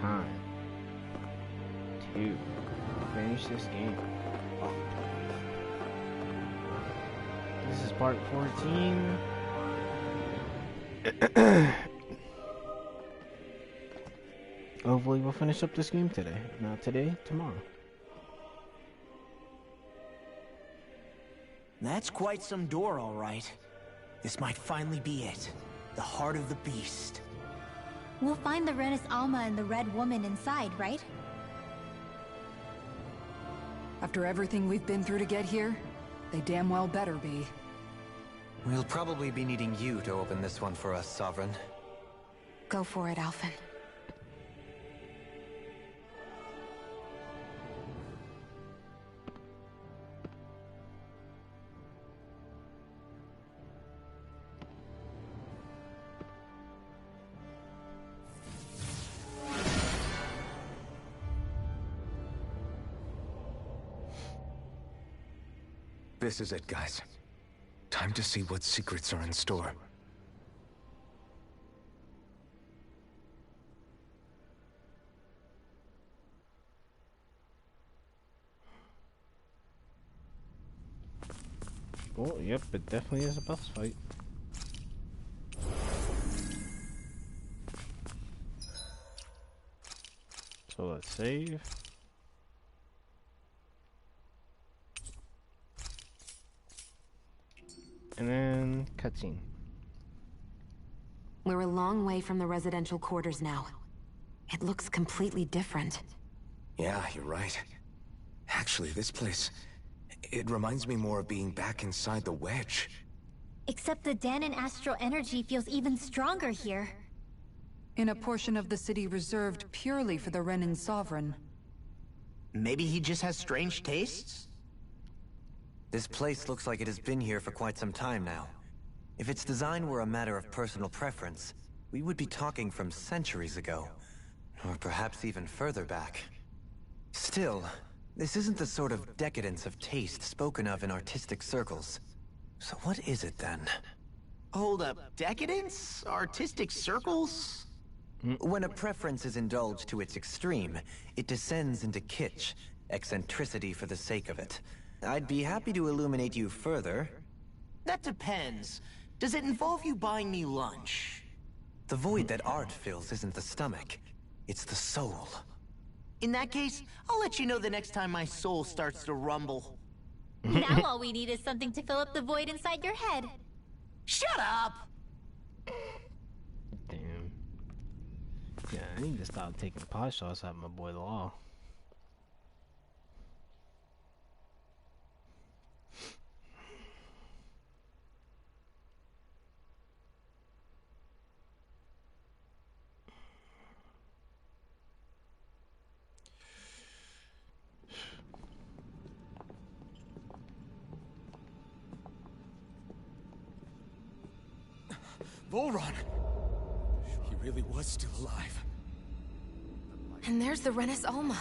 time to finish this game. This is part 14. Hopefully we'll finish up this game today. If not today, tomorrow. That's quite some door, all right. This might finally be it. The heart of the beast. We'll find the Renis Alma and the Red Woman inside, right? After everything we've been through to get here, they damn well better be. We'll probably be needing you to open this one for us, Sovereign. Go for it, Alphen. This is it, guys. Time to see what secrets are in store. Oh, yep, it definitely is a boss fight. So let's save. And then cutscene. We're a long way from the residential quarters now. It looks completely different. Yeah, you're right. Actually, this place... it reminds me more of being back inside the wedge. Except the Danon astral energy feels even stronger here. In a portion of the city reserved purely for the Renin Sovereign. Maybe he just has strange tastes? This place looks like it has been here for quite some time now. If its design were a matter of personal preference, we would be talking from centuries ago. Or perhaps even further back. Still, this isn't the sort of decadence of taste spoken of in artistic circles. So what is it then? Hold up, decadence? Artistic circles? When a preference is indulged to its extreme, it descends into kitsch, eccentricity for the sake of it. I'd be happy to illuminate you further. That depends. Does it involve you buying me lunch? The void that art fills isn't the stomach, it's the soul. In that case, I'll let you know the next time my soul starts to rumble. Now all we need is something to fill up the void inside your head. Shut up! Damn. Yeah, I need to stop taking pot shots at my boy Law. Volron! He really was still alive. And there's the Renis Alma.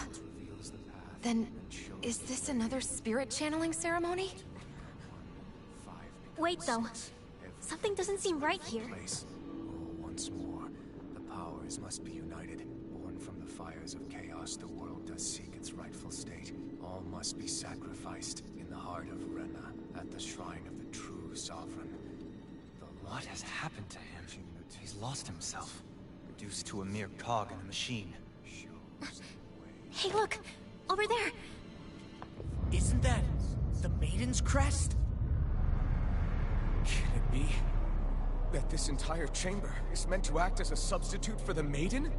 Then, is this another spirit channeling ceremony? Wait though. Something doesn't seem right here. Once more, the powers must be united. Born from the fires of chaos, the world does seek its rightful state. All must be sacrificed in the heart of Rena, at the shrine of the true sovereign. What has happened to him? He's lost himself, reduced to a mere cog in the machine. Hey look! Over there! Isn't that the Maiden's crest? Can it be that this entire chamber is meant to act as a substitute for the Maiden?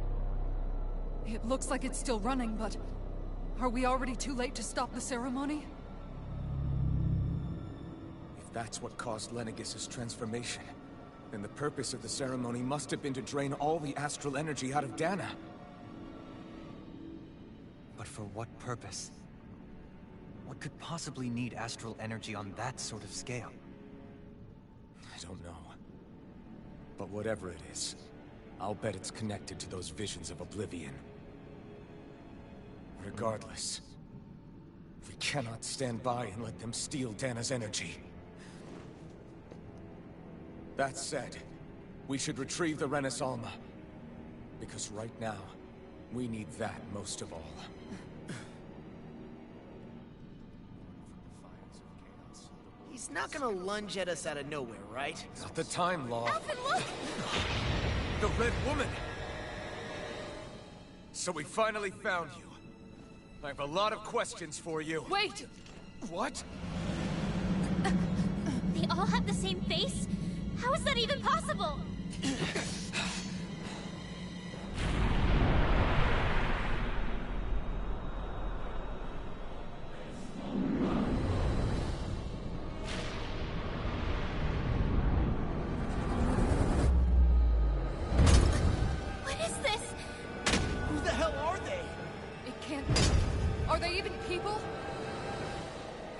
It looks like it's still running, but... are we already too late to stop the ceremony? If that's what caused Lenegis' transformation, then the purpose of the ceremony must have been to drain all the astral energy out of Dana. But for what purpose? What could possibly need astral energy on that sort of scale? I don't know. But whatever it is, I'll bet it's connected to those visions of oblivion. Regardless, we cannot stand by and let them steal Dana's energy. That said, we should retrieve the Renis Alma. Because right now, We need that most of all. He's not gonna lunge at us out of nowhere, right? Not the time, Law. Alvin, look! The Red Woman! So we finally found you. I have a lot of questions for you. Wait! What? They all have the same face? How is that even possible? What is this? Who the hell are they? It can't be. Are they even people?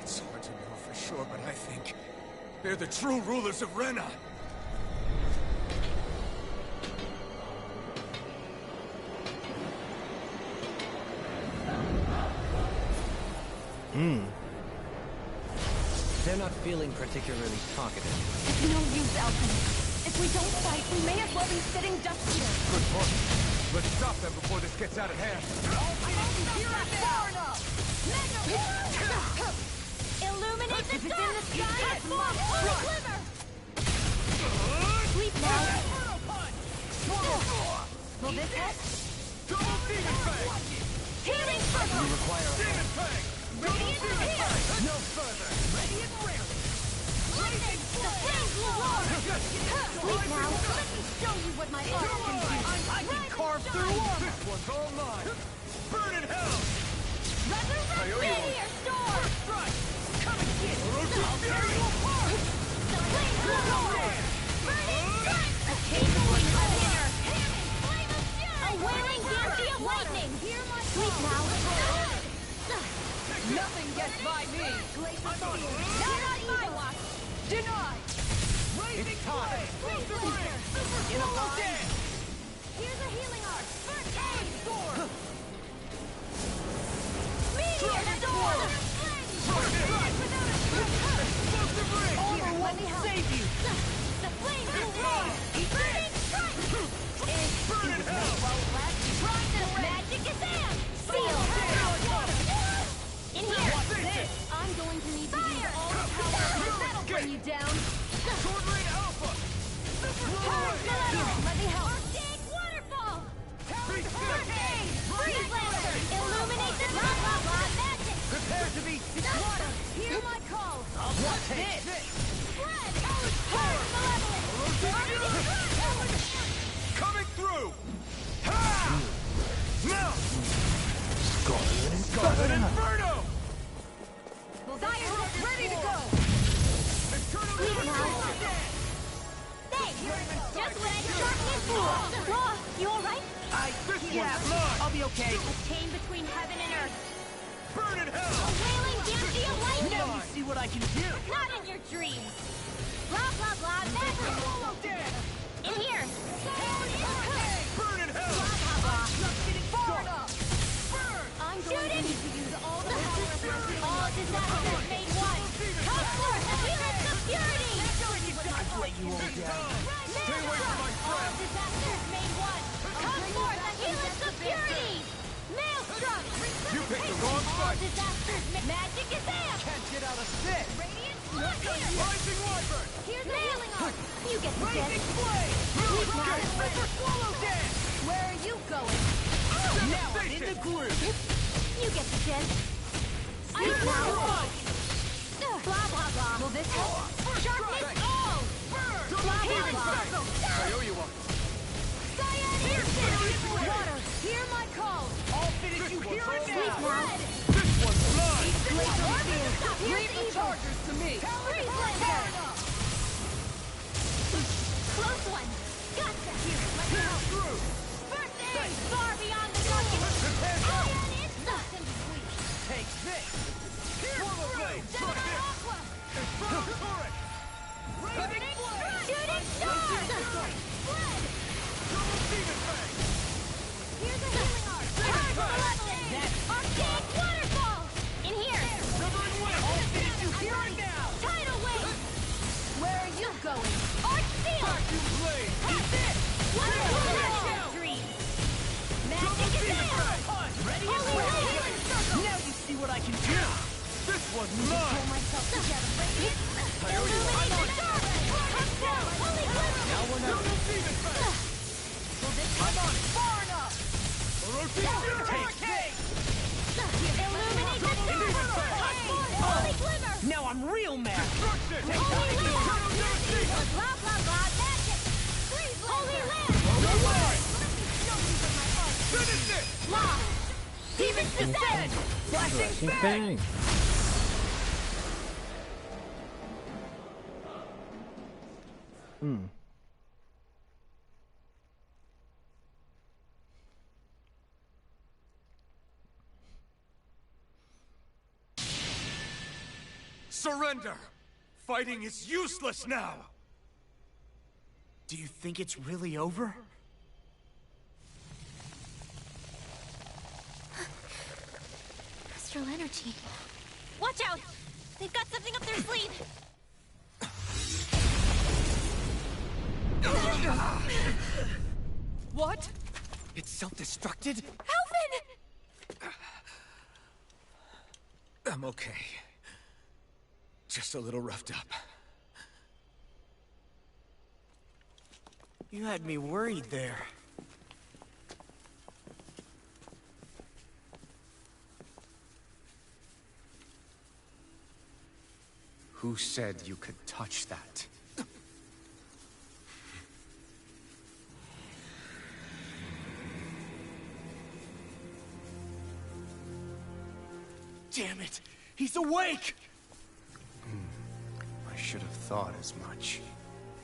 It's hard to know for sure, but I think they're the true rulers of Rena. They're not feeling particularly talkative. It's no use, Alvin. If we don't fight, we may as well be sitting ducks here. Good point. Let's stop them before this gets out of hand. Illuminate the If it's in dark! the sky, Cut it's more my for the front. glimmer! Sweep now! Will this help? Double Demon Fang! Healing circle! Demon Fang! Radiant here! No further! Radiant rarely! Lightning! The flames will roar! Sweep now! Let me show you what my art can do! I can carve through armor! This one's all mine! Burn in hell! Resurrect Meteor Storm! Strike! Come and get it! I'll tear you apart! The flames will roar! Burning strike! A cabling container! Flame of fury! A wailing Ganti of lightning! Sweep now! Nothing gets by me! Not on my watch! Denied! It's time! In a line! Here's a healing art! First aid! Sword! Meteor Storm! Armor won't save you! The flames will roar! Burning strike! Burn in hell! Rise of magic Gazam! Seal! In here! I'm going to need to use all the power. That'll bring you down! Sword Rain Alpha! Let me help! Arctic Waterfall! First aid! Freeze Lancer! Illuminate the blah blah blah magic! Prepare to be Water! Hear my call! What's this? Spread! Purge malevolence! Coming through! Ha! Now! Scarlet Inferno! Fire ready to go! Eternal Leave now! Inferno! Thanks! Just when I thought you fool! Law, you alright? I'll be okay. A chain between heaven and earth. Burn in A hell! wailing Ganti of lightning! Now you see what I can do. Not in your dreams! Blah blah blah magic! In here! Burn in hell! Blah blah blah! Far enough! I'm going to need to use all the power of all disasters made one! Come forth and healers of purity! Let you all down. Stay away from my All friend! disasters made one! Come forth and healers of purity! Maelstrom! You picked the wrong All fight! disasters magic is amp! Can't get out of this. Radiant look here! Rising Wyvern! Here's a healing art! You get the Blazing gist! flame. Sweep now! Super swallow dance. Where are you going? Now I'm in the groove. You get the gist! Sweep now! Blah blah blah! Will this help? Sharpness all! Blah blah blah! I owe you one. Cyan Water! Hear my call! I'll finish you here and Sweep now. now! This one's mine! Leave the chargers to me! Freeze Lancer! Close one! Gotcha! Here, let me help! First aid! Far beyond the darkest! Ion is stuck and weak! Take this. Portal Blade! Down on Aqua! Inferno Turret! Burning strike! Shooting star! Blood! Double Demon Fang! Here's a healing art! Purge malevolence! Arctic waterfall! In here! River and Wind! I'll finish you here and now. Tidal wave! Where are you going? Arch seal! Vacuum Blade! What a dream! Magic is was Pull mine! myself together. Illuminate the dark! Come down! Holy Glimmer! Now we're not... Will this I'm on it! far enough? Take! Illuminate the dark! Holy Glimmer! Now I'm real mad! Destruction! Holy Glimmer! Blah, blah, blah, magic! Holy Land! Finish it! Law! Demon's Descent! Flashing bang! Surrender! Fighting is useless now! Do you think it's really over? Astral energy. Watch out! They've got something up their sleeve! What? It's self-destructed? Alvin! I'm okay. Just a little roughed up. You had me worried there. Who said you could touch that? Damn it! He's awake! I should have thought as much.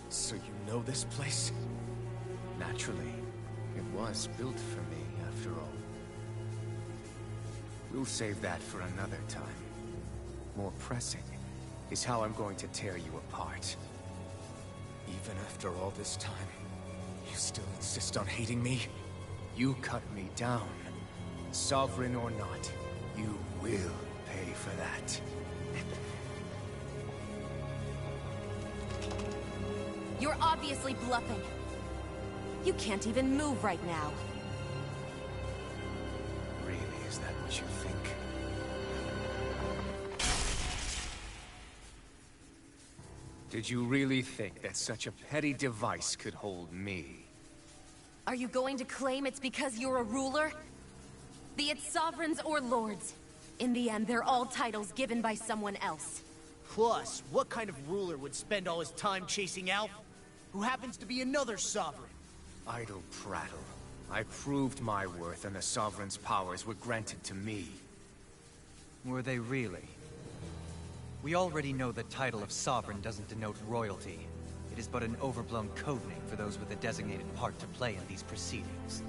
So you know this place? Naturally, it was built for me, after all. We'll save that for another time. More pressing is how I'm going to tear you apart. Even after all this time, you still insist on hating me? You cut me down. Sovereign or not, you will pay for that. You're obviously bluffing. You can't even move right now. Really, is that what you think? Did you really think that such a petty device could hold me? Are you going to claim it's because you're a ruler? Be it sovereigns or lords. In the end, they're all titles given by someone else. Plus, what kind of ruler would spend all his time chasing Alf, who happens to be another sovereign? Idle prattle. I proved my worth and the Sovereign's powers were granted to me. Were they really? We already know the title of Sovereign doesn't denote royalty. It is but an overblown codename for those with a designated part to play in these proceedings.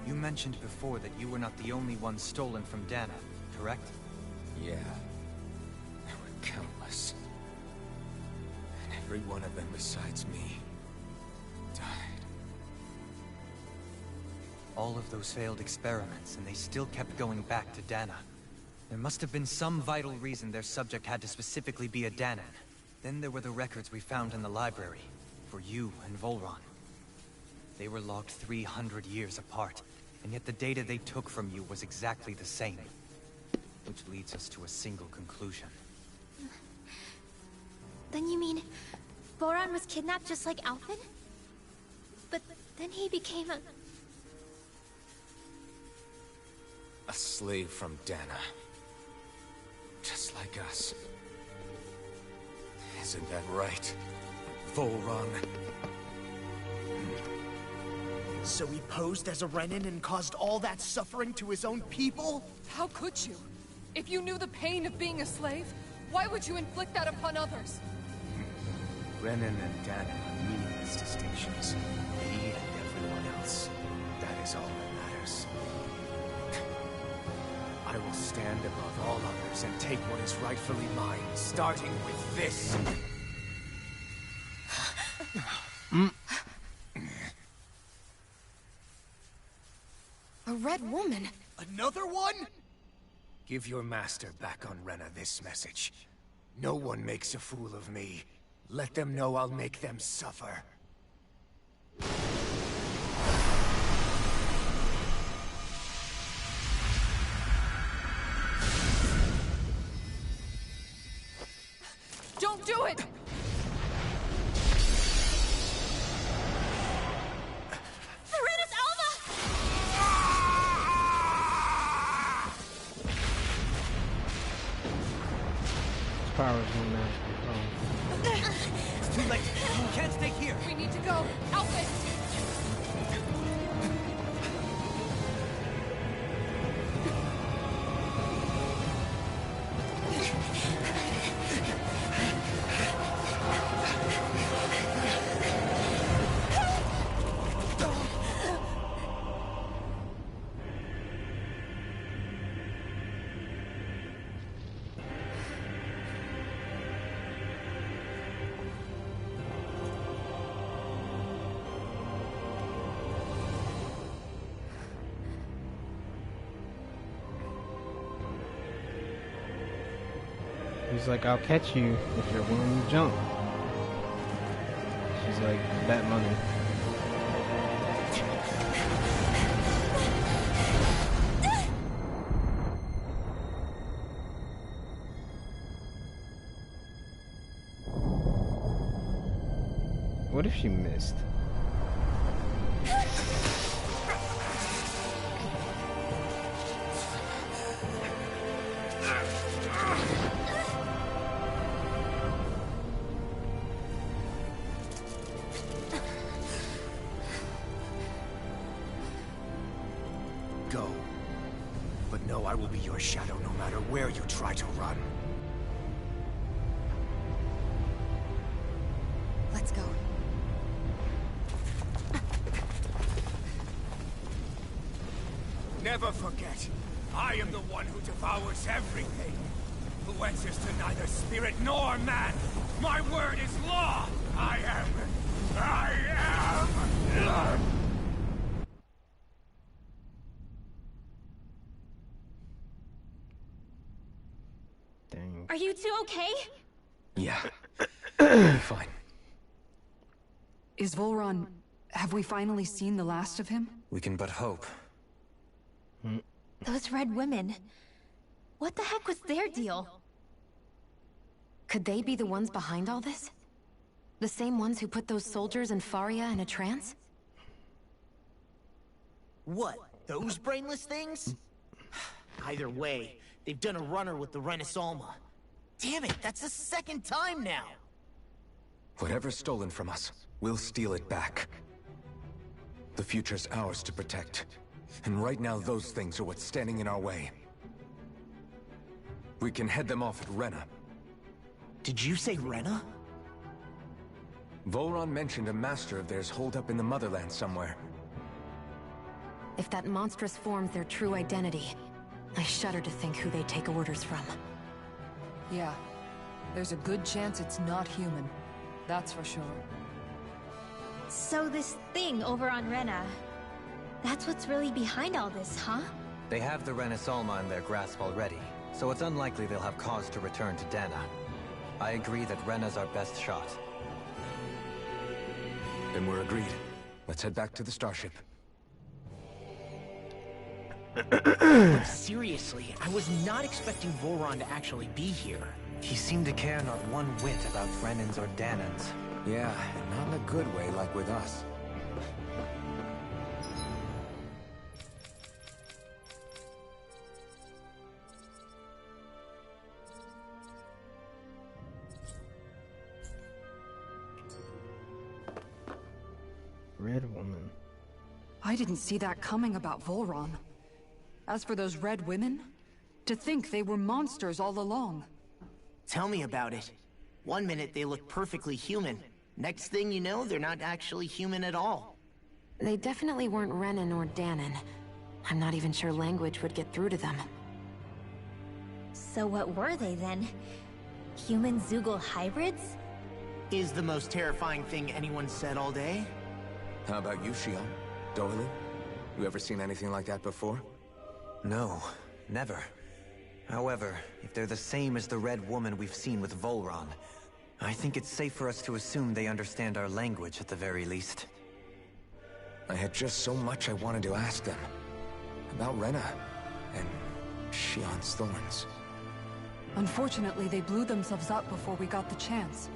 You mentioned before that you were not the only one stolen from Dana, correct? Yeah. There were countless. And every one of them besides me died. All of those failed experiments, and they still kept going back to Dana. There must have been some vital reason their subject had to specifically be a Danan. Then there were the records we found in the library, for you and Volron. They were logged 300 years apart, and yet the data they took from you was exactly the same. Which leads us to a single conclusion. Then you mean... Boron was kidnapped just like Alvin? But then he became a... A slave from Dana. Just like us. Isn't that right, Volron? So he posed as a Renin and caused all that suffering to his own people? How could you? If you knew the pain of being a slave, why would you inflict that upon others? Renin and Dana are meaningless distinctions. Me and everyone else. That is all that matters. I will stand above all others and take what is rightfully mine, starting with this. A red woman? Another one? Give your master back on Rena this message. No one makes a fool of me. Let them know I'll make them suffer. Don't do it! Serenus Alba! His powers don't match the It's too late. You can't stay here. We need to go. Alpha! He's like, I'll catch you if you're willing to jump. She's like, bet money. What if she missed? Go. But no, I will be your shadow no matter where you try to run. Let's go. Never forget, I am the one who devours everything. Who answers to neither spirit nor man. My word is law. I am. Dang. Are you two okay? Yeah. Fine. Is Volron... Have we finally seen the last of him? We can but hope. Those red women. What the heck was their deal? Could they be the ones behind all this? The same ones who put those soldiers and Faria in a trance? What? Those brainless things? Either way, they've done a runner with the Renaissance. Damn it, that's the second time now! Whatever's stolen from us, we'll steal it back. The future's ours to protect. And right now, those things are what's standing in our way. We can head them off at Rena. Did you say Rena? Volron mentioned a master of theirs holed up in the motherland somewhere. If that monstrous form's their true identity, I shudder to think who they take orders from. Yeah. There's a good chance it's not human. That's for sure. So this thing over on Rena... That's what's really behind all this, huh? They have the Renaissance in their grasp already, so it's unlikely they'll have cause to return to Dana. I agree that Rena's our best shot. Then we're agreed. Let's head back to the starship. Seriously, I was not expecting Volron to actually be here. He seemed to care not one whit about Renans or Danans. Yeah, and not in a good way like with us. Red woman. I didn't see that coming about Volron. As for those red women, to think they were monsters all along. Tell me about it. One minute they look perfectly human. Next thing you know, they're not actually human at all. They definitely weren't Renan or Danon. I'm not even sure language would get through to them. So what were they then? Human Zoogle hybrids? Is the most terrifying thing anyone said all day? How about you, Shion? Doily? You ever seen anything like that before? No, never. However, if they're the same as the Red Woman we've seen with Volron, I think it's safe for us to assume they understand our language at the very least. I had just so much I wanted to ask them. About Rena, and Shion's thorns. Unfortunately, they blew themselves up before we got the chance.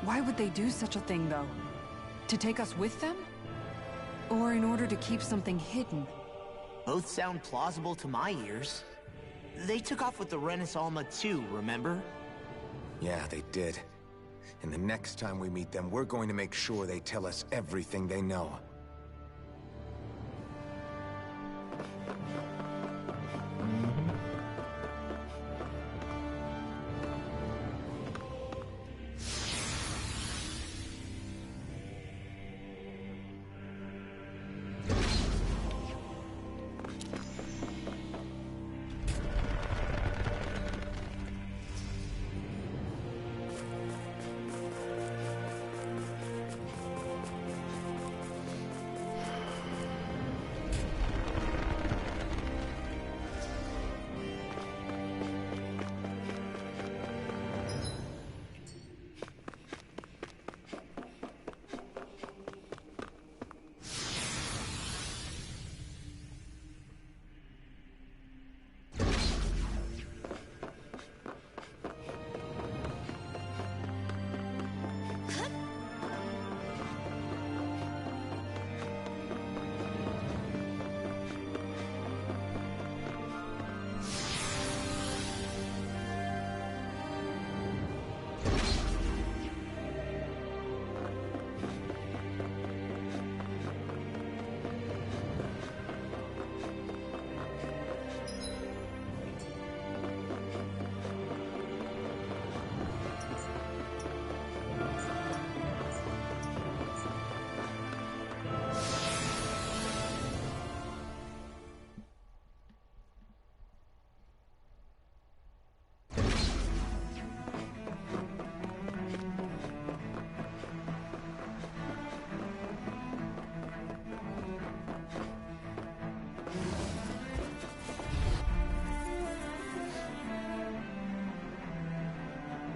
Why would they do such a thing, though? To take us with them? Or in order to keep something hidden? Both sound plausible to my ears. They took off with the Renis Alma too, remember? Yeah, they did. And the next time we meet them, we're going to make sure they tell us everything they know.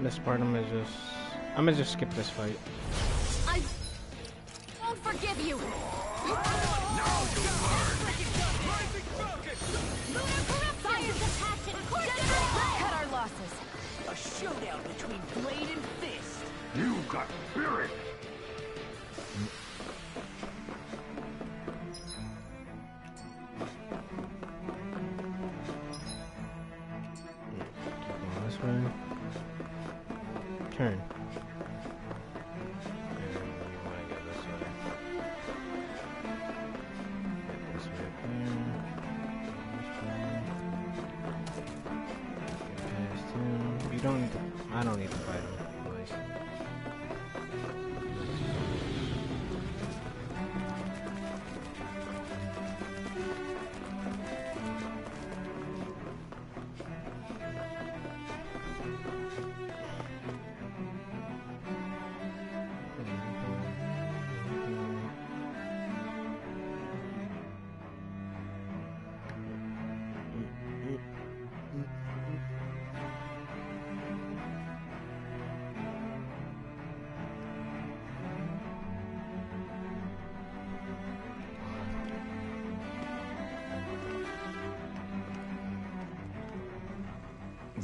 This part I'm gonna just skip this fight. I won't forgive you. Now you learn! Fire's the passion. Cut our losses. A showdown between blade and fist. You got spirit! Going this way. Turn. And you want to go this way. Get this way up here. Get past him. You don't need to. I don't need to fight him. Please.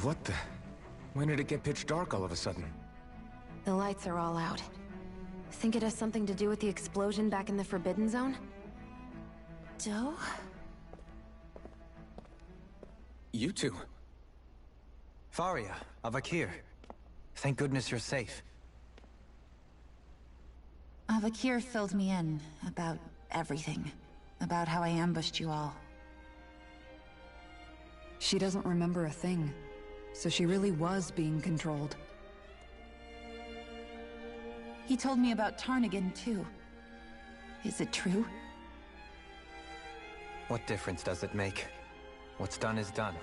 What the? When did it get pitch dark all of a sudden? The lights are all out. Think it has something to do with the explosion back in the Forbidden Zone? Doe? You two. Faria, Avakir. Thank goodness you're safe. Avakir filled me in about everything. About how I ambushed you all. She doesn't remember a thing, so she really was being controlled. He told me about Tarnigan, too. Is it true? What difference does it make? What's done is done.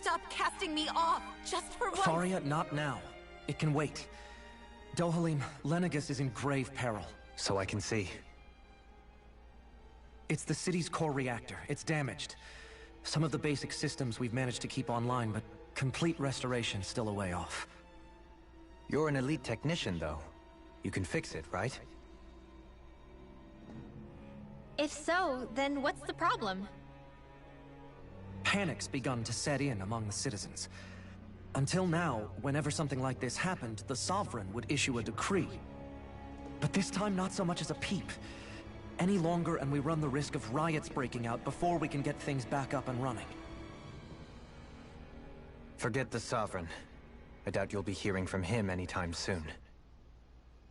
Stop casting me off, just for once! Faria, not now. It can wait. Dohalim, Lenegus is in grave peril. So I can see. It's the city's core reactor. It's damaged. Some of the basic systems we've managed to keep online, but complete restoration's still a way off. You're an elite technician, though. You can fix it, right? If so, then what's the problem? panic's begun to set in among the citizens. Until now, whenever something like this happened, the Sovereign would issue a decree. But this time, not so much as a peep. Any longer, and we run the risk of riots breaking out before we can get things back up and running. Forget the Sovereign. I doubt you'll be hearing from him anytime soon.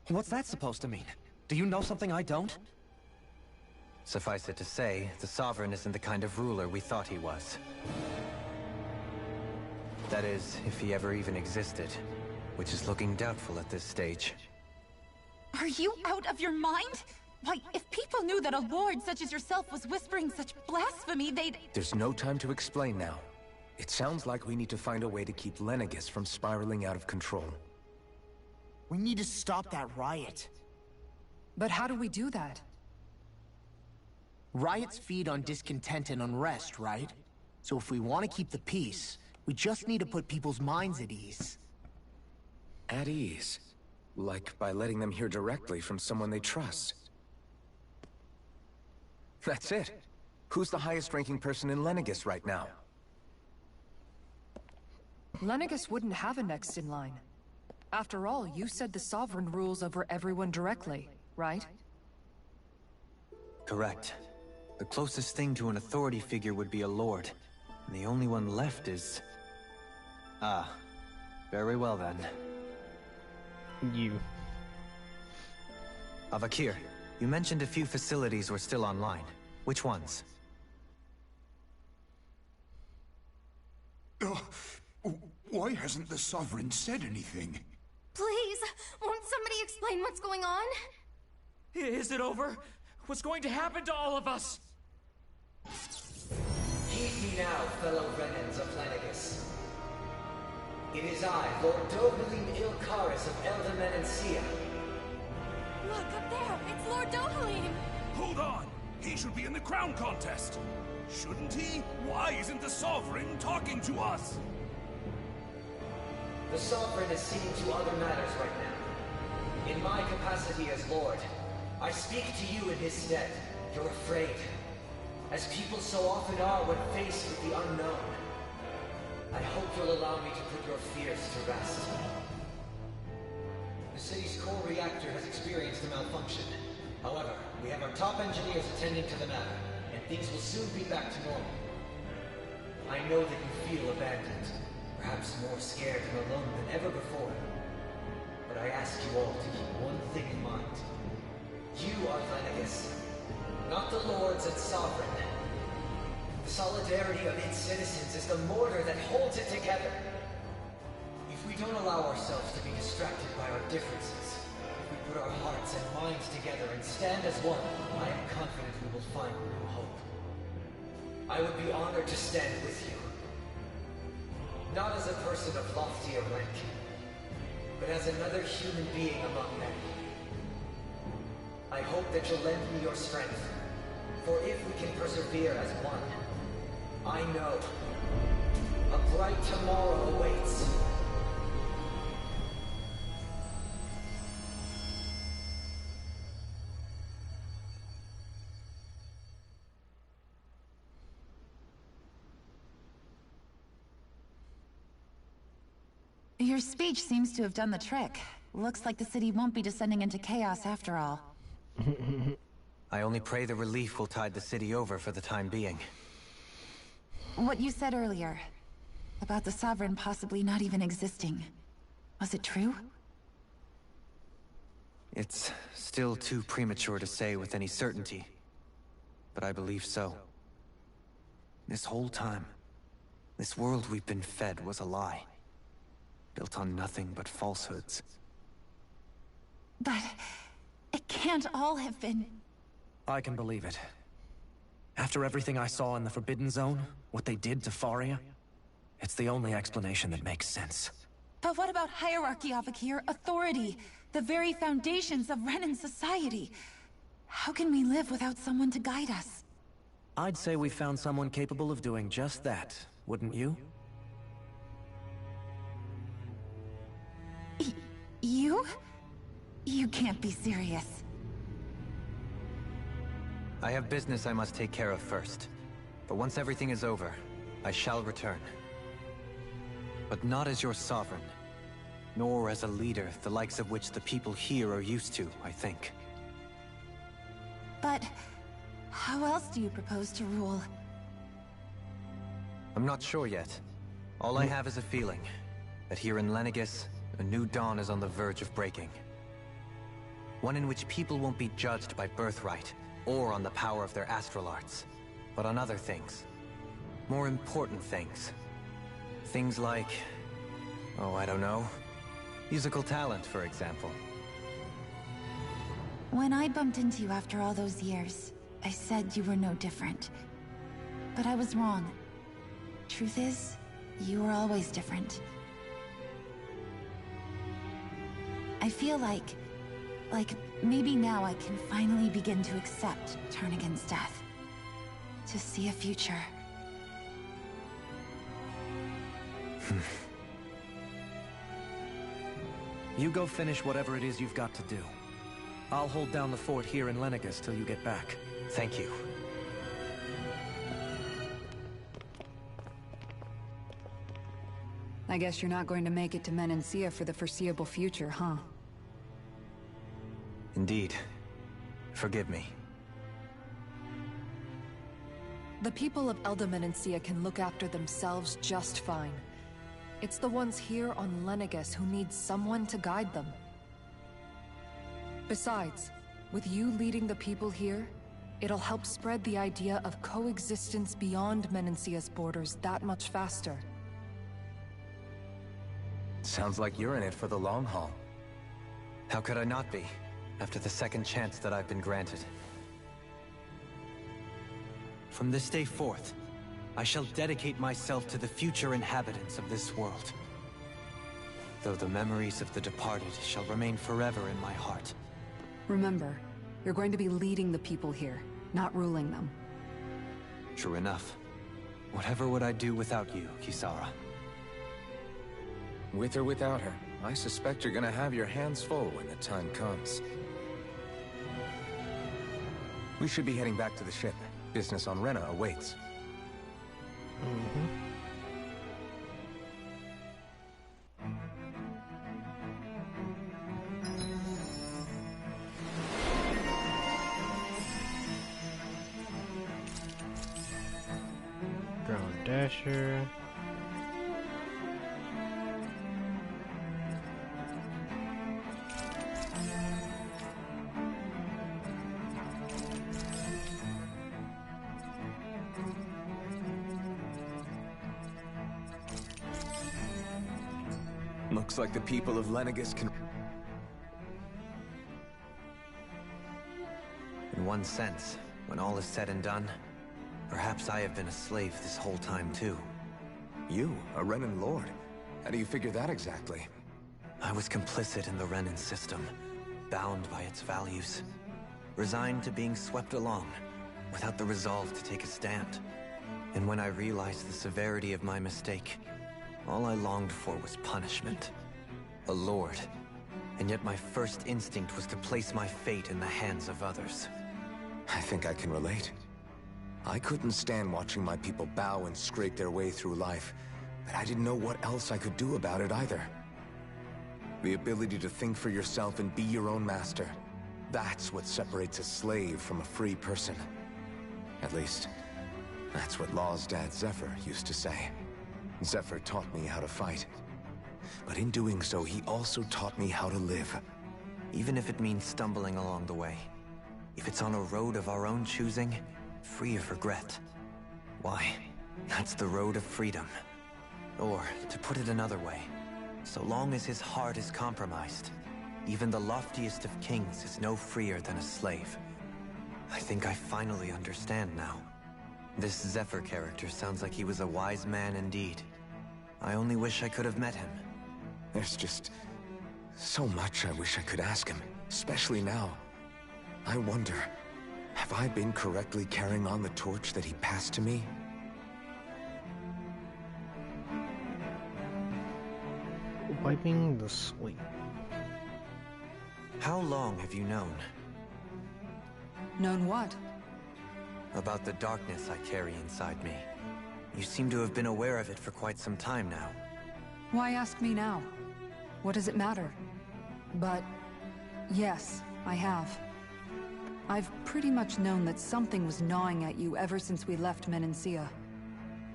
What's that supposed to mean? Do you know something I don't? Suffice it to say, the Sovereign isn't the kind of ruler we thought he was. That is, if he ever even existed, which is looking doubtful at this stage. Are you out of your mind? Why, if people knew that a lord such as yourself was whispering such blasphemy, they'd... There's no time to explain now. It sounds like we need to find a way to keep Lenegis from spiraling out of control. We need to stop that riot. But how do we do that? Riots feed on discontent and unrest, right? So if we want to keep the peace, we just need to put people's minds at ease. At ease? Like by letting them hear directly from someone they trust. That's it. Who's the highest-ranking person in Lenegis right now? Lenegis wouldn't have a next in line. After all, you said the Sovereign rules over everyone directly, right? Correct. The closest thing to an authority figure would be a lord. And the only one left is... Ah. Very well then. You. Avakir, you mentioned a few facilities were still online. Which ones? Why hasn't the Sovereign said anything? Please, won't somebody explain what's going on? Is it over? What's going to happen to all of us? Heed me now, fellow Renans of Lenegis. It is I, Lord Dohalim Ilkaris of Eldermen and Sia. Look, up there! It's Lord Dohalim! Hold on! He should be in the crown contest! Shouldn't he? Why isn't the Sovereign talking to us? The Sovereign is seeing to other matters right now. In my capacity as Lord, I speak to you in his stead. You're afraid. As people so often are when faced with the unknown. I hope you'll allow me to put your fears to rest. The city's core reactor has experienced a malfunction. However, we have our top engineers attending to the matter, and things will soon be back to normal. I know that you feel abandoned, perhaps more scared and alone than ever before. But I ask you all to keep one thing in mind. You are Lenegis, not the Lords and Sovereign. The solidarity of its citizens is the mortar that holds it together. If we don't allow ourselves to be distracted by our differences, if we put our hearts and minds together and stand as one, I am confident we will find new hope. I would be honored to stand with you. Not as a person of loftier rank, but as another human being among men. I hope that you'll lend me your strength, for if we can persevere as one, I know a bright tomorrow awaits. Your speech seems to have done the trick. Looks like the city won't be descending into chaos after all. I only pray the relief will tide the city over for the time being. What you said earlier, about the Sovereign possibly not even existing, was it true? It's still too premature to say with any certainty, but I believe so. This whole time, this world we've been fed was a lie. Built on nothing but falsehoods. But it can't all have been... I can believe it. After everything I saw in the Forbidden Zone, what they did to Faria, it's the only explanation that makes sense. But what about hierarchy, Avakir? Authority? The very foundations of Renan society? How can we live without someone to guide us? I'd say we found someone capable of doing just that, wouldn't you? You? You can't be serious. I have business I must take care of first. But once everything is over, I shall return. But not as your sovereign, nor as a leader the likes of which the people here are used to, I think. But how else do you propose to rule? I'm not sure yet. All I have is a feeling that here in Lenegis, a new dawn is on the verge of breaking. One in which people won't be judged by birthright or on the power of their astral arts, but on other things. More important things. Things like, oh, I don't know, musical talent, for example. When I bumped into you after all those years, I said you were no different. But I was wrong. Truth is, you were always different. I feel like maybe now I can finally begin to accept turn against death. To see a future. You go finish whatever it is you've got to do. I'll hold down the fort here in Lenegis till you get back. Thank you. I guess you're not going to make it to Menancia for the foreseeable future, huh? Indeed. Forgive me. The people of Elda Menancia can look after themselves just fine. It's the ones here on Lenegis who need someone to guide them. Besides, with you leading the people here, it'll help spread the idea of coexistence beyond Menancia's borders that much faster. Sounds like you're in it for the long haul. How could I not be, after the second chance that I've been granted? From this day forth, I shall dedicate myself to the future inhabitants of this world. Though the memories of the departed shall remain forever in my heart. Remember, you're going to be leading the people here, not ruling them. True enough. Whatever would I do without you, Kisara? With or without her, I suspect you're gonna have your hands full when the time comes. We should be heading back to the ship. Business on Rena awaits. Ground Dasher. Looks like the people of Lenegis can... In one sense, when all is said and done, perhaps I have been a slave this whole time too. You, a Renan Lord? How do you figure that exactly? I was complicit in the Renan system, bound by its values, resigned to being swept along, without the resolve to take a stand. And when I realized the severity of my mistake, all I longed for was punishment. A lord. And yet my first instinct was to place my fate in the hands of others. I think I can relate. I couldn't stand watching my people bow and scrape their way through life, but I didn't know what else I could do about it either. The ability to think for yourself and be your own master. That's what separates a slave from a free person. At least, that's what Law's dad Zephyr used to say. Zephyr taught me how to fight. But in doing so, he also taught me how to live. Even if it means stumbling along the way. If it's on a road of our own choosing, free of regret. Why, that's the road of freedom. Or, to put it another way, so long as his heart is compromised, even the loftiest of kings is no freer than a slave. I think I finally understand now. This Zephyr character sounds like he was a wise man indeed. I only wish I could have met him. There's just so much I wish I could ask him, especially now. I wonder, have I been correctly carrying on the torch that he passed to me? Wiping the sleep. How long have you known? Known what? About the darkness I carry inside me. You seem to have been aware of it for quite some time now. Why ask me now? What does it matter? But yes, I have. I've pretty much known that something was gnawing at you ever since we left Menancia.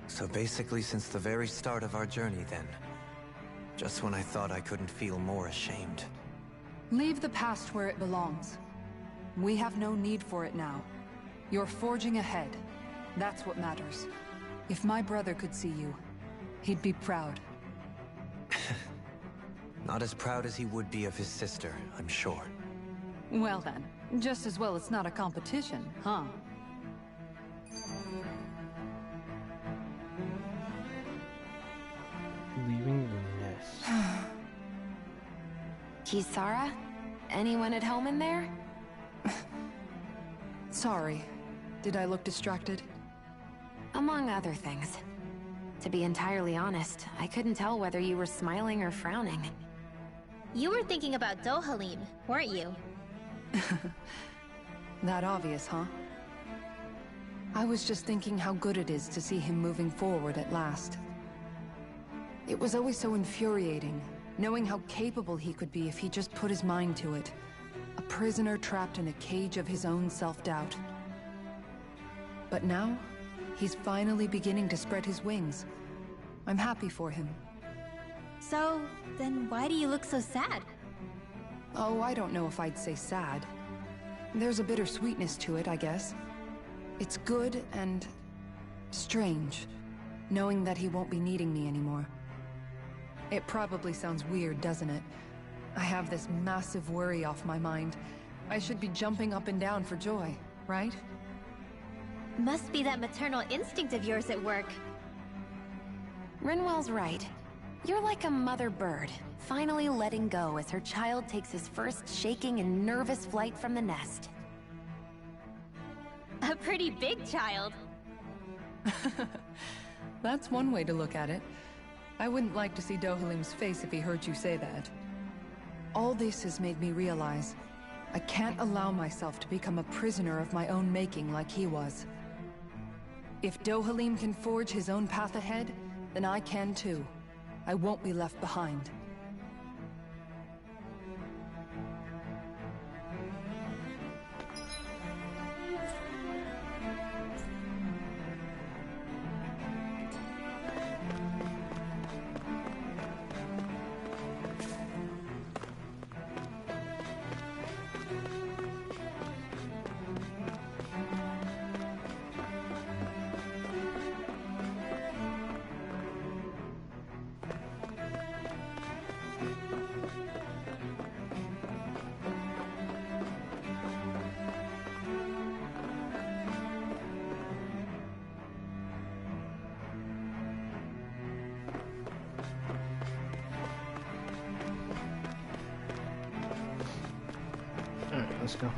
So basically since the very start of our journey then. Just when I thought I couldn't feel more ashamed. Leave the past where it belongs. We have no need for it now. You're forging ahead. That's what matters. If my brother could see you, he'd be proud. Not as proud as he would be of his sister, I'm sure. Well then, just as well it's not a competition, huh? Leaving the nest. Kisara? Anyone at home in there? Sorry. Did I look distracted? Among other things. To be entirely honest, I couldn't tell whether you were smiling or frowning. You were thinking about Dohalim, weren't you? That obvious, huh? I was just thinking how good it is to see him moving forward at last. It was always so infuriating, knowing how capable he could be if he just put his mind to it. A prisoner trapped in a cage of his own self-doubt. But now, he's finally beginning to spread his wings. I'm happy for him. So, then why do you look so sad? Oh, I don't know if I'd say sad. There's a bittersweetness to it, I guess. It's good and strange, knowing that he won't be needing me anymore. It probably sounds weird, doesn't it? I have this massive worry off my mind. I should be jumping up and down for joy, right? Must be that maternal instinct of yours at work. Rinwell's right. You're like a mother bird, finally letting go as her child takes his first shaking and nervous flight from the nest. A pretty big child. That's one way to look at it. I wouldn't like to see Dohalim's face if he heard you say that. All this has made me realize I can't allow myself to become a prisoner of my own making like he was. If Dohalim can forge his own path ahead, then I can too. I won't be left behind. Alright, let's go.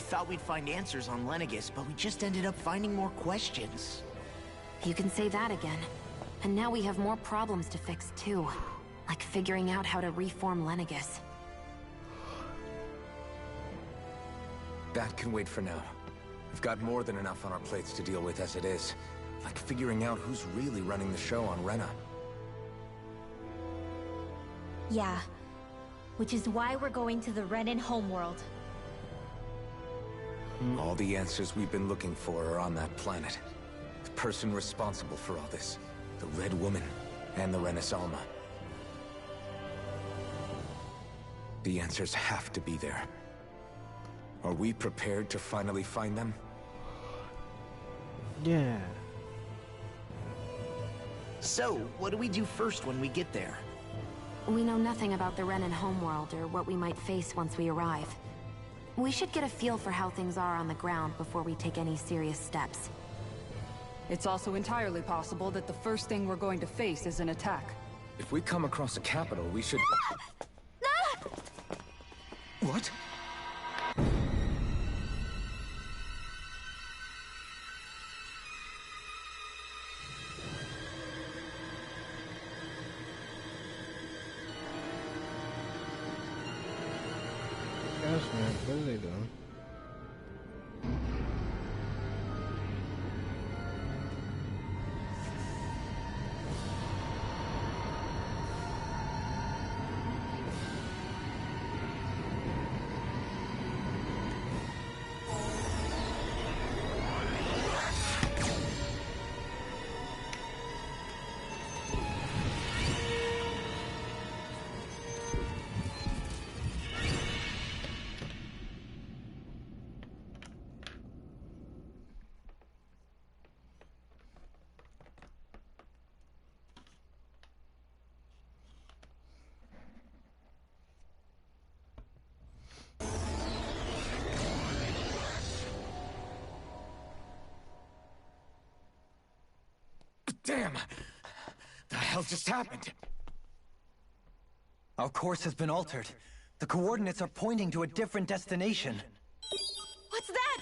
thought we'd find answers on Lenegis, but we just ended up finding more questions. You can say that again. And now we have more problems to fix, too. Like figuring out how to reform Lenegis. That can wait for now. We've got more than enough on our plates to deal with as it is. Like figuring out who's really running the show on Rena. Yeah. Which is why we're going to the Renan homeworld. All the answers we've been looking for are on that planet. The person responsible for all this. The Red Woman and the Renaissance. The answers have to be there. Are we prepared to finally find them? Yeah. So, what do we do first when we get there? We know nothing about the Renan homeworld or what we might face once we arrive. We should get a feel for how things are on the ground before we take any serious steps. It's also entirely possible that the first thing we're going to face is an attack. If we come across a capital, we should... What? Gosh, man, what are they doing? Damn! The hell just happened? Our course has been altered. The coordinates are pointing to a different destination. What's that?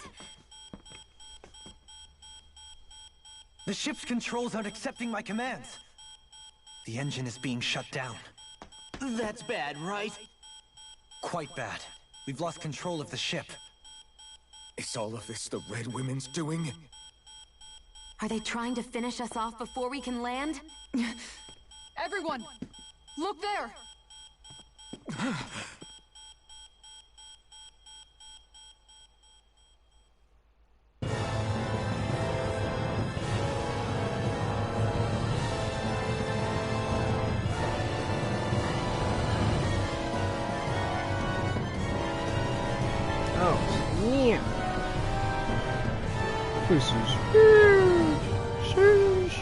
The ship's controls aren't accepting my commands. The engine is being shut down. That's bad, right? Quite bad. We've lost control of the ship. Is all of this the Red Women's doing? Are they trying to finish us off before we can land? Everyone! Look there! Oh, yeah. This is huge. Sheesh.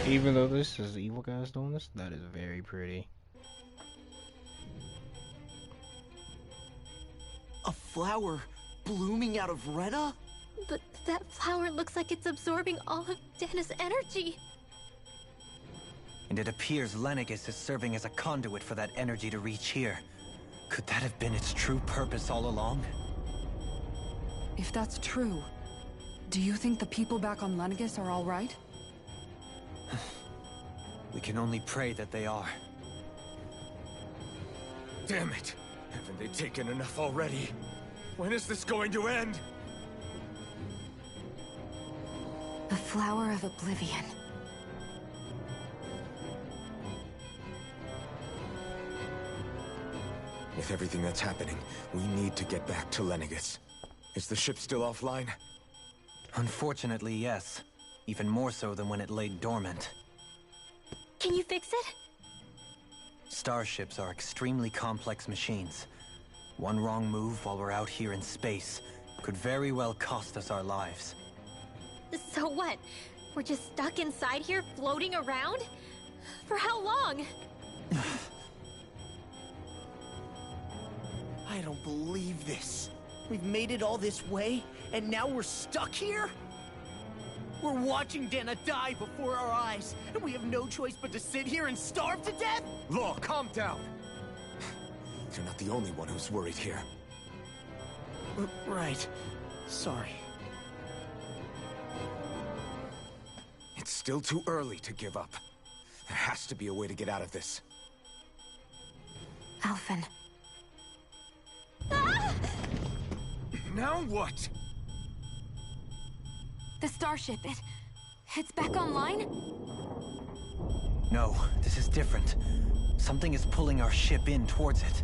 Even though this is evil guys doing this, that is very pretty. A flower blooming out of Rena? But that flower looks like it's absorbing all of Dana's energy. And it appears Lenegis is serving as a conduit for that energy to reach here. Could that have been its true purpose all along? If that's true, do you think the people back on Lenegis are all right? We can only pray that they are. Damn it! Haven't they taken enough already? When is this going to end? The Flower of Oblivion. With everything that's happening, we need to get back to Lenegis. Is the ship still offline? Unfortunately, yes. Even more so than when it lay dormant. Can you fix it? Starships are extremely complex machines. One wrong move while we're out here in space could very well cost us our lives. So what? We're just stuck inside here, floating around? For how long? I don't believe this. We've made it all this way, and now we're stuck here? We're watching Dana die before our eyes, and we have no choice but to sit here and starve to death? Law, calm down! You're not the only one who's worried here. Right. Sorry. It's still too early to give up. There has to be a way to get out of this. Alphen. Ah! Now what? The starship, it's back online? No, this is different. Something is pulling our ship in towards it.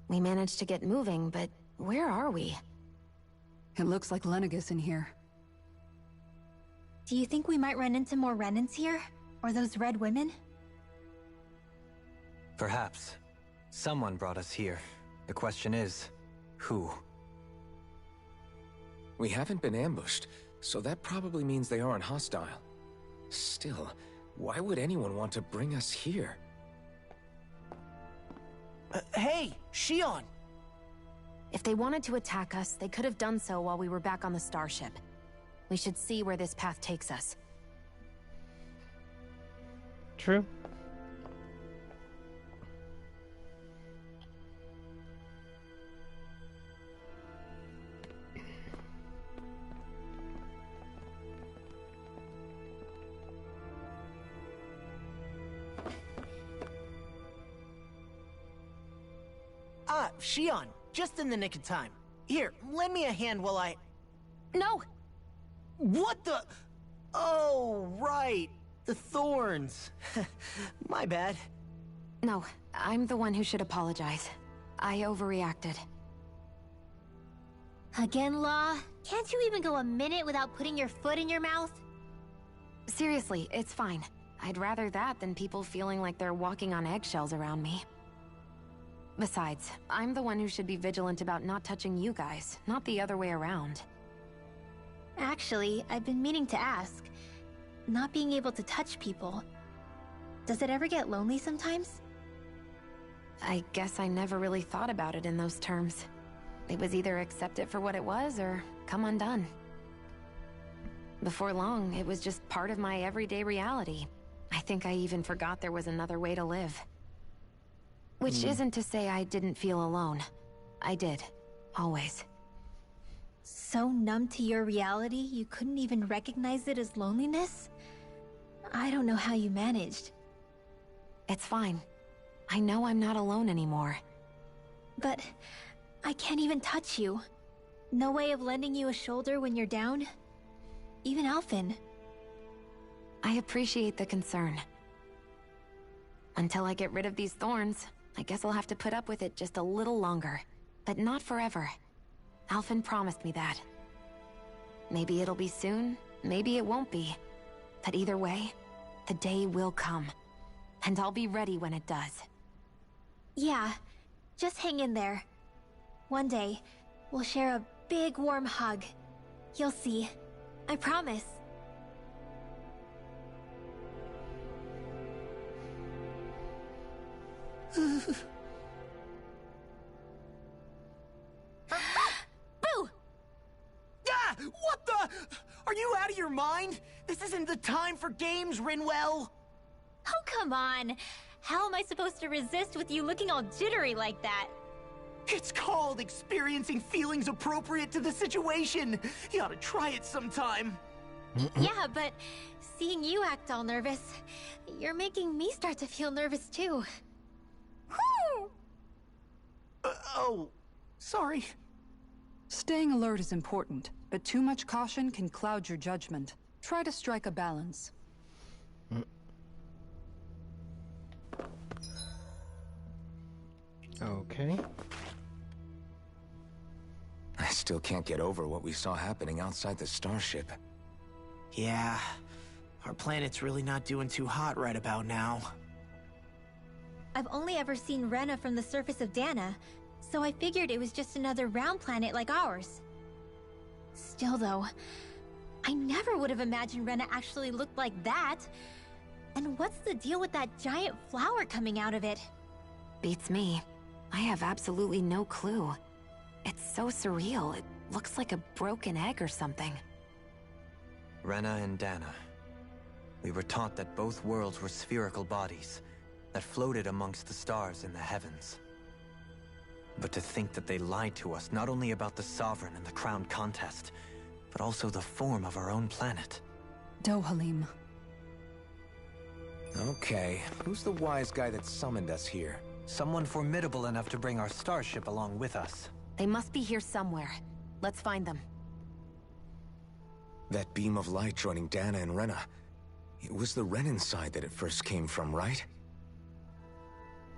We managed to get moving, but where are we? It looks like Lenegis in here. Do you think we might run into more remnants here? Or those red women? Perhaps. Someone brought us here. The question is, who? We haven't been ambushed, so that probably means they aren't hostile. Still, why would anyone want to bring us here? Hey, Shion! If they wanted to attack us, they could have done so while we were back on the starship. We should see where this path takes us. True. Shion, just in the nick of time. Here, lend me a hand while I... No! What the... Oh, right. The thorns. My bad. No, I'm the one who should apologize. I overreacted. Again, Law? Can't you even go a minute without putting your foot in your mouth? Seriously, it's fine. I'd rather that than people feeling like they're walking on eggshells around me. Besides, I'm the one who should be vigilant about not touching you guys, not the other way around. Actually, I've been meaning to ask. Not being able to touch people, does it ever get lonely sometimes? I guess I never really thought about it in those terms. It was either accept it for what it was, or come undone. Before long, it was just part of my everyday reality. I think I even forgot there was another way to live. Which isn't to say I didn't feel alone. I did. Always. So numb to your reality, you couldn't even recognize it as loneliness? I don't know how you managed. It's fine. I know I'm not alone anymore. But I can't even touch you. No way of lending you a shoulder when you're down? Even Alphen. I appreciate the concern. Until I get rid of these thorns, I guess I'll have to put up with it just a little longer. But not forever. Alphen promised me that. Maybe it'll be soon, maybe it won't be. But either way, the day will come. And I'll be ready when it does. Yeah, just hang in there. One day, we'll share a big warm hug. You'll see. I promise. Boo! Ah! What the? Are you out of your mind? This isn't the time for games, Rinwell! Oh, come on. How am I supposed to resist with you looking all jittery like that? It's called experiencing feelings appropriate to the situation. You ought to try it sometime. Yeah, but seeing you act all nervous, you're making me start to feel nervous too. Oh, sorry. Staying alert is important, but too much caution can cloud your judgment. Try to strike a balance. Okay. I still can't get over what we saw happening outside the starship. Yeah, our planet's really not doing too hot right about now. I've only ever seen Rena from the surface of Dana, so I figured it was just another round planet like ours. Still though, I never would have imagined Rena actually looked like that. And what's the deal with that giant flower coming out of it? Beats me. I have absolutely no clue. It's so surreal. It looks like a broken egg or something. Rena and Dana. We were taught that both worlds were spherical bodies that floated amongst the stars in the heavens. But to think that they lied to us not only about the Sovereign and the Crown contest, but also the form of our own planet. Dohalim. Okay, who's the wise guy that summoned us here? Someone formidable enough to bring our starship along with us. They must be here somewhere. Let's find them. That beam of light joining Dana and Rena. It was the Renan side that it first came from, right?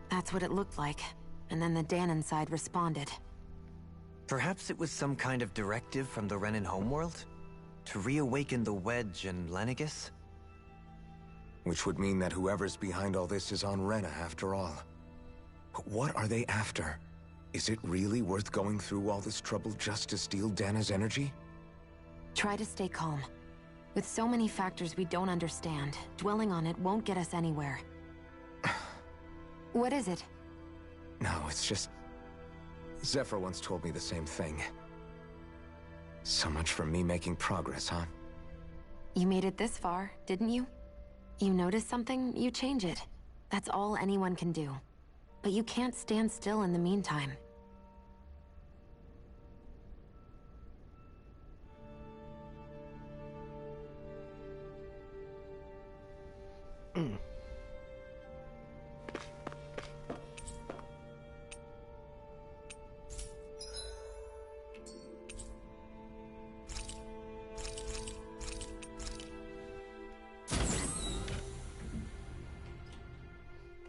That's what it looked like. And then the Danon side responded. Perhaps it was some kind of directive from the Renan homeworld? To reawaken the Wedge and Lenegis? Which would mean that whoever's behind all this is on Rena after all. But what are they after? Is it really worth going through all this trouble just to steal Dana's energy? Try to stay calm. With so many factors we don't understand, dwelling on it won't get us anywhere. What is it? No, it's just... Zephyr once told me the same thing. So much for me making progress, huh? You made it this far, didn't you? You notice something, you change it. That's all anyone can do. But you can't stand still in the meantime.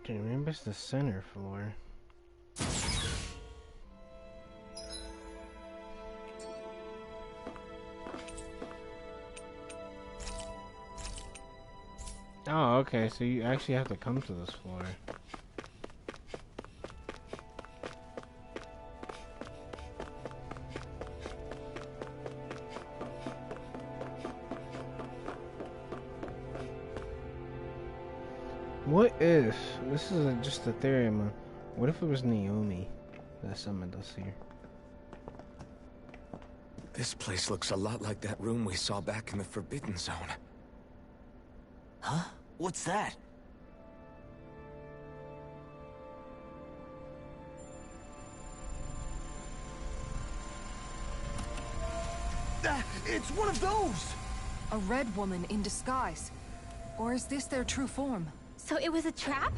Okay, maybe it's the center floor. Oh, okay, so you actually have to come to this floor. What if, this is just a theory, man. What if it was Naomi that summoned us here? This place looks a lot like that room we saw back in the Forbidden Zone. Huh? What's that? It's one of those! A red woman in disguise. Or is this their true form? So it was a trap?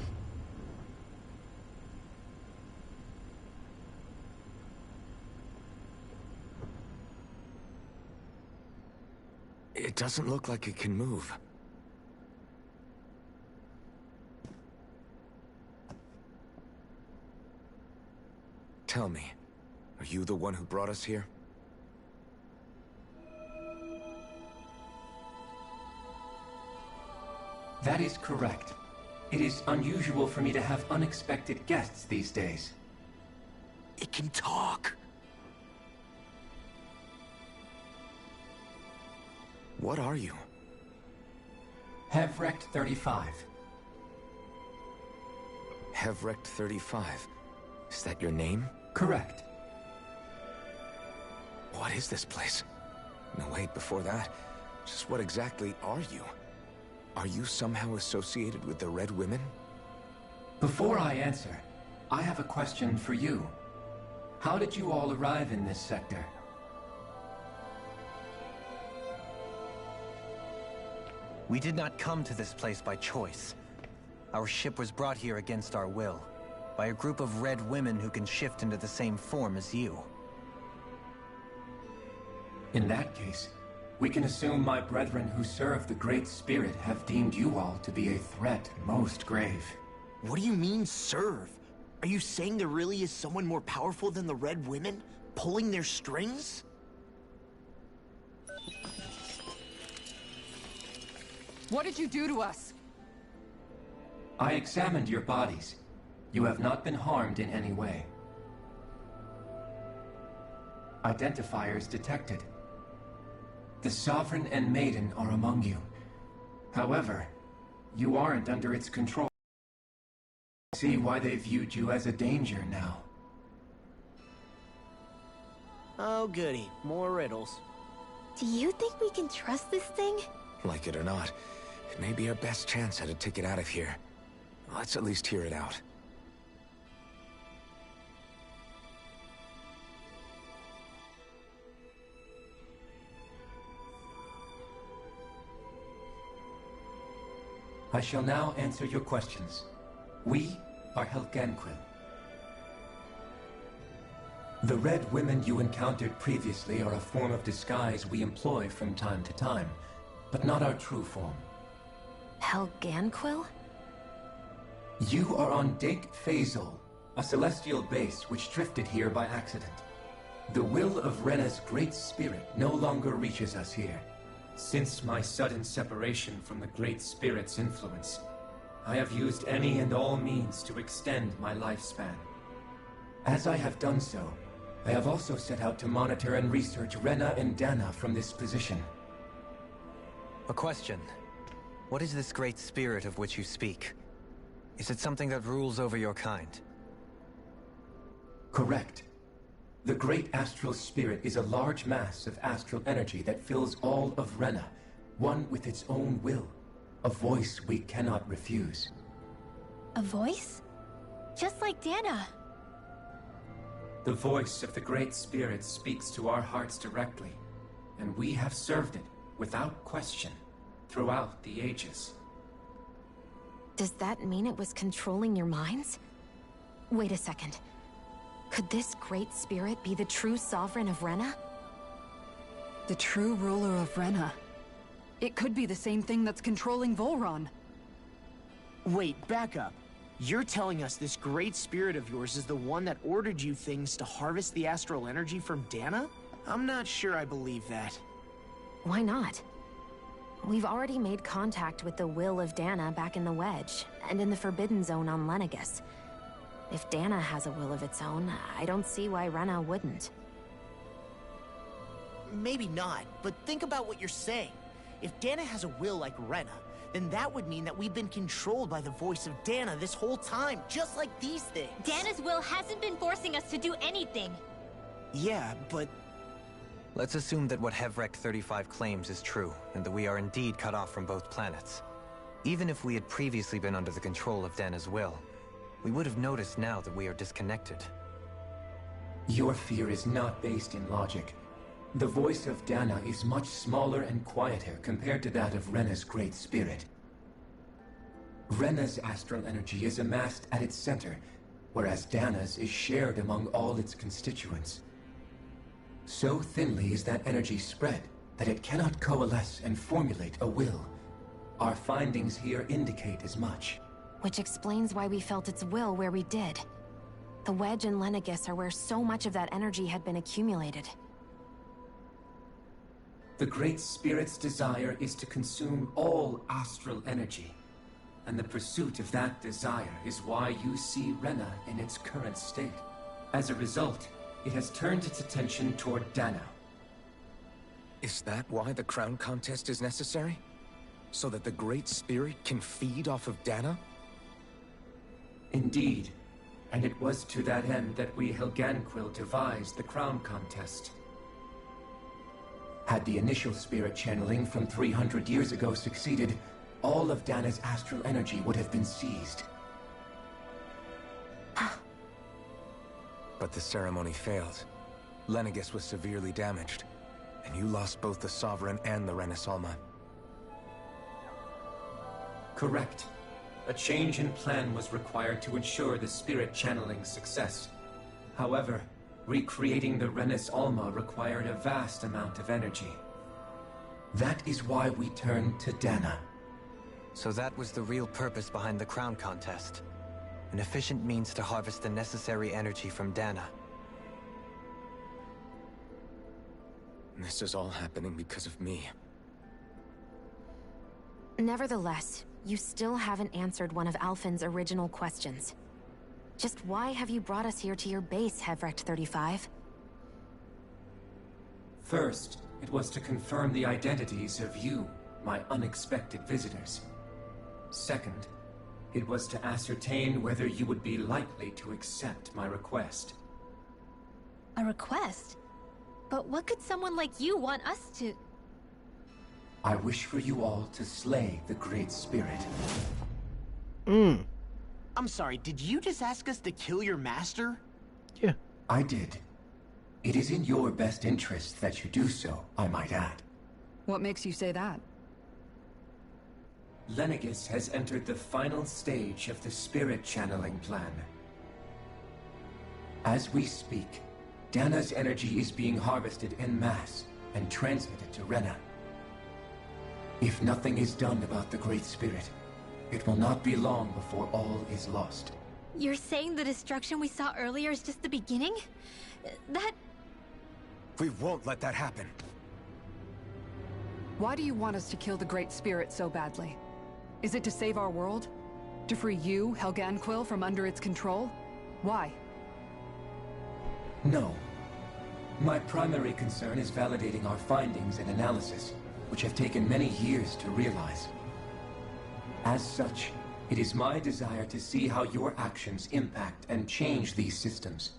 It doesn't look like it can move. Tell me, are you the one who brought us here? That is correct. It is unusual for me to have unexpected guests these days. It can talk. What are you? Hevrect 35. Hevrect 35. Is that your name? Correct. What is this place? No, wait, before that, just what exactly are you? Are you somehow associated with the Red Women? Before I answer, I have a question for you. How did you all arrive in this sector? We did not come to this place by choice. Our ship was brought here against our will, by a group of red women who can shift into the same form as you. In that case, we can assume my brethren who serve the Great Spirit have deemed you all to be a threat most grave. What do you mean, serve? Are you saying there really is someone more powerful than the Red Women, pulling their strings? What did you do to us? I examined your bodies. You have not been harmed in any way. Identifiers detected. The Sovereign and Maiden are among you. However, you aren't under its control. See why they viewed you as a danger now. Oh goody, more riddles. Do you think we can trust this thing? Like it or not, it may be our best chance at a ticket out of here. Let's at least hear it out. I shall now answer your questions. We are Helganquil. The red women you encountered previously are a form of disguise we employ from time to time, but not our true form. Helganquil? You are on Dake Phasol, a celestial base which drifted here by accident. The will of Rena's great spirit no longer reaches us here. Since my sudden separation from the Great Spirit's influence, I have used any and all means to extend my lifespan. As I have done so, I have also set out to monitor and research Rena and Dana from this position. A question. What is this Great Spirit of which you speak? Is it something that rules over your kind? Correct. The Great Astral Spirit is a large mass of astral energy that fills all of Rena, one with its own will, a voice we cannot refuse. A voice? Just like Dana. The voice of the Great Spirit speaks to our hearts directly, and we have served it, without question, throughout the ages. Does that mean it was controlling your minds? Wait a second. Could this Great Spirit be the true Sovereign of Rena? The true ruler of Rena. It could be the same thing that's controlling Volron. Wait, back up. You're telling us this Great Spirit of yours is the one that ordered you things to harvest the astral energy from Dana? I'm not sure I believe that. Why not? We've already made contact with the will of Dana back in the Wedge, and in the Forbidden Zone on Lenegus. If Dana has a will of its own, I don't see why Rena wouldn't. Maybe not, but think about what you're saying. If Dana has a will like Rena, then that would mean that we've been controlled by the voice of Dana this whole time, just like these things. Dana's will hasn't been forcing us to do anything. Yeah, but... Let's assume that what Hevrect 35 claims is true, and that we are indeed cut off from both planets. Even if we had previously been under the control of Dana's will, we would have noticed now that we are disconnected. Your fear is not based in logic. The voice of Dana is much smaller and quieter compared to that of Rena's Great Spirit. Rena's astral energy is amassed at its center, whereas Dana's is shared among all its constituents. So thinly is that energy spread that it cannot coalesce and formulate a will. Our findings here indicate as much. Which explains why we felt its will where we did. The Wedge and Lenegus are where so much of that energy had been accumulated. The Great Spirit's desire is to consume all astral energy. And the pursuit of that desire is why you see Rena in its current state. As a result, it has turned its attention toward Dana. Is that why the crown contest is necessary? So that the Great Spirit can feed off of Dana? Indeed. And it was to that end that we Helganquil devised the crown contest. Had the initial spirit channeling from 300 years ago succeeded, all of Dana's astral energy would have been seized. But the ceremony failed. Lenegis was severely damaged, and you lost both the Sovereign and the Renasalma. Correct. A change in plan was required to ensure the spirit channeling success. However, recreating the Renis Alma required a vast amount of energy. That is why we turned to Dana. So that was the real purpose behind the crown contest. An efficient means to harvest the necessary energy from Dana. This is all happening because of me. Nevertheless, you still haven't answered one of Alphen's original questions. Just why have you brought us here to your base, Hevrecht 35? First, it was to confirm the identities of you, my unexpected visitors. Second, it was to ascertain whether you would be likely to accept my request. A request? But what could someone like you want us to... I wish for you all to slay the Great Spirit. I'm sorry, did you just ask us to kill your master? Yeah. I did. It is in your best interest that you do so, I might add. What makes you say that? Lenegis has entered the final stage of the spirit channeling plan. As we speak, Dana's energy is being harvested en masse and transmitted to Rena. If nothing is done about the Great Spirit, it will not be long before all is lost. You're saying the destruction we saw earlier is just the beginning? That... We won't let that happen. Why do you want us to kill the Great Spirit so badly? Is it to save our world? To free you, Helganquil, from under its control? Why? No. My primary concern is validating our findings and analysis, which have taken many years to realize. As such, it is my desire to see how your actions impact and change these systems.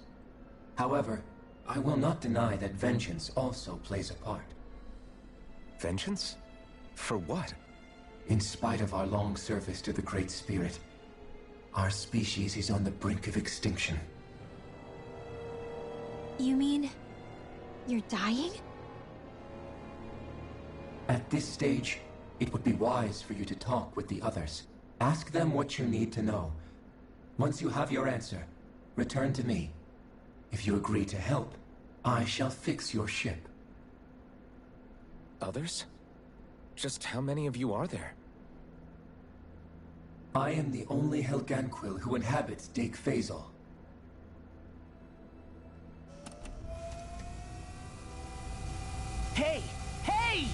However, I will not deny that vengeance also plays a part. Vengeance? For what? In spite of our long service to the Great Spirit, our species is on the brink of extinction. You mean... you're dying? At this stage, it would be wise for you to talk with the others. Ask them what you need to know. Once you have your answer, return to me. If you agree to help, I shall fix your ship. Others? Just how many of you are there? I am the only Helganquil who inhabits Dake Phasal. Hey! Hey!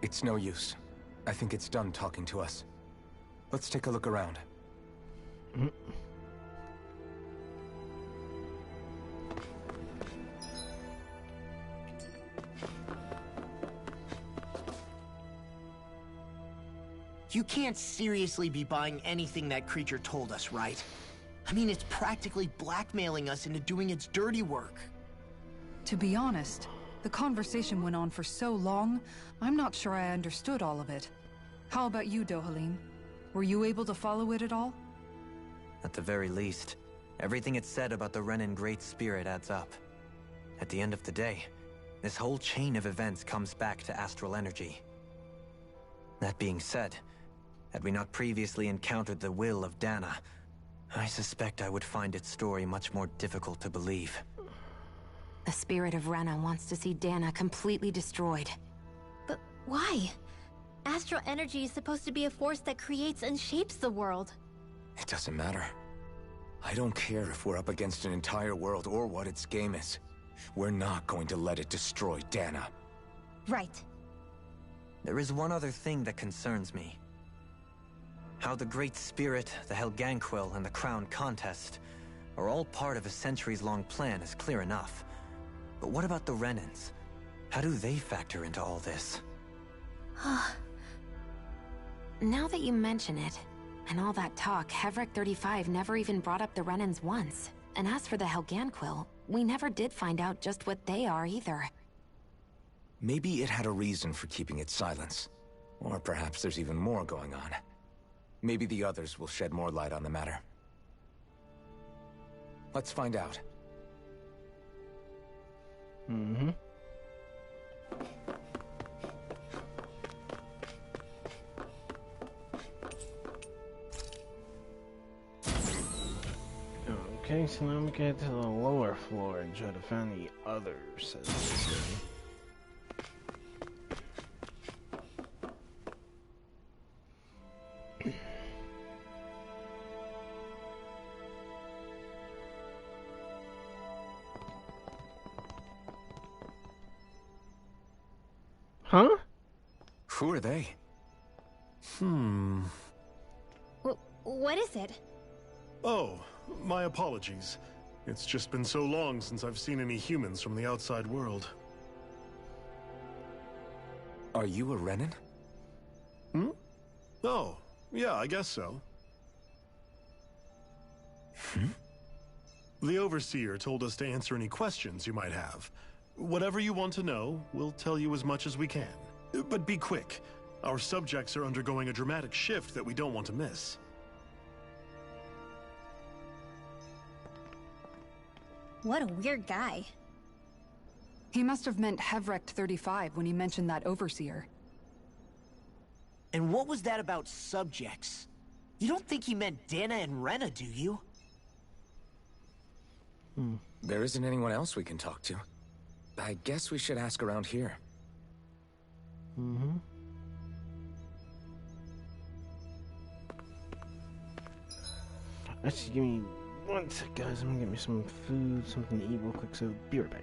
It's no use. I think it's done talking to us. Let's take a look around. You can't seriously be buying anything that creature told us, right? I mean, it's practically blackmailing us into doing its dirty work. To be honest, the conversation went on for so long, I'm not sure I understood all of it. How about you, Dohalim? Were you able to follow it at all? At the very least, everything it said about the Renin Great Spirit adds up. At the end of the day, this whole chain of events comes back to astral energy. That being said, had we not previously encountered the will of Dana, I suspect I would find its story much more difficult to believe. The spirit of Rena wants to see Dana completely destroyed. But why? Astral energy is supposed to be a force that creates and shapes the world. It doesn't matter. I don't care if we're up against an entire world or what its game is. We're not going to let it destroy Dana. Right. There is one other thing that concerns me. How the Great Spirit, the Helganquil, and the Crown Contest are all part of a centuries-long plan is clear enough. But what about the Renans? How do they factor into all this? Now that you mention it, and all that talk, Hevrek 35 never even brought up the Renans once. And as for the Helganquil, we never did find out just what they are either. Maybe it had a reason for keeping its silence. Or perhaps there's even more going on. Maybe the others will shed more light on the matter. Let's find out. Mm-hmm. Okay, so now we get to the lower floor and try to find the others, as they say. Huh? Who are they? What is it? Oh, my apologies. It's just been so long since I've seen any humans from the outside world. Are you a Renan? Hmm? Oh, yeah, I guess so. The Overseer told us to answer any questions you might have. Whatever you want to know, we'll tell you as much as we can. But be quick. Our subjects are undergoing a dramatic shift that we don't want to miss. What a weird guy. He must have meant Hevrek 35 when he mentioned that Overseer. And what was that about subjects? You don't think he meant Dana and Rena, do you? There isn't anyone else we can talk to. I guess we should ask around here. Mm-hmm. Actually, give me 1 sec, guys. I'm gonna get me some food, something to eat real quick, so be right back.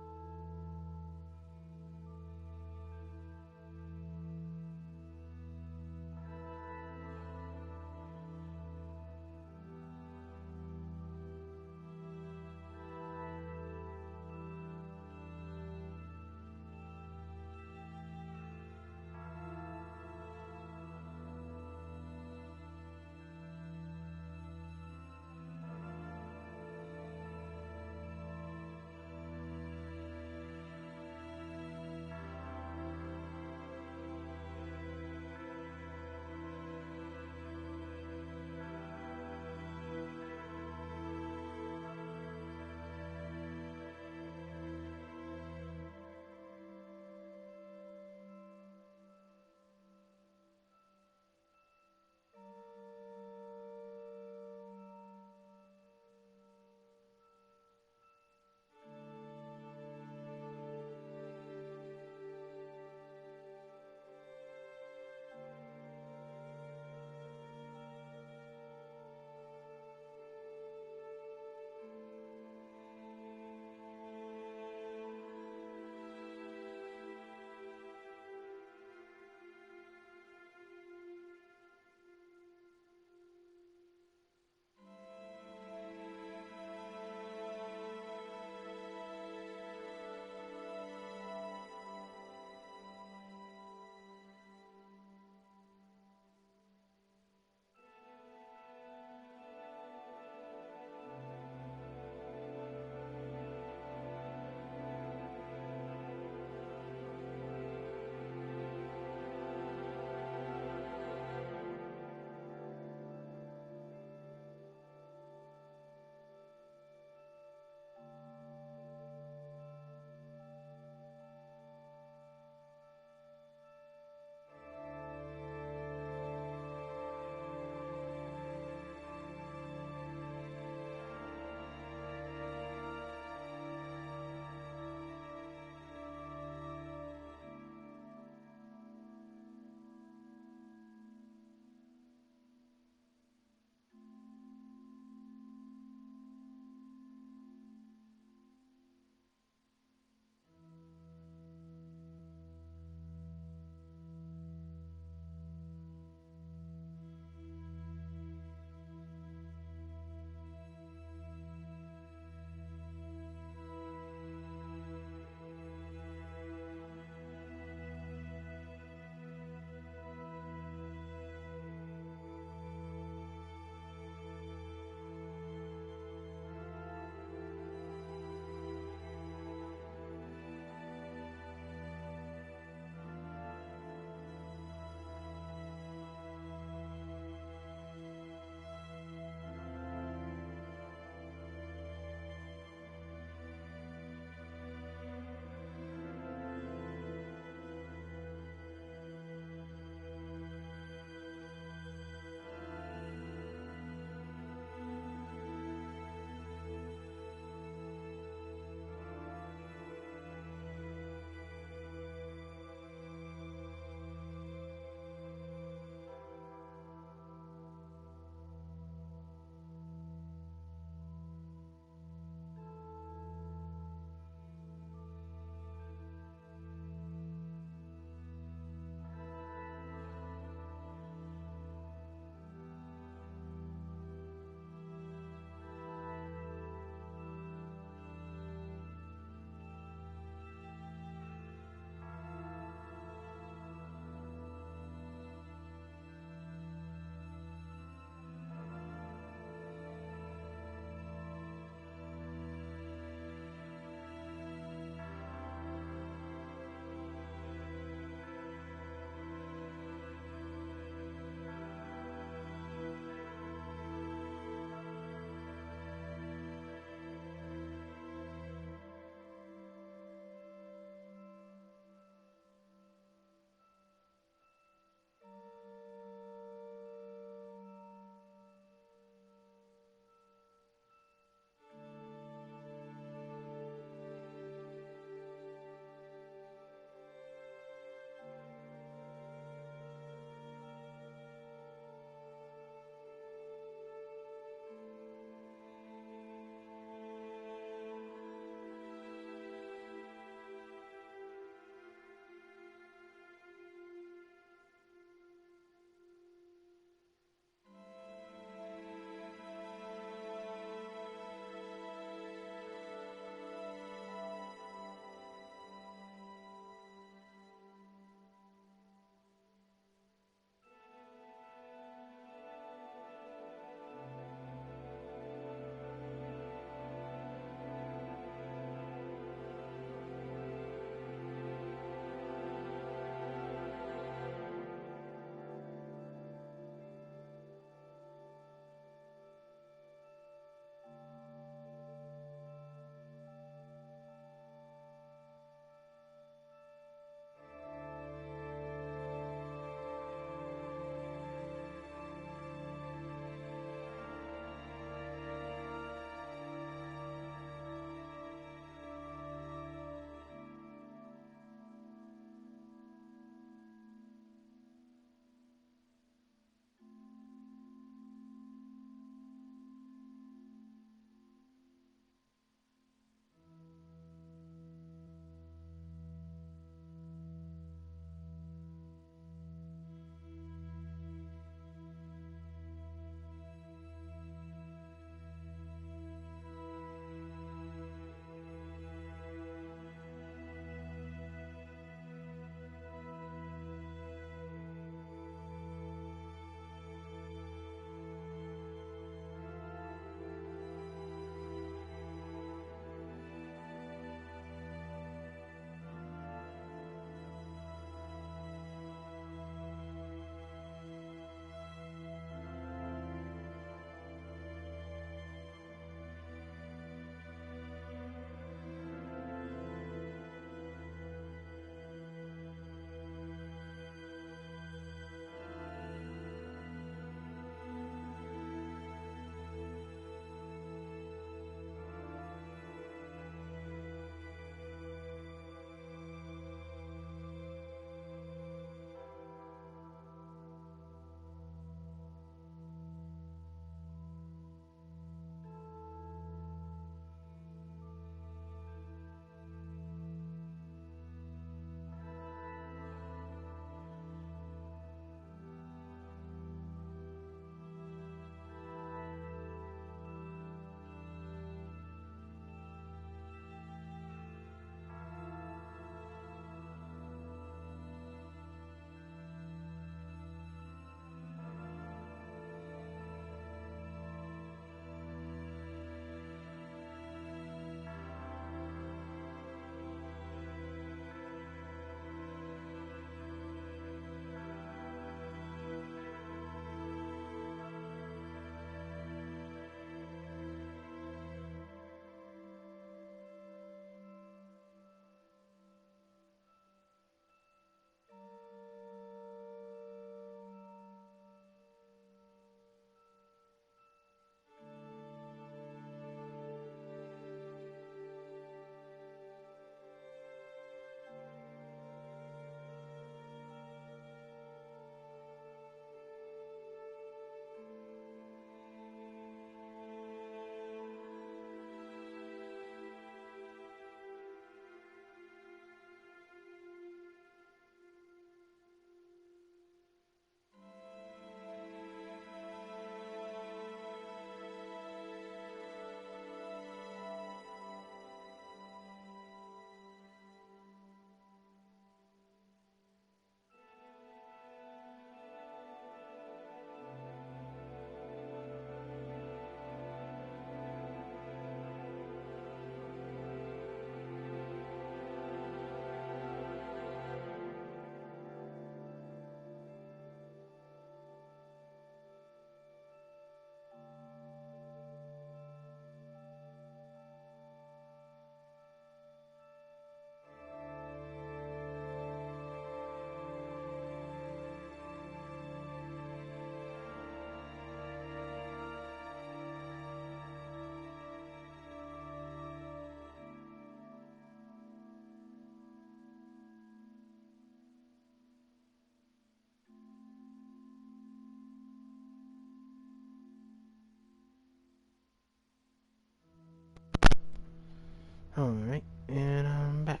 Alright, and I'm back.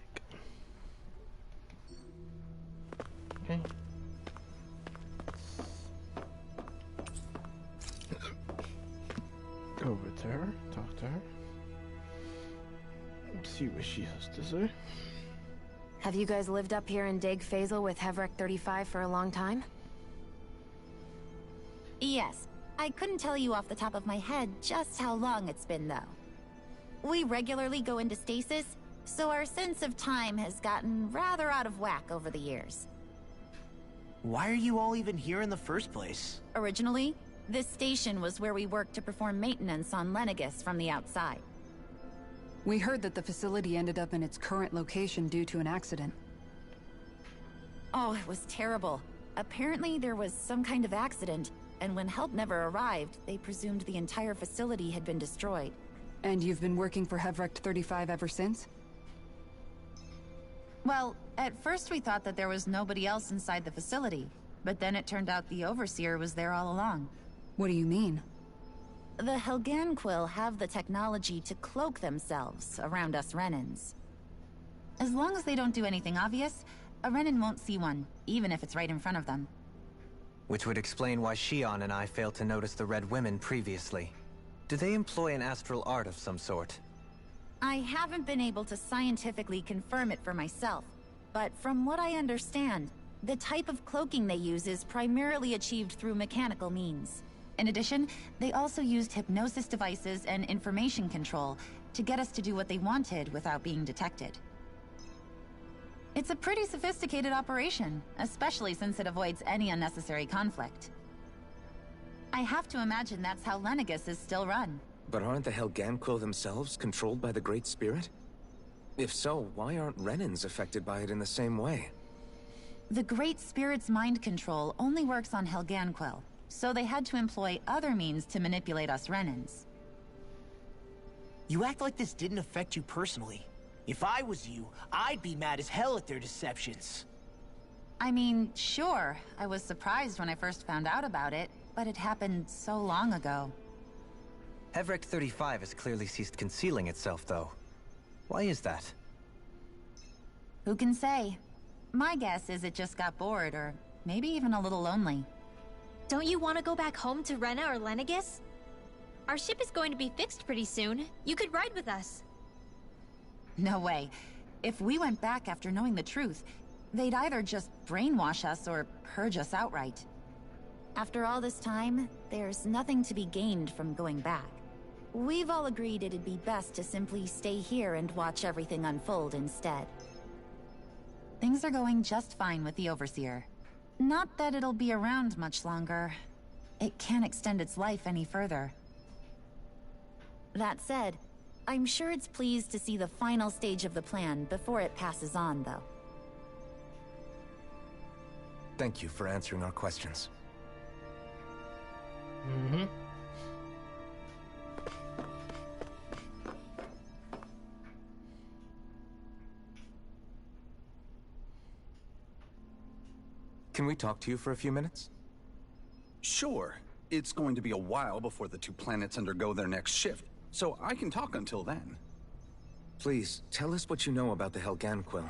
Okay. Go over to her, talk to her. See what she has to say. Have you guys lived up here in Dig Faisal with Hevrek 35 for a long time? Yes. I couldn't tell you off the top of my head just how long it's been, though. We regularly go into stasis, so our sense of time has gotten rather out of whack over the years. Why are you all even here in the first place? Originally, this station was where we worked to perform maintenance on Lenegus from the outside. We heard that the facility ended up in its current location due to an accident. Oh, it was terrible. Apparently there was some kind of accident, and when help never arrived, they presumed the entire facility had been destroyed. And you've been working for Hevrek 35 ever since? Well, at first we thought that there was nobody else inside the facility, but then it turned out the Overseer was there all along. What do you mean? The Helganquil have the technology to cloak themselves around us Renans. As long as they don't do anything obvious, a Renan won't see one, even if it's right in front of them. Which would explain why Shion and I failed to notice the Red Women previously. Do they employ an astral art of some sort? I haven't been able to scientifically confirm it for myself, but from what I understand, the type of cloaking they use is primarily achieved through mechanical means. In addition, they also used hypnosis devices and information control to get us to do what they wanted without being detected. It's a pretty sophisticated operation, especially since it avoids any unnecessary conflict. I have to imagine that's how Lenegus is still run. But aren't the Helganquil themselves controlled by the Great Spirit? If so, why aren't Renans affected by it in the same way? The Great Spirit's mind control only works on Helganquil, so they had to employ other means to manipulate us Renans. You act like this didn't affect you personally. If I was you, I'd be mad as hell at their deceptions. I mean, sure, I was surprised when I first found out about it, but it happened so long ago. Hevrek 35 has clearly ceased concealing itself, though. Why is that? Who can say? My guess is it just got bored, or maybe even a little lonely. Don't you want to go back home to Rena or Lenegus? Our ship is going to be fixed pretty soon. You could ride with us. No way. If we went back after knowing the truth, they'd either just brainwash us or purge us outright. After all this time, there's nothing to be gained from going back. We've all agreed it'd be best to simply stay here and watch everything unfold instead. Things are going just fine with the Overseer. Not that it'll be around much longer. It can't extend its life any further. That said, I'm sure it's pleased to see the final stage of the plan before it passes on, though. Thank you for answering our questions. Mm-hmm. Can we talk to you for a few minutes? Sure. It's going to be a while before the two planets undergo their next shift, so I can talk until then. Please, tell us what you know about the Helganquil.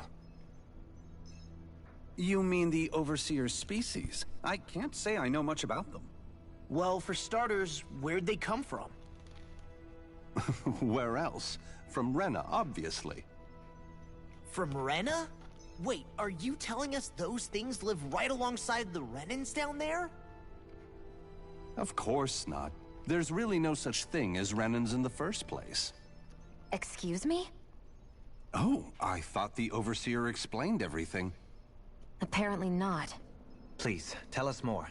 You mean the Overseer species? I can't say I know much about them. Well, for starters, where'd they come from? Where else? From Rena, obviously. From Rena? Wait, are you telling us those things live right alongside the Renans down there? Of course not. There's really no such thing as Renans in the first place. Excuse me? Oh, I thought the Overseer explained everything. Apparently not. Please, tell us more.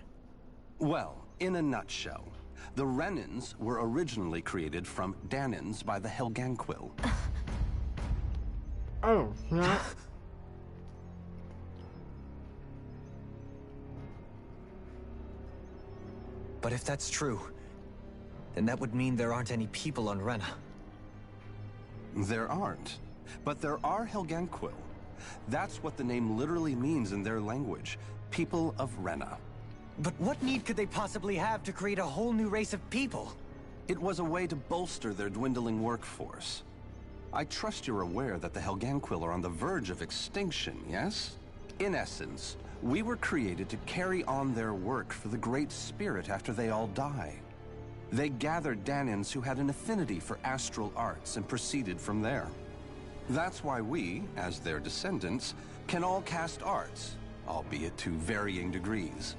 Well, in a nutshell, the Renans were originally created from Danans by the Helganquil. Oh, no. But if that's true, then that would mean there aren't any people on Rena. There aren't. But there are Helganquil. That's what the name literally means in their language. People of Rena. But what need could they possibly have to create a whole new race of people? It was a way to bolster their dwindling workforce. I trust you're aware that the Helganquil are on the verge of extinction, yes? In essence, we were created to carry on their work for the Great Spirit after they all die. They gathered Danans who had an affinity for astral arts and proceeded from there. That's why we, as their descendants, can all cast arts, albeit to varying degrees.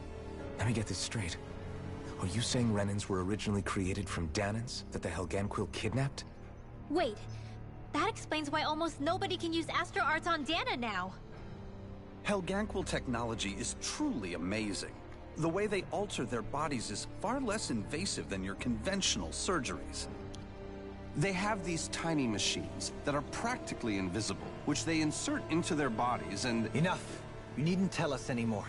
Let me get this straight. Are you saying Renans were originally created from Danans that the Helganquil kidnapped? Wait, that explains why almost nobody can use astral arts on Dana now. Helganquil technology is truly amazing. The way they alter their bodies is far less invasive than your conventional surgeries. They have these tiny machines that are practically invisible, which they insert into their bodies and... Enough! You needn't tell us anymore.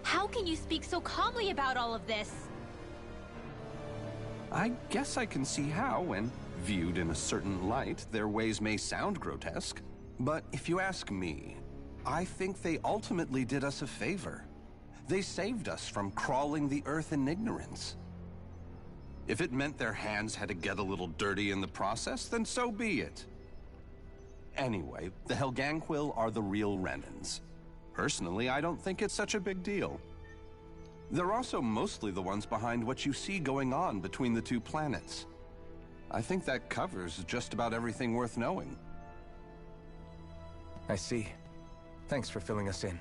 How can you speak so calmly about all of this? I guess I can see how, when viewed in a certain light, their ways may sound grotesque. But if you ask me, I think they ultimately did us a favor. They saved us from crawling the earth in ignorance. If it meant their hands had to get a little dirty in the process, then so be it. Anyway, the Helganquil are the real Renans. Personally, I don't think it's such a big deal. They're also mostly the ones behind what you see going on between the two planets. I think that covers just about everything worth knowing. I see. Thanks for filling us in.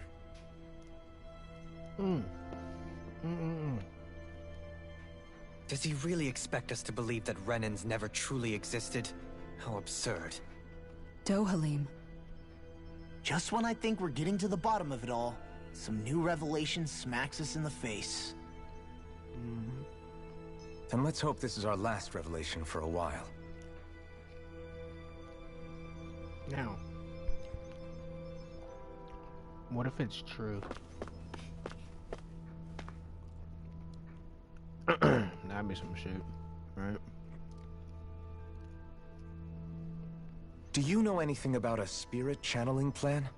Does he really expect us to believe that Renans never truly existed? How absurd. Dohalim. Just when I think we're getting to the bottom of it all, some new revelation smacks us in the face. And let's hope this is our last revelation for a while. Now, what if it's true? That'd be some shit, right? Do you know anything about a spirit channeling plan?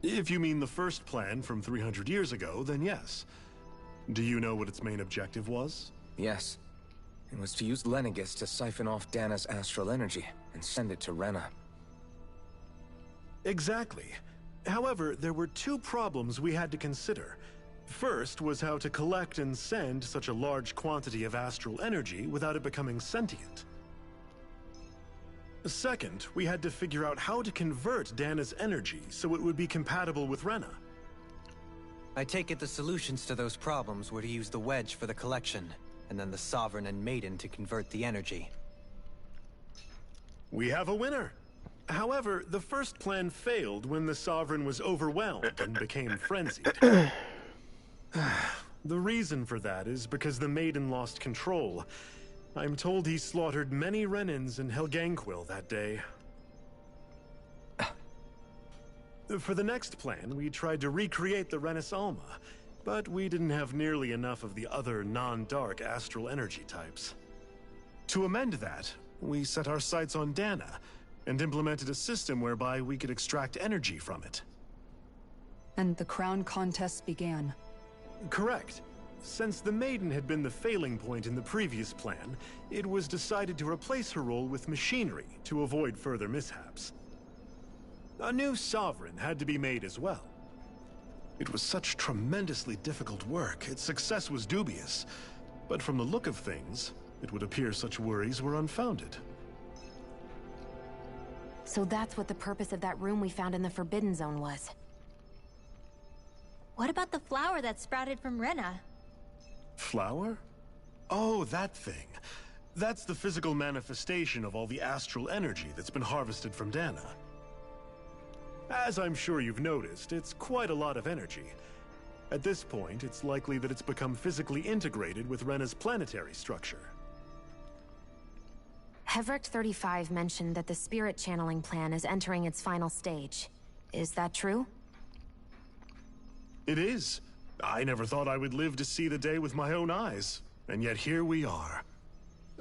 If you mean the first plan from 300 years ago, then yes. Do you know what its main objective was? Yes. It was to use Lenegis to siphon off Dana's astral energy and send it to Rena. Exactly. However, there were two problems we had to consider. First was how to collect and send such a large quantity of astral energy without it becoming sentient. Second, we had to figure out how to convert Dana's energy so it would be compatible with Rena. I take it the solutions to those problems were to use the wedge for the collection, and then the Sovereign and Maiden to convert the energy. We have a winner. However, the first plan failed when the Sovereign was overwhelmed and became frenzied. The reason for that is because the Maiden lost control. I'm told he slaughtered many Renans and Helganquil that day. For the next plan, we tried to recreate the Renis Alma, but we didn't have nearly enough of the other non-dark astral energy types. To amend that, we set our sights on Dana, and implemented a system whereby we could extract energy from it. And the crown contest began. Correct. Since the Maiden had been the failing point in the previous plan, it was decided to replace her role with machinery to avoid further mishaps. A new Sovereign had to be made as well. It was such tremendously difficult work, its success was dubious. But from the look of things, it would appear such worries were unfounded. So that's what the purpose of that room we found in the Forbidden Zone was. What about the flower that sprouted from Rena? Flower? Oh, that thing. That's the physical manifestation of all the astral energy that's been harvested from Dana. As I'm sure you've noticed, it's quite a lot of energy. At this point, it's likely that it's become physically integrated with Rena's planetary structure. Hevric 35 mentioned that the spirit channeling plan is entering its final stage. Is that true? It is. I never thought I would live to see the day with my own eyes. And yet here we are.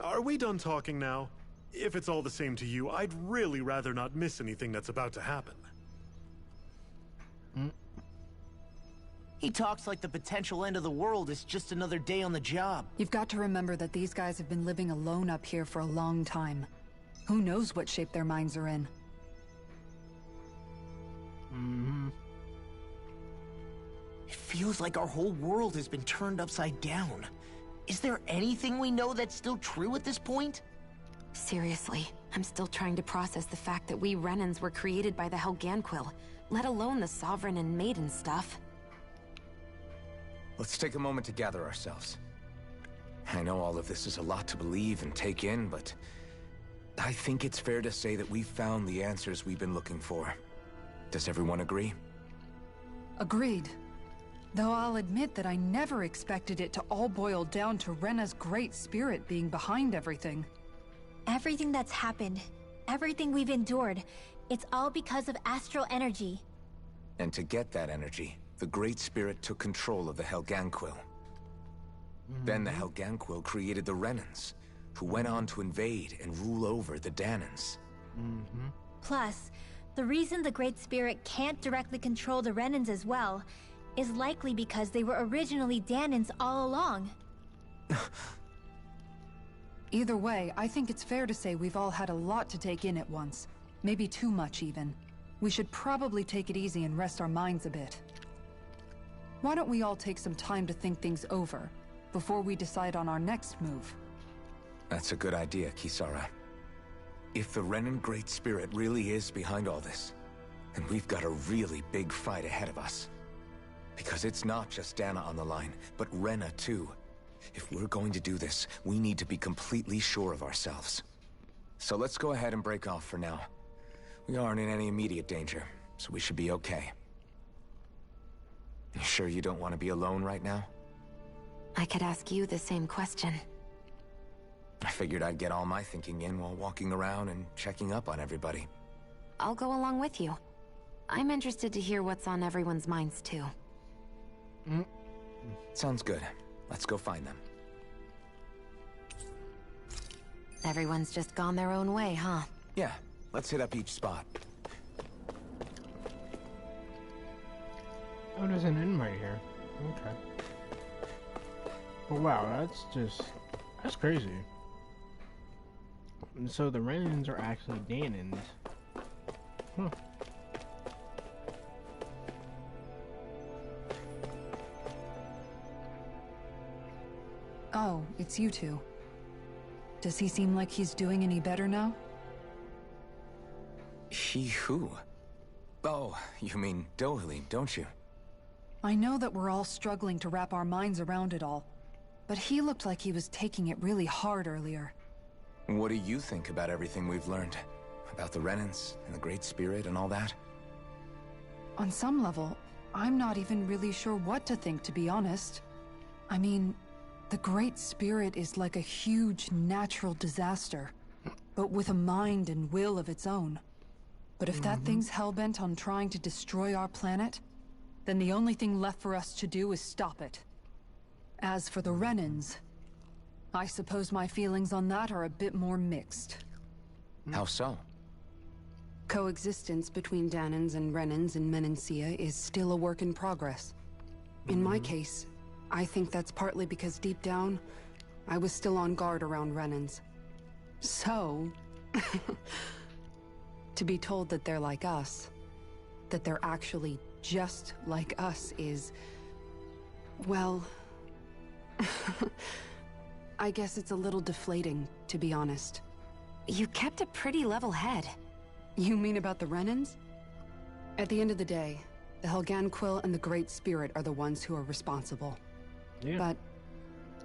Are we done talking now? If it's all the same to you, I'd really rather not miss anything that's about to happen. He talks like the potential end of the world is just another day on the job. You've got to remember that these guys have been living alone up here for a long time. Who knows what shape their minds are in? It feels like our whole world has been turned upside down. Is there anything we know that's still true at this point? Seriously, I'm still trying to process the fact that we Renans were created by the Helganquil, let alone the Sovereign and Maiden stuff. Let's take a moment to gather ourselves. I know all of this is a lot to believe and take in, but I think it's fair to say that we've found the answers we've been looking for. Does everyone agree? Agreed. Though I'll admit that I never expected it to all boil down to Rena's great spirit being behind everything. Everything that's happened, everything we've endured, it's all because of astral energy. And to get that energy, the Great Spirit took control of the Helganquil. Then the Helganquil created the Renans, who went on to invade and rule over the Danans. Plus, the reason the Great Spirit can't directly control the Renans as well is likely because they were originally Danans all along. Either way, I think it's fair to say we've all had a lot to take in at once. Maybe too much, even. We should probably take it easy and rest our minds a bit. Why don't we all take some time to think things over, before we decide on our next move? That's a good idea, Kisara. If the Renan Great Spirit really is behind all this, then we've got a really big fight ahead of us. Because it's not just Dana on the line, but Rena too. If we're going to do this, we need to be completely sure of ourselves. So let's go ahead and break off for now. We aren't in any immediate danger, so we should be okay. You sure you don't want to be alone right now? I could ask you the same question. I figured I'd get all my thinking in while walking around and checking up on everybody. I'll go along with you. I'm interested to hear what's on everyone's minds too. Sounds good. Let's go find them. Everyone's just gone their own way, huh? Yeah, let's hit up each spot. Oh, there's an inn right here. Okay. Oh, wow, that's crazy. And so the Renans are actually Danans. Huh. Oh, it's you two. Does he seem like he's doing any better now? He who? Oh, you mean Dohalim, don't you? I know that we're all struggling to wrap our minds around it all, but he looked like he was taking it really hard earlier. What do you think about everything we've learned? About the Renans and the Great Spirit and all that? On some level, I'm not even really sure what to think, to be honest. I mean, the Great Spirit is like a huge natural disaster, but with a mind and will of its own. But if that thing's hellbent on trying to destroy our planet, then the only thing left for us to do is stop it. As for the Renans, I suppose my feelings on that are a bit more mixed. How so? Coexistence between Danans and Renans in Menancia is still a work in progress. In my case, I think that's partly because deep down, I was still on guard around Renans. So, to be told that they're like us, that they're actually just like us is, well, I guess it's a little deflating, to be honest. You kept a pretty level head. You mean about the Renans? At the end of the day, the Helganquil and the Great Spirit are the ones who are responsible. Yeah. But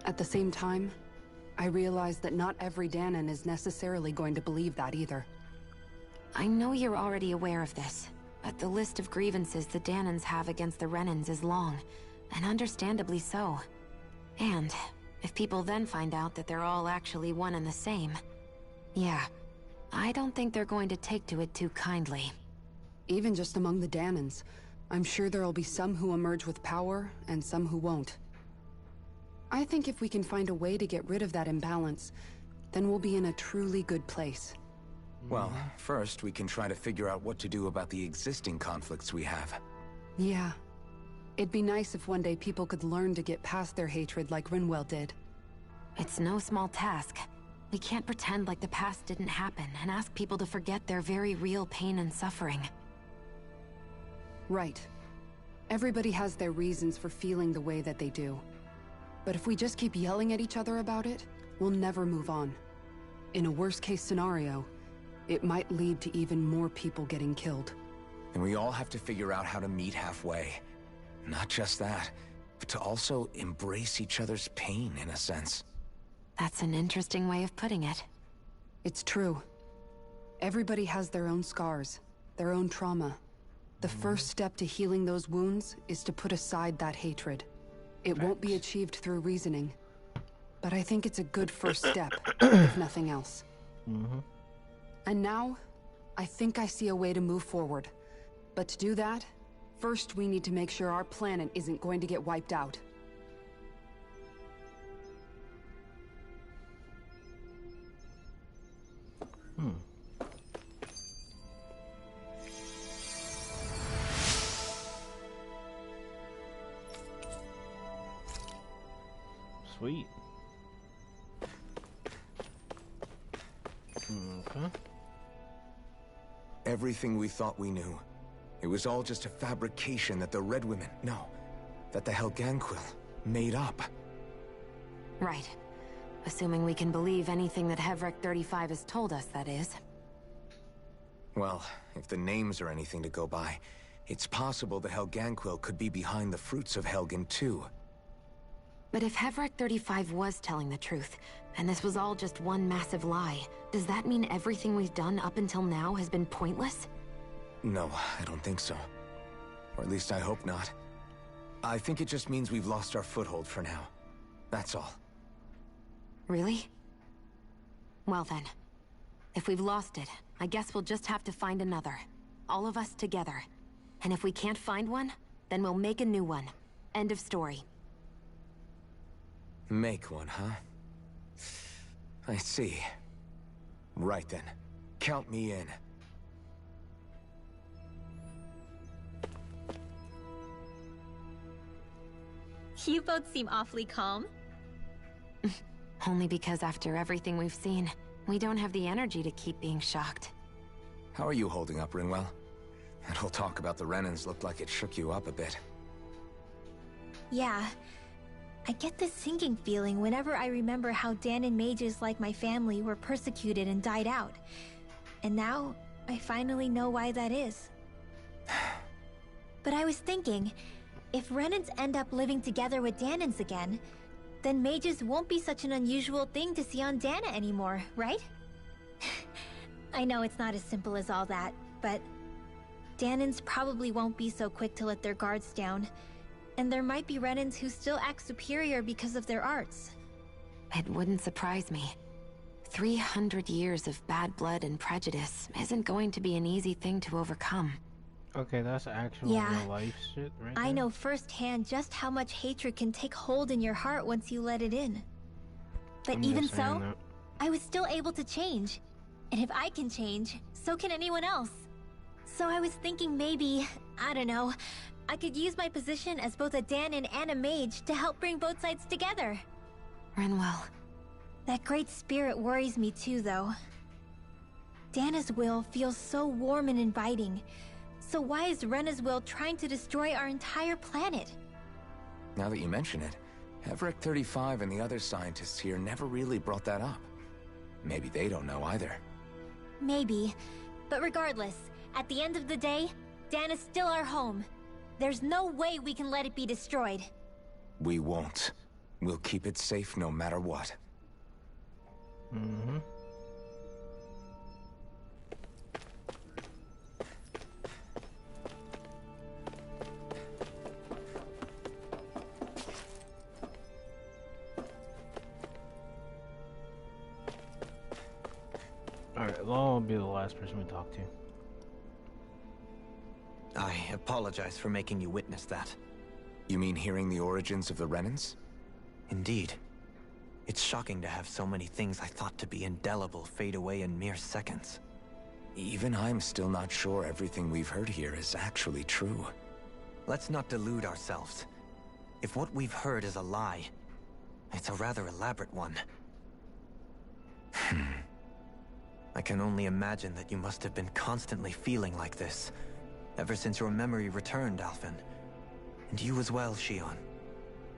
at the same time, I realize that not every Danan is necessarily going to believe that either. I know you're already aware of this, but the list of grievances the Danans have against the Renans is long, and understandably so. And if people then find out that they're all actually one and the same, yeah, I don't think they're going to take to it too kindly. Even just among the Danans, I'm sure there'll be some who emerge with power and some who won't. I think if we can find a way to get rid of that imbalance, then we'll be in a truly good place. Well, first we can try to figure out what to do about the existing conflicts we have. Yeah. It'd be nice if one day people could learn to get past their hatred like Rinwell did. It's no small task. We can't pretend like the past didn't happen and ask people to forget their very real pain and suffering. Right. Everybody has their reasons for feeling the way that they do. But if we just keep yelling at each other about it, we'll never move on. In a worst-case scenario, it might lead to even more people getting killed. And we all have to figure out how to meet halfway. Not just that, but to also embrace each other's pain, in a sense. That's an interesting way of putting it. It's true. Everybody has their own scars, their own trauma. The first step to healing those wounds is to put aside that hatred. It won't be achieved through reasoning, but I think it's a good first step, if nothing else. And now, I think I see a way to move forward. But to do that, first we need to make sure our planet isn't going to get wiped out. Sweet. Okay. Everything we thought we knew. It was all just a fabrication that the Red Women, no, that the Helganquil made up. Right. Assuming we can believe anything that Hevrek 35 has told us, that is. Well, if the names are anything to go by, it's possible the Helganquil could be behind the fruits of Helgen too. But if Hevrek 35 was telling the truth, and this was all just one massive lie, does that mean everything we've done up until now has been pointless? No, I don't think so. Or at least I hope not. I think it just means we've lost our foothold for now. That's all. Really? Well then, if we've lost it, I guess we'll just have to find another. All of us together. And if we can't find one, then we'll make a new one. End of story. Make one, huh? I see. Right then. Count me in. You both seem awfully calm. Only because after everything we've seen, we don't have the energy to keep being shocked. How are you holding up, Rinwell? That whole talk about the Renans looked like it shook you up a bit. Yeah. I get this sinking feeling whenever I remember how Danon mages like my family were persecuted and died out. And now, I finally know why that is. But I was thinking, if Renans end up living together with Danons again, then mages won't be such an unusual thing to see on Dana anymore, right? I know it's not as simple as all that, but Danons probably won't be so quick to let their guards down. And there might be Renans who still act superior because of their arts. It wouldn't surprise me. 300 years of bad blood and prejudice isn't going to be an easy thing to overcome. Okay, that's actual real life shit right there. I know firsthand just how much hatred can take hold in your heart once you let it in. But even so, I was still able to change. And if I can change, so can anyone else. So I was thinking maybe, I don't know, I could use my position as both a Danon and a mage to help bring both sides together. Rinwell. That great spirit worries me too, though. Dana's will feels so warm and inviting. So why is Rena's will trying to destroy our entire planet? Now that you mention it, Hevrek 35 and the other scientists here never really brought that up. Maybe they don't know either. Maybe. But regardless, at the end of the day, Dana's still our home. There's no way we can let it be destroyed. We won't. We'll keep it safe no matter what. Alright, Law will be the last person we talk to. I apologize for making you witness that. You mean hearing the origins of the Renans? Indeed. It's shocking to have so many things I thought to be indelible fade away in mere seconds. Even I'm still not sure everything we've heard here is actually true. Let's not delude ourselves. If what we've heard is a lie, it's a rather elaborate one. I can only imagine that you must have been constantly feeling like this, ever since your memory returned, Alphen. And you as well, Shion.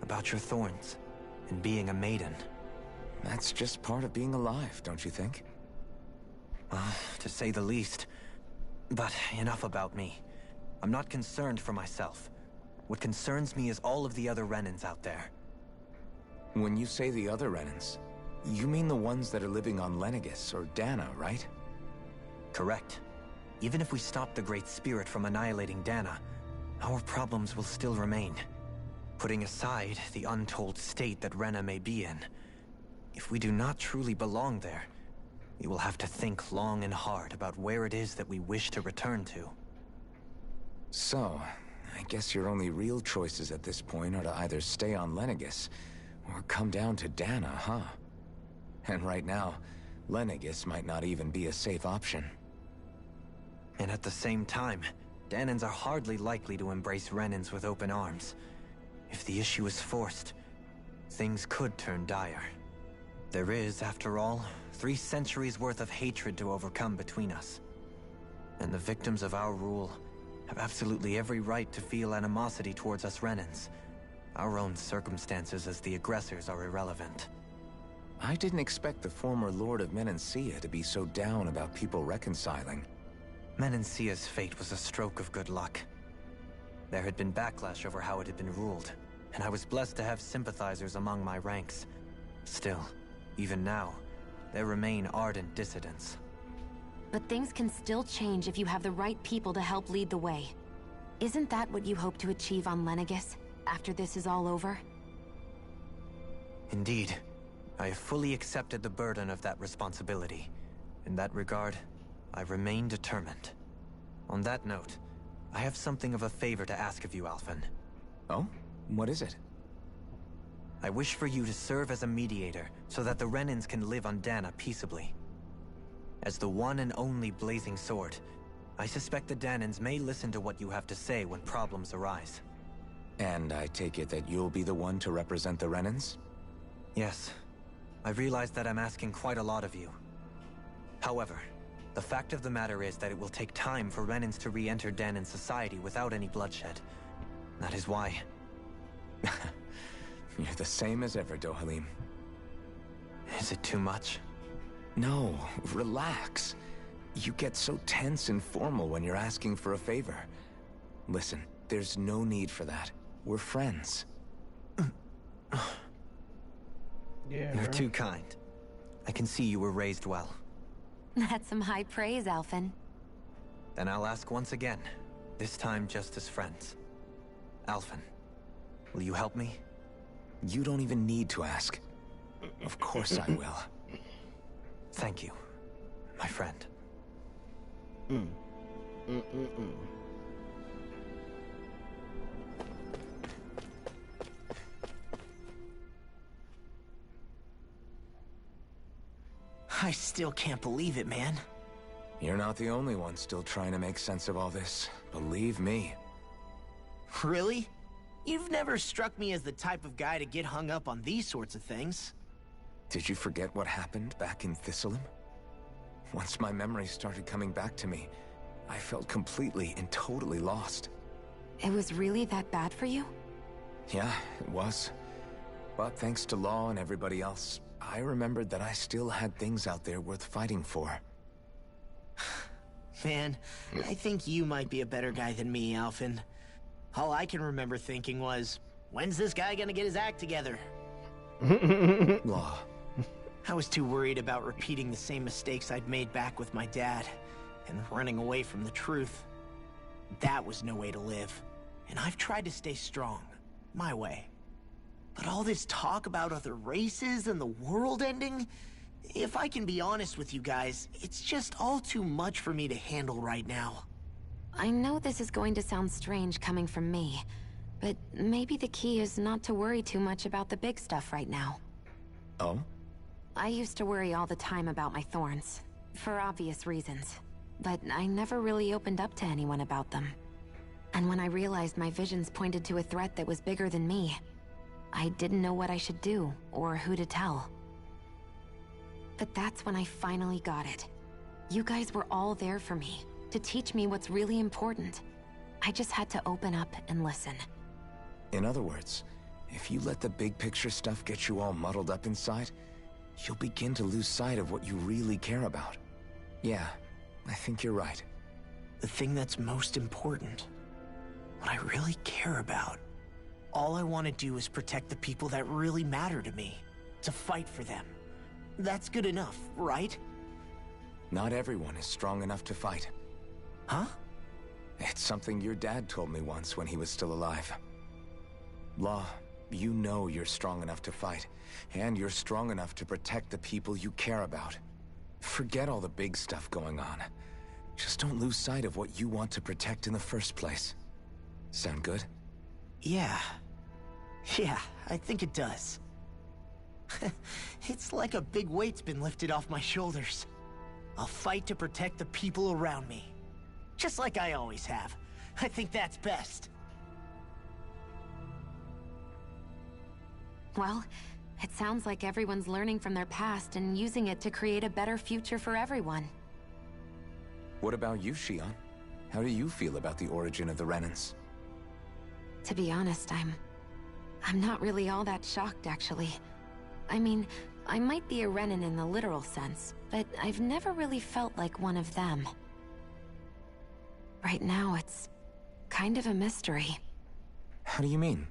About your thorns, and being a maiden. That's just part of being alive, don't you think? Well, to say the least. But enough about me. I'm not concerned for myself. What concerns me is all of the other Renans out there. When you say the other Renans, you mean the ones that are living on Lenegis or Dana, right? Correct. Even if we stop the Great Spirit from annihilating Dana, our problems will still remain. Putting aside the untold state that Rena may be in, if we do not truly belong there, we will have to think long and hard about where it is that we wish to return to. So, I guess your only real choices at this point are to either stay on Lenegis, or come down to Dana, huh? And right now, Lenegis might not even be a safe option. And at the same time, Danans are hardly likely to embrace Renans with open arms. If the issue is forced, things could turn dire. There is, after all, 3 centuries worth of hatred to overcome between us. And the victims of our rule have absolutely every right to feel animosity towards us Renans. Our own circumstances as the aggressors are irrelevant. I didn't expect the former Lord of Menancia to be so down about people reconciling. Menancia's fate was a stroke of good luck. There had been backlash over how it had been ruled, and I was blessed to have sympathizers among my ranks. Still, even now, there remain ardent dissidents. But things can still change if you have the right people to help lead the way. Isn't that what you hope to achieve on Lenegis, after this is all over? Indeed. I have fully accepted the burden of that responsibility. In that regard, I remain determined. On that note, I have something of a favor to ask of you, Alphen. Oh? What is it? I wish for you to serve as a mediator, so that the Renans can live on Dana peaceably. As the one and only Blazing Sword, I suspect the Danans may listen to what you have to say when problems arise. And I take it that you'll be the one to represent the Renans? Yes. I realize that I'm asking quite a lot of you. However, the fact of the matter is that it will take time for Renans to re-enter Danan society without any bloodshed. That is why. You're the same as ever, Dohalim. Is it too much? No, relax. You get so tense and formal when you're asking for a favor. Listen, there's no need for that. We're friends. Yeah, you're too kind. I can see you were raised well. That's some high praise, Alphen. Then I'll ask once again, this time just as friends. Alphen, will you help me? You don't even need to ask. Of course I will. Thank you, my friend. I still can't believe it, man. You're not the only one still trying to make sense of all this. Believe me. Really? You've never struck me as the type of guy to get hung up on these sorts of things. Did you forget what happened back in Thistleum? Once my memories started coming back to me, I felt completely and totally lost. It was really that bad for you? Yeah, it was. But thanks to Law and everybody else, I remembered that I still had things out there worth fighting for. Man, I think you might be a better guy than me, Alphen. All I can remember thinking was, when's this guy gonna get his act together? Law. I was too worried about repeating the same mistakes I'd made back with my dad, and running away from the truth. That was no way to live, and I've tried to stay strong, my way. But all this talk about other races and the world ending, if I can be honest with you guys, it's just all too much for me to handle right now. I know this is going to sound strange coming from me, but maybe the key is not to worry too much about the big stuff right now. Oh? I used to worry all the time about my thorns, for obvious reasons, but I never really opened up to anyone about them. And when I realized my visions pointed to a threat that was bigger than me, I didn't know what I should do, or who to tell. But that's when I finally got it. You guys were all there for me, to teach me what's really important. I just had to open up and listen. In other words, if you let the big picture stuff get you all muddled up inside, you'll begin to lose sight of what you really care about. Yeah, I think you're right. The thing that's most important, what I really care about. All I want to do is protect the people that really matter to me, to fight for them. That's good enough, right? Not everyone is strong enough to fight. Huh? It's something your dad told me once when he was still alive. Law, you know you're strong enough to fight, and you're strong enough to protect the people you care about. Forget all the big stuff going on. Just don't lose sight of what you want to protect in the first place. Sound good? Yeah, I think it does. It's like a big weight's been lifted off my shoulders. I'll fight to protect the people around me. Just like I always have. I think that's best. Well, it sounds like everyone's learning from their past and using it to create a better future for everyone. What about you, Shion? How do you feel about the origin of the Renans? To be honest, I'm not really all that shocked, actually. I mean, I might be a Renan in the literal sense, but I've never really felt like one of them. Right now, it's kind of a mystery. How do you mean?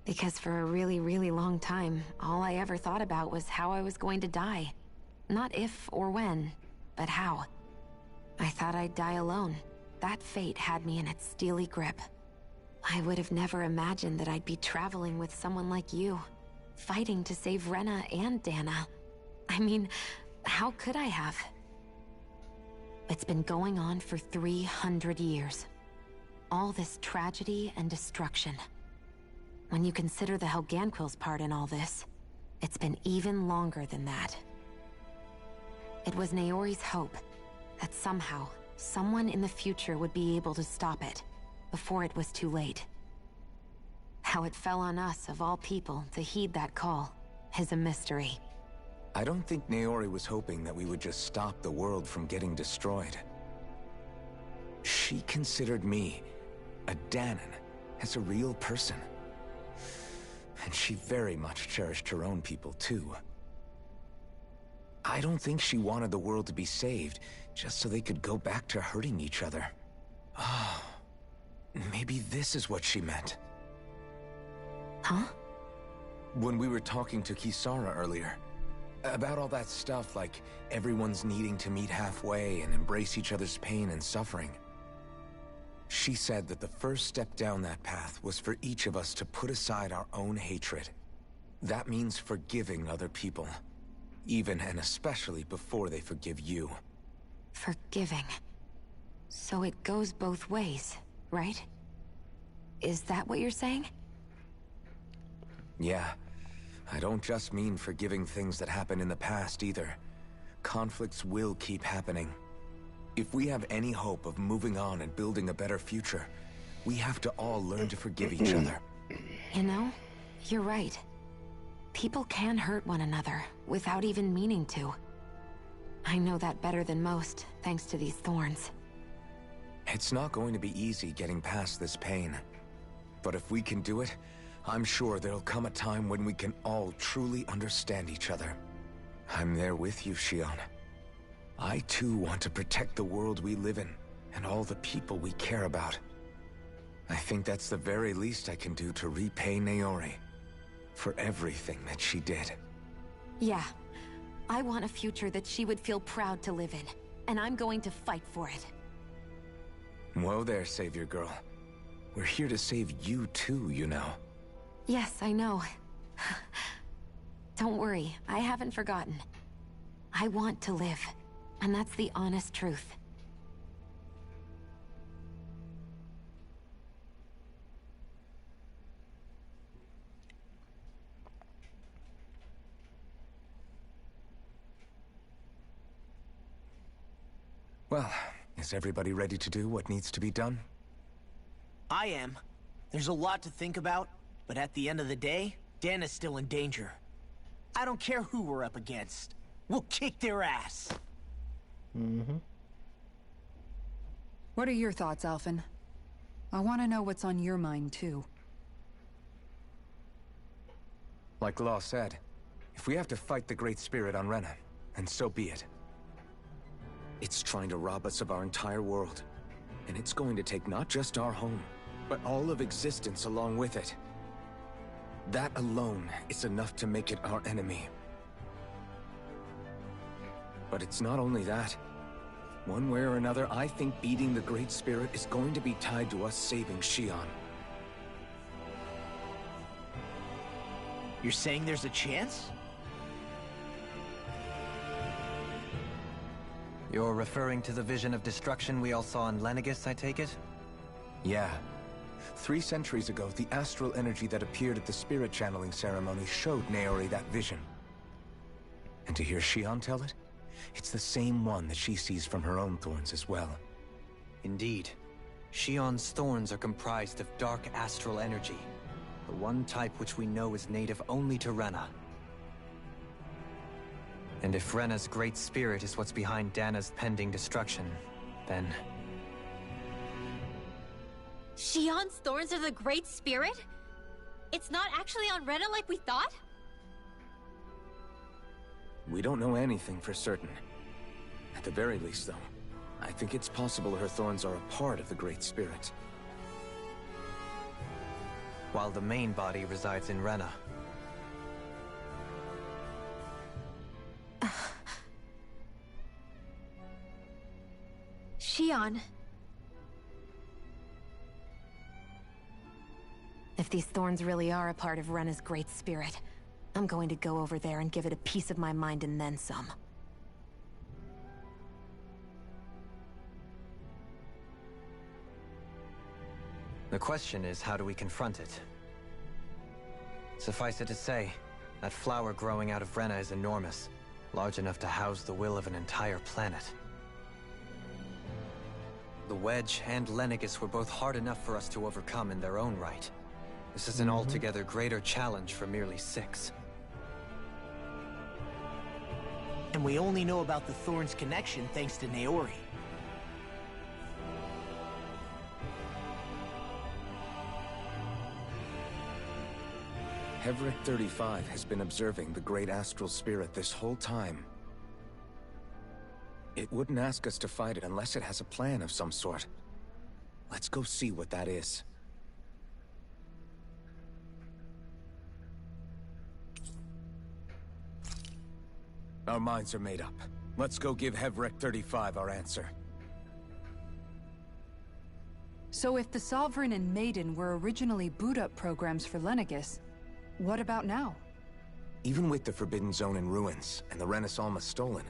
Because for a really, really long time, all I ever thought about was how I was going to die. Not if or when, but how. I thought I'd die alone. That fate had me in its steely grip. I would have never imagined that I'd be traveling with someone like you, fighting to save Rena and Dana. I mean, how could I have? It's been going on for 300 years. All this tragedy and destruction. When you consider the Helganquil's part in all this, it's been even longer than that. It was Naori's hope that somehow, someone in the future would be able to stop it, before it was too late. How it fell on us, of all people, to heed that call, is a mystery. I don't think Naori was hoping that we would just stop the world from getting destroyed. She considered me, a Danan, as a real person. And she very much cherished her own people, too. I don't think she wanted the world to be saved, just so they could go back to hurting each other. Oh, maybe this is what she meant. Huh? When we were talking to Kisara earlier, about all that stuff like everyone's needing to meet halfway and embrace each other's pain and suffering. She said that the first step down that path was for each of us to put aside our own hatred. That means forgiving other people, even and especially before they forgive you. Forgiving. So it goes both ways, right? Is that what you're saying? Yeah. I don't just mean forgiving things that happened in the past either. Conflicts will keep happening. If we have any hope of moving on and building a better future, we have to all learn to forgive each other. You know, you're right. People can hurt one another without even meaning to. I know that better than most, thanks to these thorns. It's not going to be easy getting past this pain. But if we can do it, I'm sure there'll come a time when we can all truly understand each other. I'm there with you, Shion. I too want to protect the world we live in, and all the people we care about. I think that's the very least I can do to repay Naori for everything that she did. Yeah. I want a future that she would feel proud to live in, and I'm going to fight for it. Whoa there, Savior Girl. We're here to save you too, you know. Yes, I know. Don't worry, I haven't forgotten. I want to live, and that's the honest truth. Well, is everybody ready to do what needs to be done? I am. There's a lot to think about, but at the end of the day, Dan is still in danger. I don't care who we're up against. We'll kick their ass. Mm-hmm. What are your thoughts, Alphen? I want to know what's on your mind, too. Like Law said, if we have to fight the Great Spirit on Rena, then so be it. It's trying to rob us of our entire world. And it's going to take not just our home, but all of existence along with it. That alone is enough to make it our enemy. But it's not only that. One way or another, I think beating the Great Spirit is going to be tied to us saving Xion. You're saying there's a chance? You're referring to the vision of destruction we all saw in Lenegis, I take it? Yeah. 3 centuries ago, the astral energy that appeared at the spirit channeling ceremony showed Naori that vision. And to hear Xion tell it, it's the same one that she sees from her own thorns as well. Indeed. Xion's thorns are comprised of dark astral energy, the one type which we know is native only to Rena. And if Rena's great spirit is what's behind Dana's pending destruction, then... Xion's thorns are the Great Spirit? It's not actually on Rena like we thought? We don't know anything for certain. At the very least, though, I think it's possible her thorns are a part of the Great Spirit. While the main body resides in Rena. Xion. If these thorns really are a part of Rena's great spirit, I'm going to go over there and give it a piece of my mind and then some. The question is, how do we confront it? Suffice it to say, that flower growing out of Rena is enormous, large enough to house the will of an entire planet. The Wedge and Lenegis were both hard enough for us to overcome in their own right. This is an altogether greater challenge for merely 6. And we only know about the Thorns connection thanks to Naori. Hevric 35 has been observing the Great Astral Spirit this whole time. It wouldn't ask us to fight it unless it has a plan of some sort. Let's go see what that is. Our minds are made up. Let's go give Hevric 35 our answer. So if the Sovereign and Maiden were originally boot-up programs for Lenegis, what about now? Even with the Forbidden Zone in ruins and the Renis Alma stolen,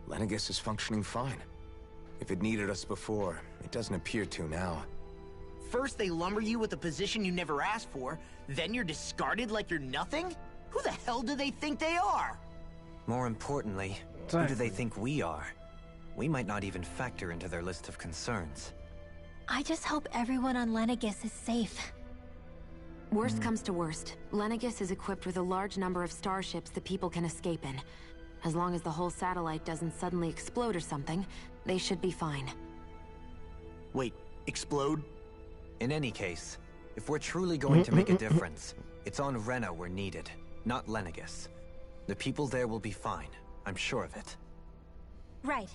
Lenegis is functioning fine. If it needed us before, it doesn't appear to now. First they lumber you with a position you never asked for, then you're discarded like you're nothing? Who the hell do they think they are? More importantly, who do they think we are? We might not even factor into their list of concerns. I just hope everyone on Lenegis is safe. Worst comes to worst, Lenegis is equipped with a large number of starships that people can escape in. As long as the whole satellite doesn't suddenly explode or something, they should be fine. Wait, explode? In any case, if we're truly going to make a difference, it's on Rena we're needed, not Lenegis. The people there will be fine, I'm sure of it. Right.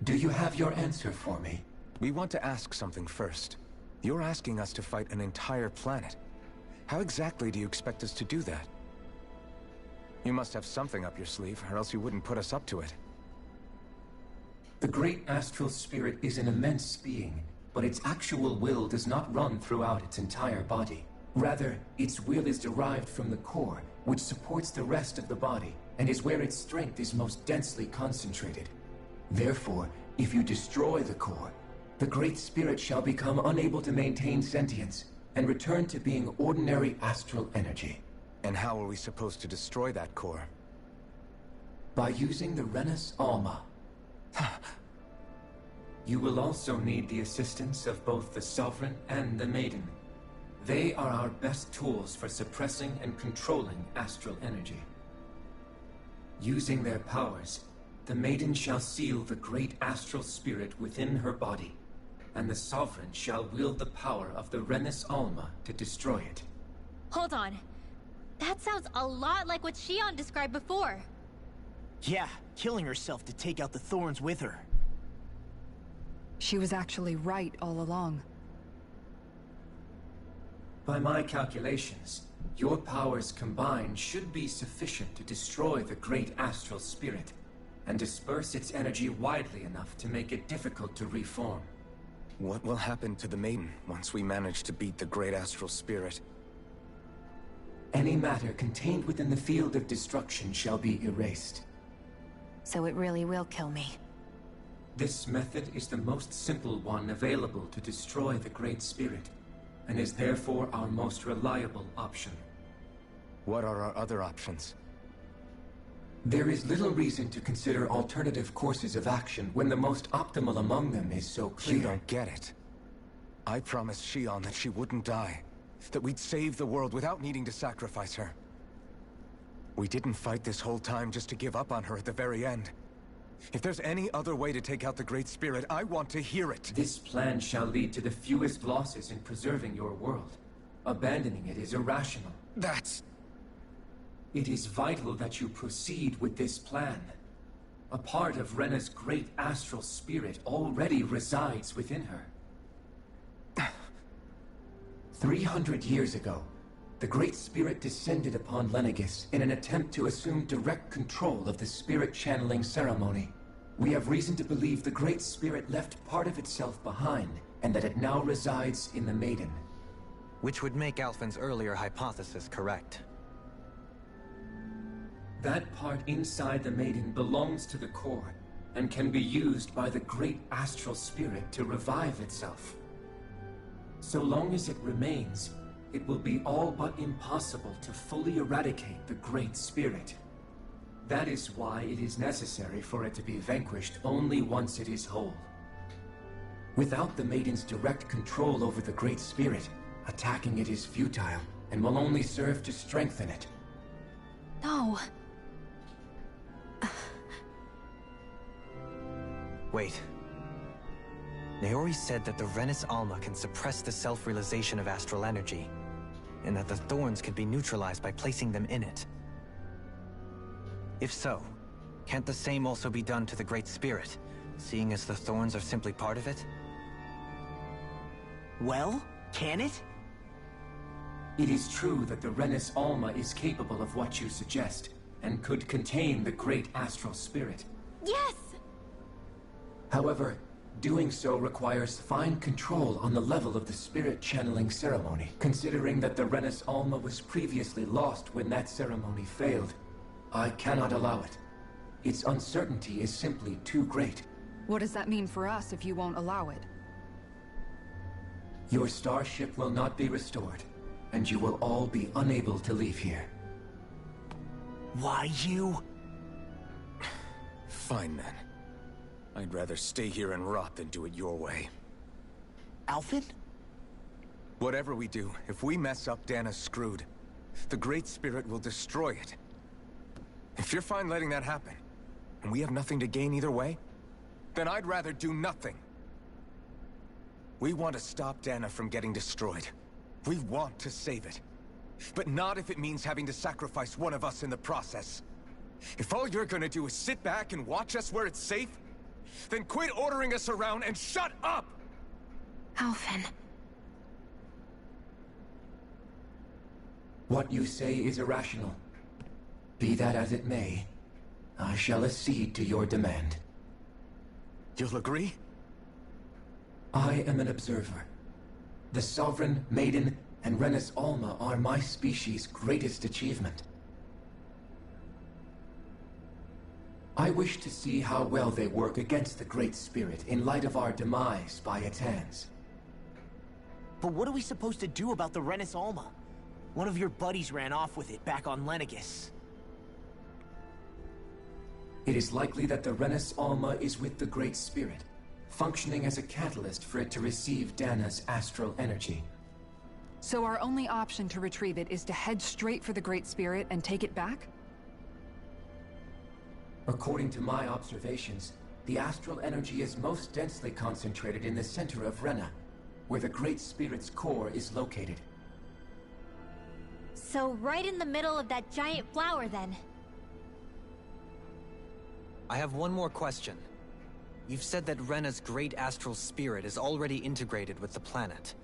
Do you have your answer for me? We want to ask something first. You're asking us to fight an entire planet. How exactly do you expect us to do that? You must have something up your sleeve, or else you wouldn't put us up to it. The great astral spirit is an immense being, but its actual will does not run throughout its entire body. Rather, its will is derived from the core, which supports the rest of the body, and is where its strength is most densely concentrated. Therefore, if you destroy the core, the Great Spirit shall become unable to maintain sentience, and return to being ordinary astral energy. And how are we supposed to destroy that core? By using the Renus Alma. You will also need the assistance of both the Sovereign and the Maiden. They are our best tools for suppressing and controlling astral energy. Using their powers, the Maiden shall seal the great astral spirit within her body, and the Sovereign shall wield the power of the Renus Alma to destroy it. Hold on. That sounds a lot like what Shion described before. Yeah, killing herself to take out the thorns with her. She was actually right all along. By my calculations, your powers combined should be sufficient to destroy the great astral spirit, and disperse its energy widely enough to make it difficult to reform. What will happen to the Maiden once we manage to beat the great astral spirit? Any matter contained within the field of destruction shall be erased. So it really will kill me. This method is the most simple one available to destroy the Great Spirit, and is therefore our most reliable option. What are our other options? There is little reason to consider alternative courses of action when the most optimal among them is so clear. You don't get it. I promised Shion that she wouldn't die. That we'd save the world without needing to sacrifice her. We didn't fight this whole time just to give up on her at the very end. If there's any other way to take out the Great Spirit, I want to hear it. This plan shall lead to the fewest losses in preserving your world. Abandoning it is irrational. That's... It is vital that you proceed with this plan. A part of Rena's great astral spirit already resides within her. 300 years ago, the Great Spirit descended upon Lenegis in an attempt to assume direct control of the spirit channeling ceremony. We have reason to believe the Great Spirit left part of itself behind, and that it now resides in the Maiden. Which would make Alphen's earlier hypothesis correct. That part inside the Maiden belongs to the core, and can be used by the great astral spirit to revive itself. So long as it remains, it will be all but impossible to fully eradicate the Great Spirit. That is why it is necessary for it to be vanquished only once it is whole. Without the Maiden's direct control over the Great Spirit, attacking it is futile, and will only serve to strengthen it. No. Wait. Naori said that the Renus Alma can suppress the self-realization of astral energy, and that the thorns can be neutralized by placing them in it. If so, can't the same also be done to the Great Spirit, seeing as the thorns are simply part of it? Well, can it? It is true that the Renus Alma is capable of what you suggest, and could contain the great astral spirit. Yes! However, doing so requires fine control on the level of the spirit channeling ceremony, considering that the Renus Alma was previously lost when that ceremony failed. I cannot allow it. Its uncertainty is simply too great. What does that mean for us if you won't allow it? Your starship will not be restored, and you will all be unable to leave here. Why you? Fine then. I'd rather stay here and rot than do it your way. Alphen? Whatever we do, if we mess up, Dana's screwed. The Great Spirit will destroy it. If you're fine letting that happen, and we have nothing to gain either way, then I'd rather do nothing. We want to stop Dana from getting destroyed. We want to save it. But not if it means having to sacrifice one of us in the process. If all you're gonna do is sit back and watch us where it's safe, Then quit ordering us around and shut up! Alphen. What you say is irrational. Be that as it may, I shall accede to your demand. You'll agree? I am an observer. The Sovereign, Maiden, and Renis Alma are my species' greatest achievement. I wish to see how well they work against the Great Spirit in light of our demise by its hands. But what are we supposed to do about the Renis Alma? One of your buddies ran off with it back on Lenegis. It is likely that the Renis Alma is with the Great Spirit, functioning as a catalyst for it to receive Dana's astral energy. So our only option to retrieve it is to head straight for the Great Spirit and take it back? According to my observations, the astral energy is most densely concentrated in the center of Rena, where the Great Spirit's core is located. So right in the middle of that giant flower, then. I have one more question. You've said that Rena's great astral spirit is already integrated with the planet.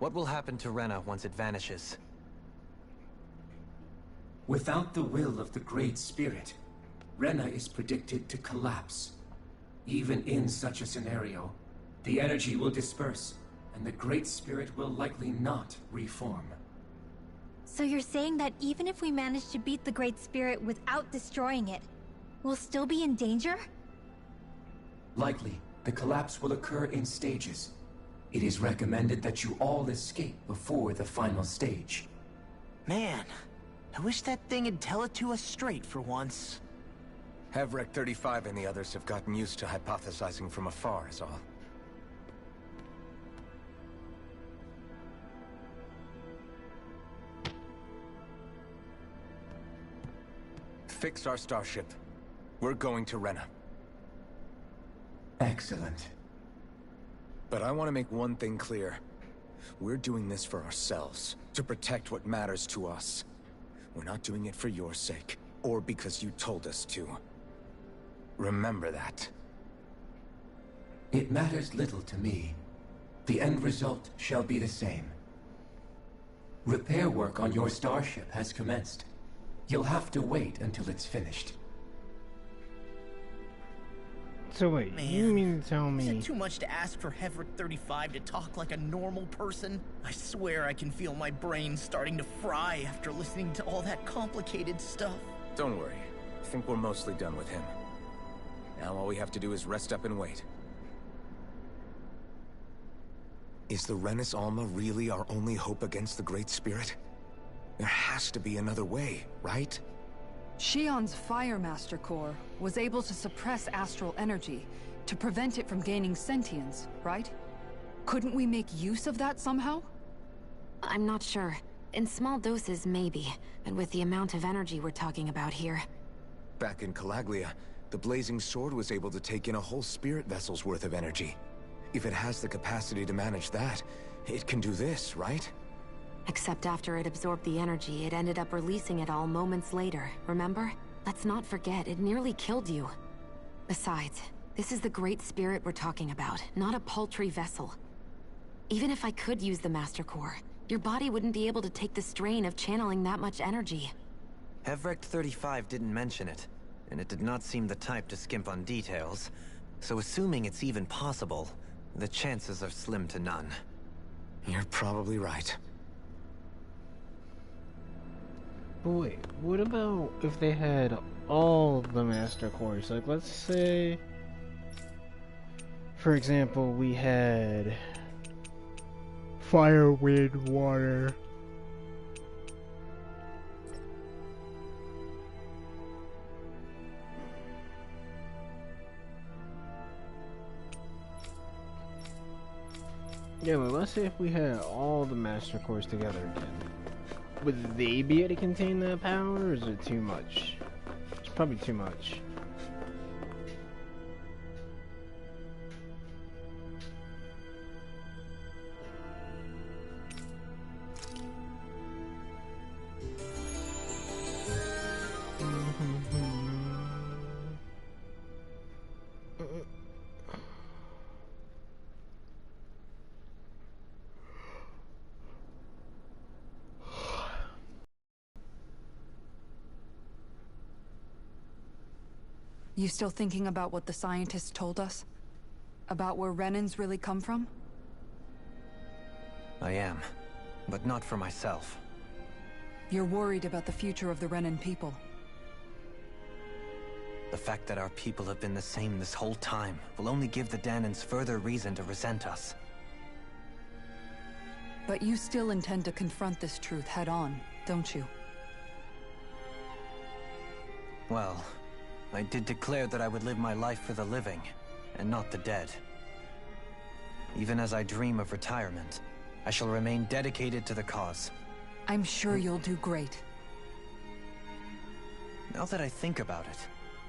What will happen to Rena once it vanishes? Without the will of the Great Spirit, Rena is predicted to collapse. Even in such a scenario, the energy will disperse, and the Great Spirit will likely not reform. So you're saying that even if we manage to beat the Great Spirit without destroying it, we'll still be in danger? Likely, the collapse will occur in stages. It is recommended that you all escape before the final stage. Man, I wish that thing would tell it to us straight for once. Hevrek 35 and the others have gotten used to hypothesizing from afar, is all. Fix our starship. We're going to Rena. Excellent. But I want to make one thing clear. We're doing this for ourselves, to protect what matters to us. We're not doing it for your sake, or because you told us to. Remember that. It matters little to me. The end result shall be the same. Repair work on your starship has commenced. You'll have to wait until it's finished. So wait, Man, you mean to tell me... Is it too much to ask for Hevrek 35 to talk like a normal person? I swear I can feel my brain starting to fry after listening to all that complicated stuff. Don't worry. I think we're mostly done with him. Now all we have to do is rest up and wait. Is the Renis Alma really our only hope against the Great Spirit? There has to be another way, right? Shion's Fire Master Core was able to suppress astral energy to prevent it from gaining sentience, right? Couldn't we make use of that somehow? I'm not sure. In small doses, maybe. But with the amount of energy we're talking about here... Back in Calaglia, the Blazing Sword was able to take in a whole spirit vessel's worth of energy. If it has the capacity to manage that, it can do this, right? Except after it absorbed the energy, it ended up releasing it all moments later, remember? Let's not forget, it nearly killed you. Besides, this is the Great Spirit we're talking about, not a paltry vessel. Even if I could use the Master Core, your body wouldn't be able to take the strain of channeling that much energy. Hevrek 35 didn't mention it, and it did not seem the type to skimp on details. So assuming it's even possible, the chances are slim to none. You're probably right. But wait, what about if they had all the Master Cores? Like, let's say, for example, we had fire, wind, water. Yeah, but let's say if we had all the Master Cores together again. Would they be able to contain that power, or is it too much? It's probably too much. You still thinking about what the scientists told us? About where Renans really come from? I am, but not for myself. You're worried about the future of the Renan people. The fact that our people have been the same this whole time will only give the Danans further reason to resent us. But you still intend to confront this truth head-on, don't you? Well, I did declare that I would live my life for the living, and not the dead. Even as I dream of retirement, I shall remain dedicated to the cause. I'm sure you'll do great. Now that I think about it,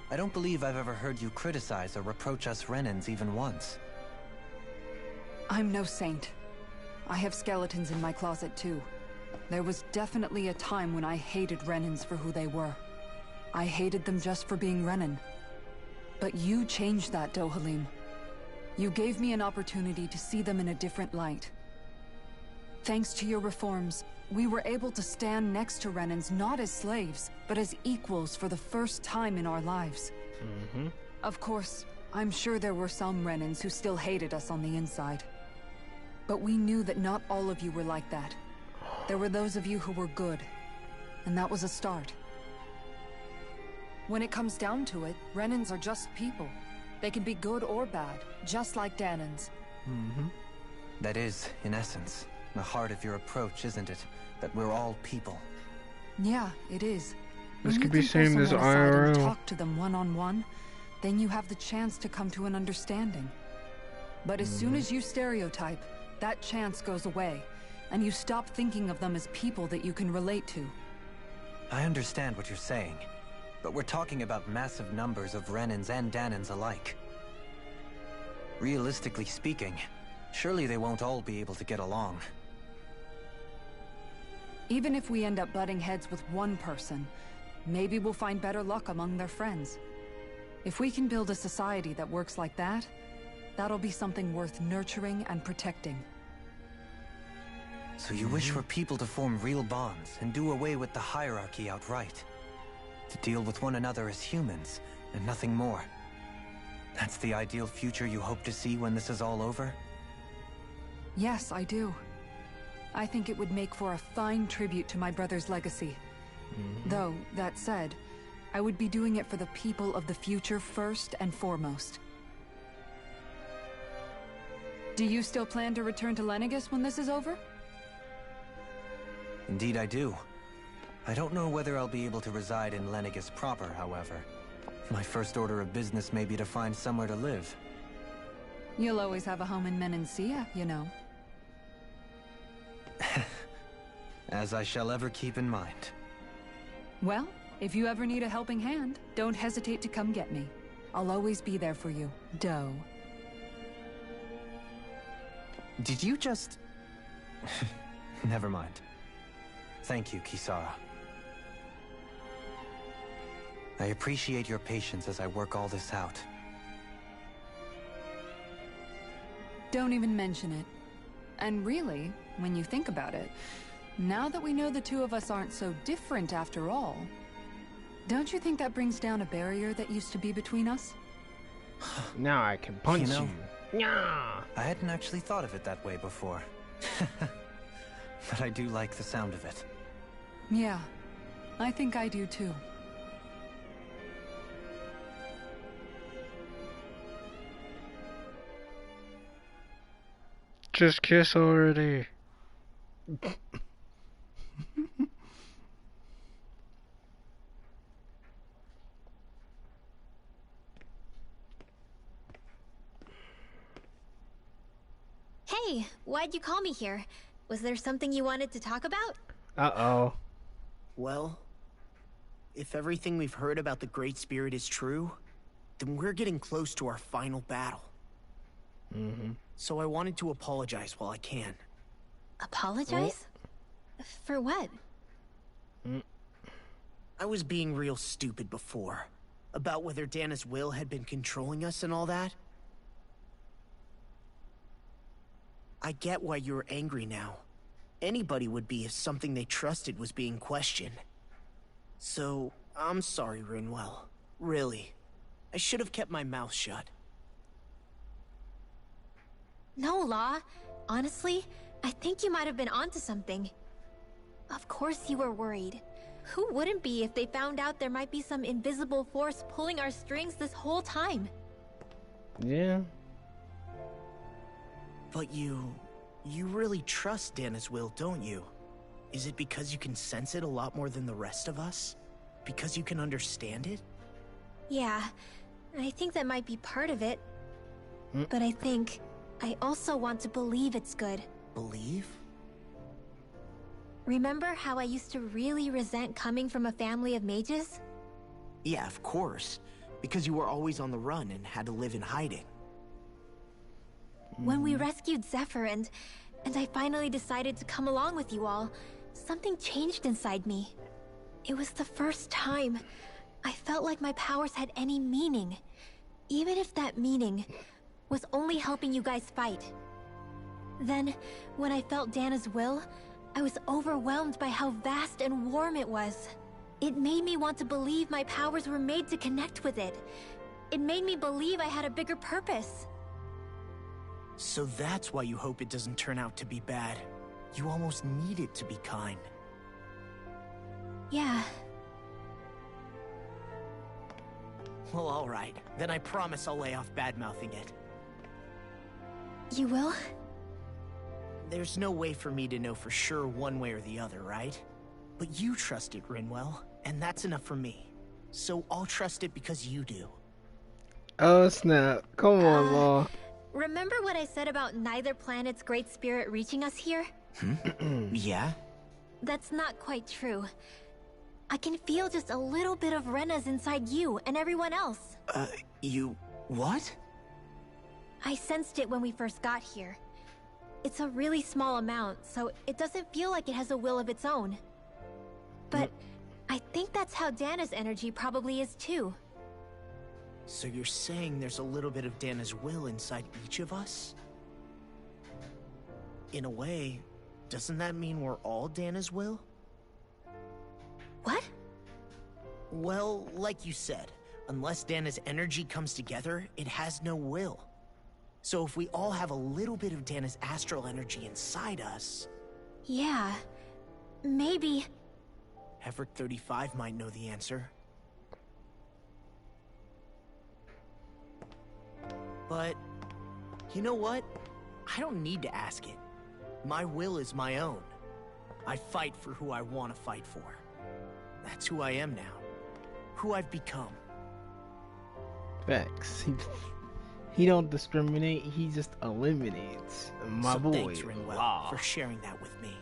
I don't believe I've ever heard you criticize or reproach us Renans even once. I'm no saint. I have skeletons in my closet too. There was definitely a time when I hated Renans for who they were. I hated them just for being Renan. But you changed that, Dohalim. You gave me an opportunity to see them in a different light. Thanks to your reforms, we were able to stand next to Renans not as slaves, but as equals for the first time in our lives. Of course, I'm sure there were some Renans who still hated us on the inside. But we knew that not all of you were like that. There were those of you who were good, and that was a start. When it comes down to it, Renans are just people. They can be good or bad, just like Danans. That is, in essence, the heart of your approach, isn't it? That we're all people. Yeah, it is. This When could you be can pull same as someone aside and IRL. talk to them one-on-one, then you have the chance to come to an understanding. But as soon as you stereotype, that chance goes away, and you stop thinking of them as people that you can relate to. I understand what you're saying, but we're talking about massive numbers of Renans and Danans alike. Realistically speaking, surely they won't all be able to get along. Even if we end up butting heads with one person, maybe we'll find better luck among their friends. If we can build a society that works like that, that'll be something worth nurturing and protecting. So you wish for people to form real bonds and do away with the hierarchy outright? To deal with one another as humans, and nothing more? That's the ideal future you hope to see when this is all over? Yes, I do. I think it would make for a fine tribute to my brother's legacy. Though, that said, I would be doing it for the people of the future first and foremost. Do you still plan to return to Lenegis when this is over? Indeed I do. I don't know whether I'll be able to reside in Lenegis proper, however. My first order of business may be to find somewhere to live. You'll always have a home in Menancia, you know. As I shall ever keep in mind. Well, if you ever need a helping hand, don't hesitate to come get me. I'll always be there for you, Doe. Did you just... Never mind. Thank you, Kisara. I appreciate your patience as I work all this out. Don't even mention it. And really, when you think about it, now that we know the two of us aren't so different after all, don't you think that brings down a barrier that used to be between us? Now I can punch you. Yeah. I hadn't actually thought of it that way before. But I do like the sound of it. Yeah, I think I do too. Just kiss already. Hey, why'd you call me here? Was there something you wanted to talk about? Uh-oh. Well, if everything we've heard about the Great Spirit is true, then we're getting close to our final battle. So I wanted to apologize while I can. Apologize? For what? I was being real stupid before. About whether Dana's will had been controlling us and all that. I get why you're angry now. Anybody would be if something they trusted was being questioned. So, I'm sorry, Rinwell. Really. I should have kept my mouth shut. No, Law. Honestly, I think you might have been onto something. Of course you were worried. Who wouldn't be if they found out there might be some invisible force pulling our strings this whole time? Yeah. But you really trust Dana's will, don't you? Is it because you can sense it a lot more than the rest of us? Because you can understand it? Yeah, I think that might be part of it. But I think I also want to believe it's good. Believe? Remember how I used to really resent coming from a family of mages? Yeah, of course. Because you were always on the run and had to live in hiding. When we rescued Zephyr and I finally decided to come along with you all, something changed inside me. It was the first time I felt like my powers had any meaning, even if that meaning was only helping you guys fight. Then, when I felt Dana's will, I was overwhelmed by how vast and warm it was. It made me want to believe my powers were made to connect with it. It made me believe I had a bigger purpose. So that's why you hope it doesn't turn out to be bad. You almost need it to be kind. Yeah. Well, alright. Then I promise I'll lay off bad-mouthing it. You will? There's no way for me to know for sure one way or the other, right? But you trust it, Rinwell, and that's enough for me. So I'll trust it because you do. Oh snap. Come on, Law. Remember what I said about neither planet's great spirit reaching us here? Yeah? That's not quite true. I can feel just a little bit of Rena's inside you and everyone else. You... what? I sensed it when we first got here. It's a really small amount, so it doesn't feel like it has a will of its own. But I think that's how Dana's energy probably is too. So you're saying there's a little bit of Dana's will inside each of us? In a way, doesn't that mean we're all Dana's will? What? Well, like you said, unless Dana's energy comes together, it has no will. So if we all have a little bit of Dana's astral energy inside us... Yeah, maybe... Everett 35 might know the answer. But, you know what? I don't need to ask it. My will is my own. I fight for who I want to fight for. That's who I am now. Who I've become. Facts. He don't discriminate, he just eliminates. My so boy. Thanks, Rinwell, for sharing that with me.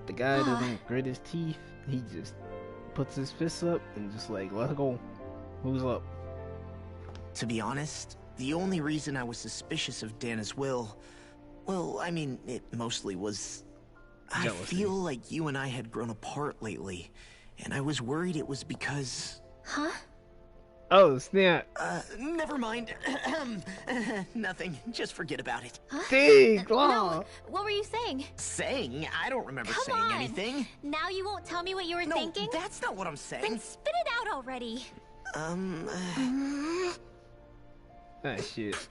The guy doesn't grit his teeth, he just puts his fists up and just like, let's go. Who's up? To be honest, the only reason I was suspicious of Dana's will, well, I mean, it mostly was... Jealousy. I feel like you and I had grown apart lately, and I was worried it was because... Huh? Oh, snap. Never mind. Nothing. Just forget about it. Huh? Dang, No, what were you saying? Saying? I don't remember Come saying on. anything. Now you won't tell me what you were No, thinking? that's not what I'm saying. Then spit it out already. Ah, shit.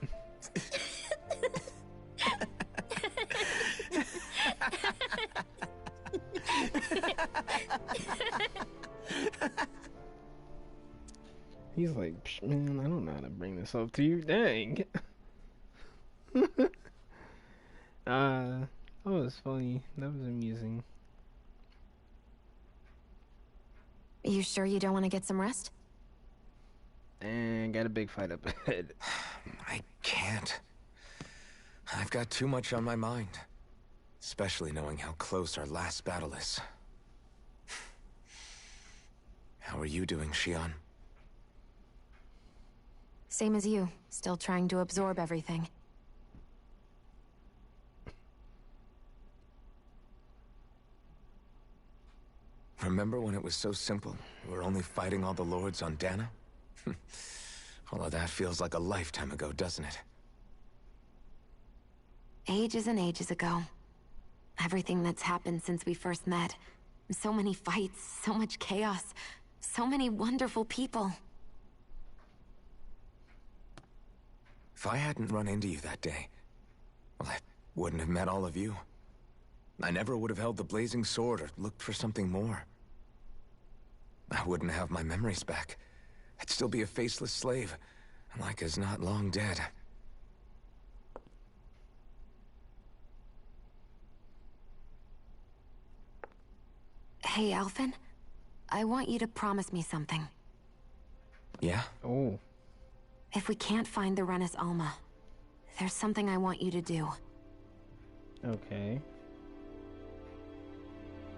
He's like, man, I don't know how to bring this up to you. Dang. That was funny. That was amusing. You sure you don't want to get some rest? And got a big fight up ahead. I can't. I've got too much on my mind. Especially knowing how close our last battle is. How are you doing, Shion? Same as you. Still trying to absorb everything. Remember when it was so simple? We were only fighting all the lords on Dana? All of that feels like a lifetime ago, doesn't it? Ages and ages ago. Everything that's happened since we first met. So many fights, so much chaos, so many wonderful people. If I hadn't run into you that day, well, I wouldn't have met all of you. I never would have held the blazing sword or looked for something more. I wouldn't have my memories back. I'd still be a faceless slave, like as not long dead. Hey, Alphen. I want you to promise me something. Yeah? Oh. If we can't find the Renis Alma, there's something I want you to do. Okay.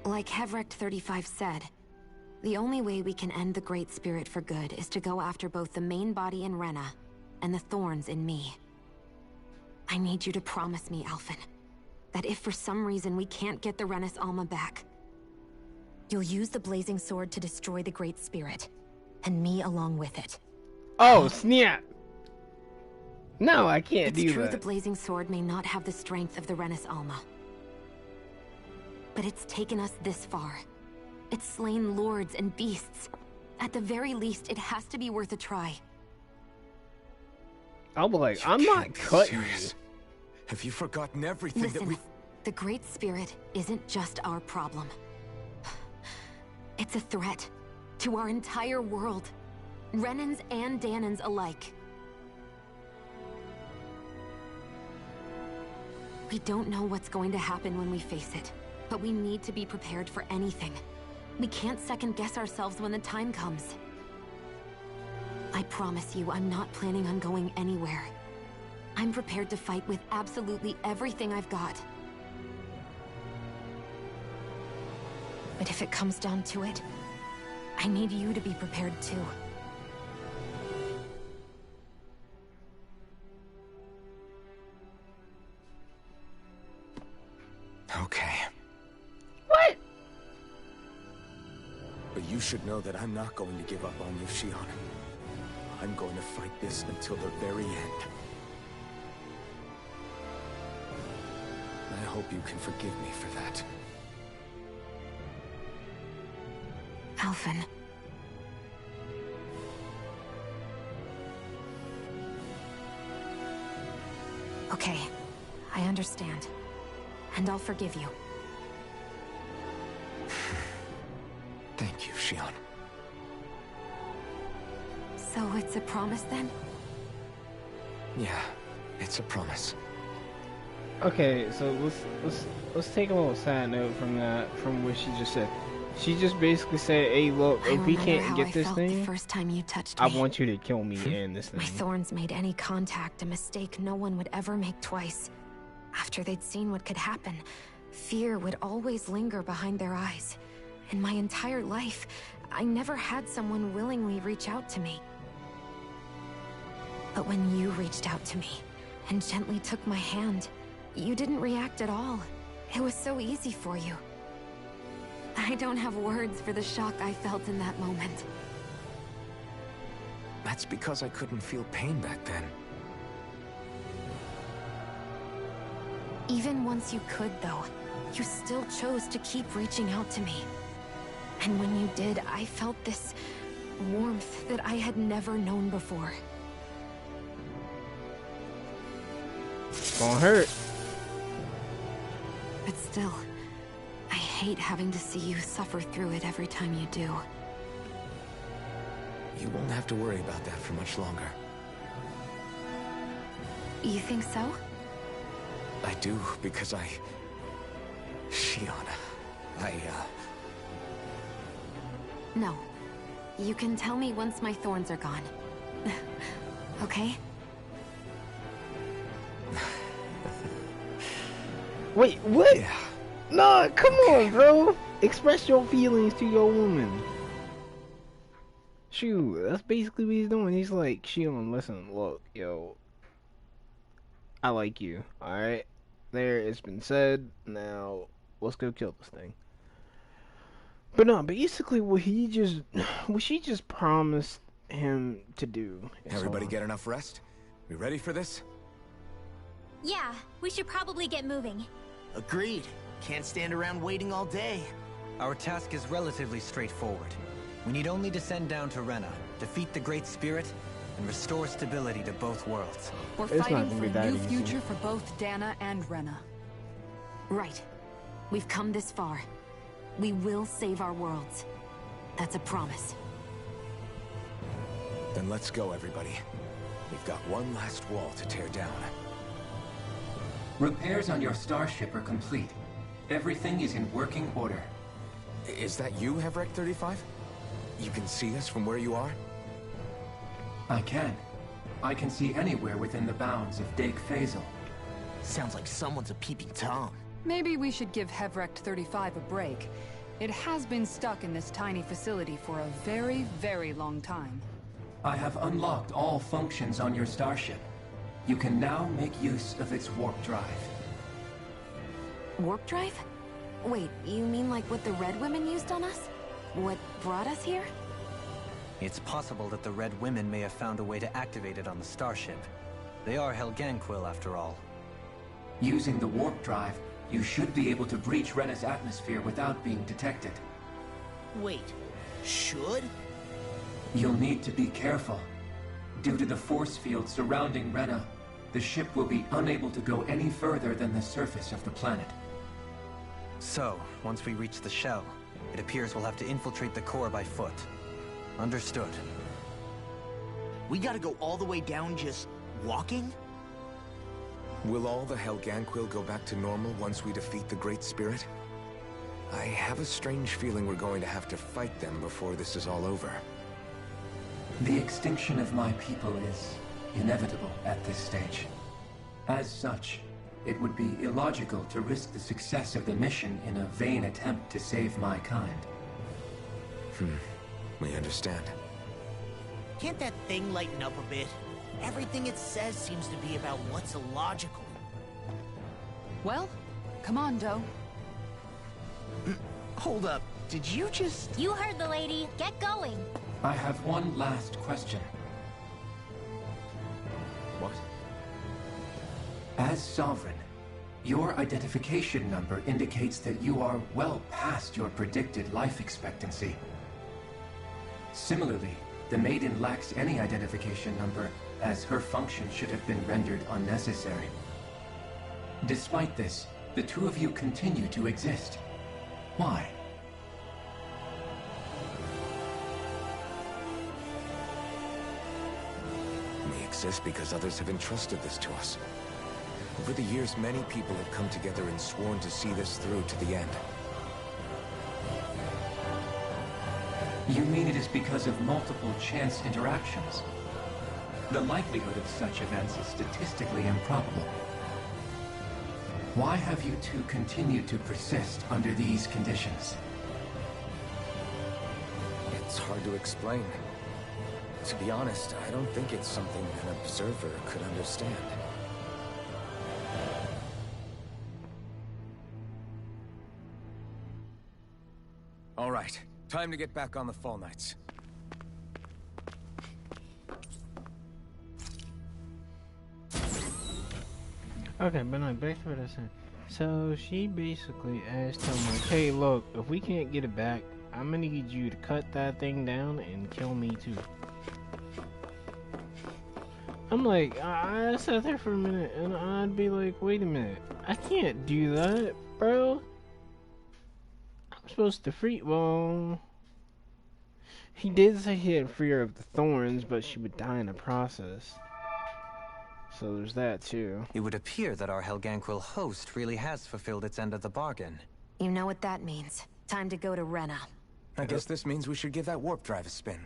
Like Hevricht 35 said, the only way we can end the Great Spirit for good is to go after both the main body in Rena and the thorns in me. I need you to promise me, Alphen, that if for some reason we can't get the Renis Alma back, you'll use the blazing sword to destroy the Great Spirit, and me along with it. Oh, snap! No, I can't do It's true that. the blazing sword may not have the strength of the Renis Alma. But it's taken us this far. It's slain lords and beasts. At the very least, it has to be worth a try. I'll be like, I'm not cutting you. Have you forgotten everything Listen, that we... the Great Spirit isn't just our problem. It's a threat to our entire world. Renans and Danans alike. We don't know what's going to happen when we face it, but we need to be prepared for anything. We can't second-guess ourselves when the time comes. I promise you, I'm not planning on going anywhere. I'm prepared to fight with absolutely everything I've got. But if it comes down to it, I need you to be prepared too. Okay. What? But you should know that I'm not going to give up on you, Shion. I'm going to fight this until the very end. I hope you can forgive me for that. Alphen. Okay, I understand. And I'll forgive you. Thank you, Shion. So it's a promise then? Yeah, it's a promise. Okay, so let's take a little side note from that, from what she just said. She just basically said, "Hey, look, if we can't get this thing, the first time you touched I me. want you to kill me and this thing." My thorns made any contact a mistake no one would ever make twice. After they'd seen what could happen, fear would always linger behind their eyes. In my entire life, I never had someone willingly reach out to me. But when you reached out to me and gently took my hand, you didn't react at all. It was so easy for you. I don't have words for the shock I felt in that moment. That's because I couldn't feel pain back then. Even once you could, though, you still chose to keep reaching out to me. And when you did, I felt this warmth that I had never known before. It's gonna hurt. But still, I hate having to see you suffer through it every time you do. You won't have to worry about that for much longer. You think so? I do, because Shion, No. You can tell me once my thorns are gone. Okay? Wait, what? Yeah. Nah, come on, bro. Express your feelings to your woman. Shoot, that's basically what he's doing. He's like, Shion, listen, look, yo, I like you, alright? There, it's been said. Now, let's go kill this thing. But no, basically what she just promised him to do. Everybody get enough rest? We ready for this? Yeah, we should probably get moving. Agreed. Can't stand around waiting all day. Our task is relatively straightforward. We need only descend down to Rena, defeat the Great Spirit, and restore stability to both worlds. We're It's not fighting gonna for be a that new easy. future for both Dana and Rena. Right. We've come this far. We will save our worlds. That's a promise. Then let's go, everybody. We've got one last wall to tear down. Repairs on your starship are complete. Everything is in working order. Is that you, Hevrek 35? You can see us from where you are? I can. I can see anywhere within the bounds of Dake Faisal. Sounds like someone's a peeping Tom. Maybe we should give Hevrek 35 a break. It has been stuck in this tiny facility for a very, very long time. I have unlocked all functions on your starship. You can now make use of its warp drive. Warp drive? Wait, you mean like what the Red Women used on us? What brought us here? It's possible that the Red Women may have found a way to activate it on the starship. They are Helganquil, after all. Using the warp drive, you should be able to breach Rena's atmosphere without being detected. Wait, should? You'll need to be careful. Due to the force field surrounding Rena, the ship will be unable to go any further than the surface of the planet. So, once we reach the shell, it appears we'll have to infiltrate the core by foot. Understood. We gotta go all the way down just walking? Will all the Helganquil go back to normal once we defeat the Great Spirit? I have a strange feeling we're going to have to fight them before this is all over. The extinction of my people is inevitable at this stage. As such, it would be illogical to risk the success of the mission in a vain attempt to save my kind. We understand. Can't that thing lighten up a bit? Everything it says seems to be about what's illogical. Well, come on, Doe. Hold up, did you just... You heard the lady. Get going. I have one last question. What? As Sovereign, your identification number indicates that you are well past your predicted life expectancy. Similarly, the Maiden lacks any identification number, as her function should have been rendered unnecessary. Despite this, the two of you continue to exist. Why? We exist because others have entrusted this to us. Over the years, many people have come together and sworn to see this through to the end. You mean it is because of multiple chance interactions? The likelihood of such events is statistically improbable. Why have you two continued to persist under these conditions? It's hard to explain. To be honest, I don't think it's something an observer could understand. All right, time to get back on the Fall Knights. Okay, but no, back to what I said. So she basically asked him like, hey look, if we can't get it back, I'm gonna need you to cut that thing down and kill me too. I'm like, I sat there for a minute and I'd be like, wait a minute, I can't do that, bro. I'm supposed to free, well, he did say he had fear of the thorns, but she would die in the process. So there's that too. It would appear that our Helganquil host really has fulfilled its end of the bargain. You know what that means. Time to go to Rena. I guess this means we should give that warp drive a spin.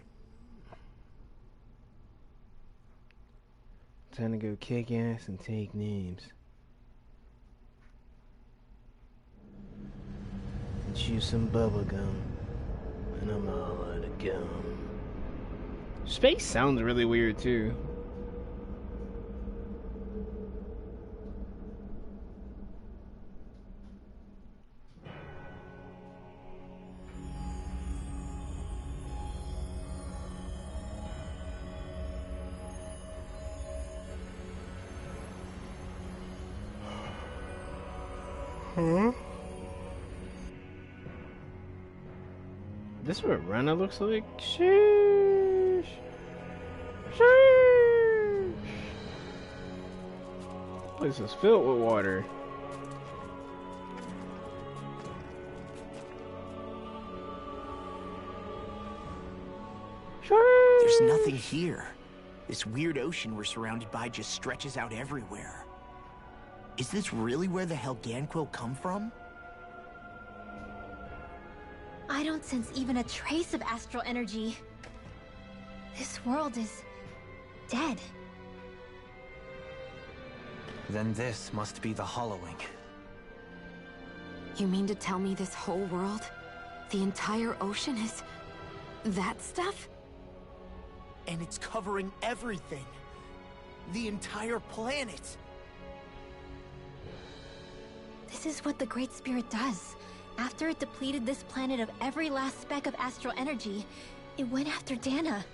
Time to go kick ass and take names. And chew some bubble gum. And I'm all out of gum. Space sounds really weird too. Huh? This is what Rena looks like? Sheesh. Sheesh. This is filled with water. There's nothing here. This weird ocean we're surrounded by just stretches out everywhere. Is this really where the Helganquil come from? I don't sense even a trace of astral energy. This world is dead. Then this must be the hollowing. You mean to tell me this whole world, the entire ocean is that stuff? And it's covering everything. The entire planet. This is what the Great Spirit does. After it depleted this planet of every last speck of astral energy, it went after Dana.